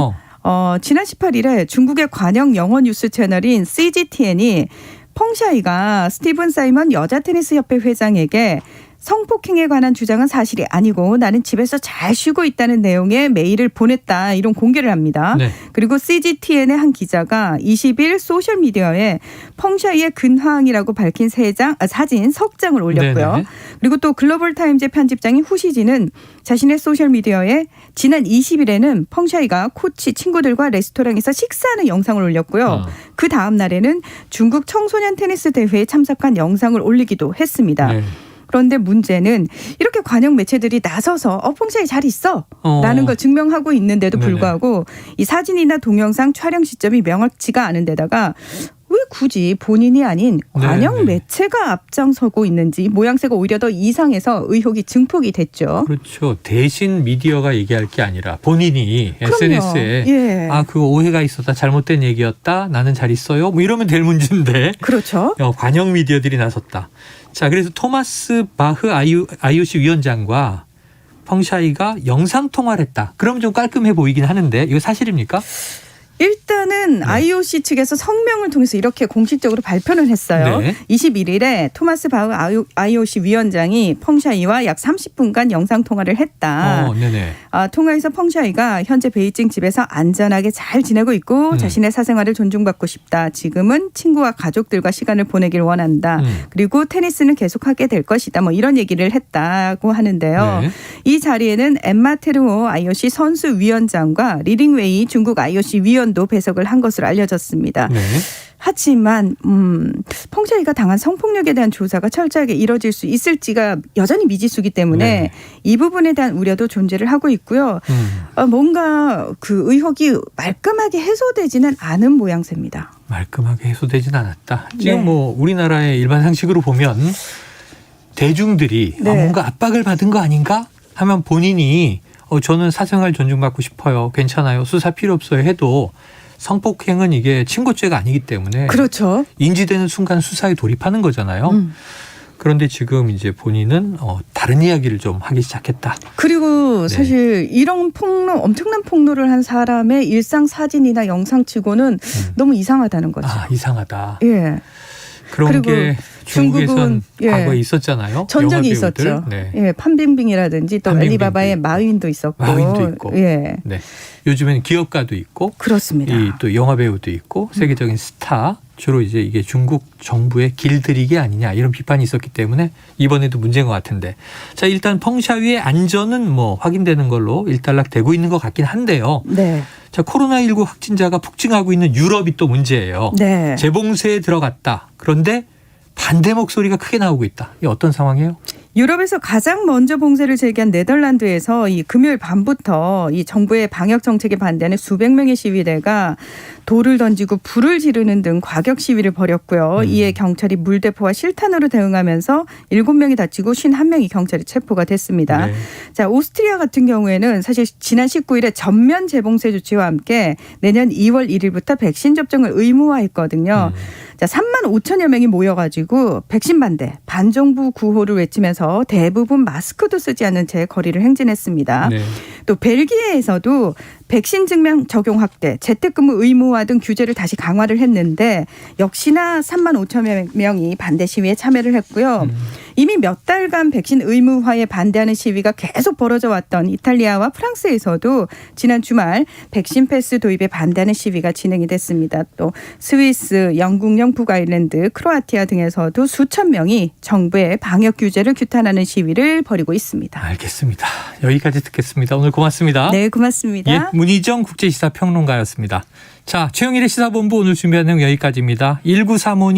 Speaker 15: 지난 18일에 중국의 관영 영어 뉴스 채널인 CGTN이 펑샤이가 스티븐 사이먼 여자 테니스 협회 회장에게 성폭행에 관한 주장은 사실이 아니고 나는 집에서 잘 쉬고 있다는 내용의 메일을 보냈다 이런 공개를 합니다. 그리고 CGTN의 한 기자가 20일 소셜미디어에 펑샤이의 근황이라고 밝힌 사진 석 장을 올렸고요. 그리고 또 글로벌타임즈 편집장인 후시진은 자신의 소셜미디어에 지난 20일에는 펑샤이가 코치 친구들과 레스토랑에서 식사하는 영상을 올렸고요. 그 다음 날에는 중국 청소년 테니스 대회에 참석한 영상을 올리기도 했습니다. 그런데 문제는 이렇게 관영 매체들이 나서서 펑샤이 잘 있어 라는 걸 증명하고 있는데도 불구하고 이 사진이나 동영상 촬영 시점이 명확치가 않은 데다가 왜 굳이 본인이 아닌 관영 매체가 앞장서고 있는지 모양새가 오히려 더 이상해서 의혹이 증폭이 됐죠.
Speaker 1: 그렇죠. 대신 미디어가 얘기할 게 아니라 본인이 SNS에 그 오해가 있었다. 잘못된 얘기였다. 나는 잘 있어요. 뭐 이러면 될 문제인데.
Speaker 15: 그렇죠.
Speaker 1: 관영 미디어들이 나섰다. 자, 그래서 토마스 바흐 IOC 위원장과 펑샤이가 영상 통화를 했다. 그러면 좀 깔끔해 보이긴 하는데 이거 사실입니까?
Speaker 15: 일단은 IOC 측에서 성명을 통해서 이렇게 공식적으로 발표를 했어요.
Speaker 1: 네.
Speaker 15: 21일에 토마스 바흐 IOC 위원장이 펑샤이와 약 30분간 영상 통화를 했다.
Speaker 1: 네네.
Speaker 15: 통화에서 펑샤이가 현재 베이징 집에서 안전하게 잘 지내고 있고 자신의 사생활을 존중받고 싶다. 지금은 친구와 가족들과 시간을 보내길 원한다. 그리고 테니스는 계속하게 될 것이다. 뭐 이런 얘기를 했다고 하는데요.
Speaker 1: 네.
Speaker 15: 이 자리에는 엠마 테르오 IOC 선수위원장과 리링웨이 중국 IOC 위원도 배석을 한 것으로 알려졌습니다.
Speaker 1: 네.
Speaker 15: 하지만 펑샤이가 당한 성폭력에 대한 조사가 철저하게 이뤄질 수 있을지가 여전히 미지수기 때문에
Speaker 1: 네.
Speaker 15: 이 부분에 대한 우려도 존재를 하고 있고요. 뭔가 그 의혹이 말끔하게 해소되지는 않은 모양새입니다.
Speaker 1: 말끔하게 해소되진 않았다. 지금
Speaker 15: 네.
Speaker 1: 뭐 우리나라의 일반 상식으로 보면 대중들이
Speaker 15: 네.
Speaker 1: 뭔가 압박을 받은 거 아닌가 하면 본인이 저는 사생활 존중받고 싶어요. 괜찮아요. 수사 필요 없어요 해도 성폭행은 이게 친고죄가 아니기 때문에
Speaker 15: 그렇죠.
Speaker 1: 인지되는 순간 수사에 돌입하는 거잖아요. 그런데 지금 이제 본인은 다른 이야기를 좀 하기 시작했다.
Speaker 15: 그리고 사실 이런 엄청난 폭로를 한 사람의 일상 사진이나 영상치고는 너무 이상하다는 거죠.
Speaker 1: 이상하다.
Speaker 15: 예.
Speaker 1: 그런 게 중국에선
Speaker 15: 예.
Speaker 1: 과거에 있었잖아요.
Speaker 15: 전적이
Speaker 1: 영화 배우들.
Speaker 15: 있었죠.
Speaker 1: 네.
Speaker 15: 예, 판빙빙이라든지 또
Speaker 1: 판빙빙
Speaker 15: 알리바바의 마윈도 있었고.
Speaker 1: 마윈도 있고.
Speaker 15: 예.
Speaker 1: 네. 요즘에는 기업가도 있고.
Speaker 15: 그렇습니다.
Speaker 1: 또 영화 배우도 있고 세계적인 스타. 주로 이제 이게 중국 정부의 길들이기 아니냐 이런 비판이 있었기 때문에 이번에도 문제인 것 같은데. 자, 일단 펑샤위의 안전은 뭐 확인되는 걸로 일단락되고 있는 것 같긴 한데요.
Speaker 15: 네.
Speaker 1: 자, 코로나19 확진자가 폭증하고 있는 유럽이 또 문제예요.
Speaker 15: 네.
Speaker 1: 재봉쇄에 들어갔다. 그런데 반대 목소리가 크게 나오고 있다. 이게 어떤 상황이에요?
Speaker 15: 유럽에서 가장 먼저 봉쇄를 제기한 네덜란드에서 이 금요일 밤부터 이 정부의 방역 정책에 반대하는 수백 명의 시위대가 돌을 던지고 불을 지르는 등 과격 시위를 벌였고요. 이에 경찰이 물대포와 실탄으로 대응하면서 7명이 다치고 51명이 경찰에 체포가 됐습니다.
Speaker 1: 네.
Speaker 15: 자, 오스트리아 같은 경우에는 사실 지난 19일에 전면 재봉쇄 조치와 함께 내년 2월 1일부터 백신 접종을 의무화했거든요. 자, 3만 5천여 명이 모여가지고 백신 반대, 반정부 구호를 외치면서 대부분 마스크도 쓰지 않은 채 거리를 행진했습니다.
Speaker 1: 네.
Speaker 15: 또 벨기에에서도 백신 증명 적용 확대, 재택근무 의무화 등 규제를 다시 강화를 했는데 역시나 3만 5천여 명이 반대 시위에 참여를 했고요. 이미 몇 달간 백신 의무화에 반대하는 시위가 계속 벌어져 왔던 이탈리아와 프랑스에서도 지난 주말 백신 패스 도입에 반대하는 시위가 진행이 됐습니다. 또 스위스, 영국령 북아일랜드, 크로아티아 등에서도 수천 명이 정부의 방역 규제를 규탄하는 시위를 벌이고 있습니다.
Speaker 1: 알겠습니다. 여기까지 듣겠습니다. 오늘 고맙습니다.
Speaker 15: 네, 고맙습니다.
Speaker 1: 예, 문희정 국제시사평론가였습니다. 자, 최영일의 시사본부 오늘 준비한 내용 여기까지입니다. 1935님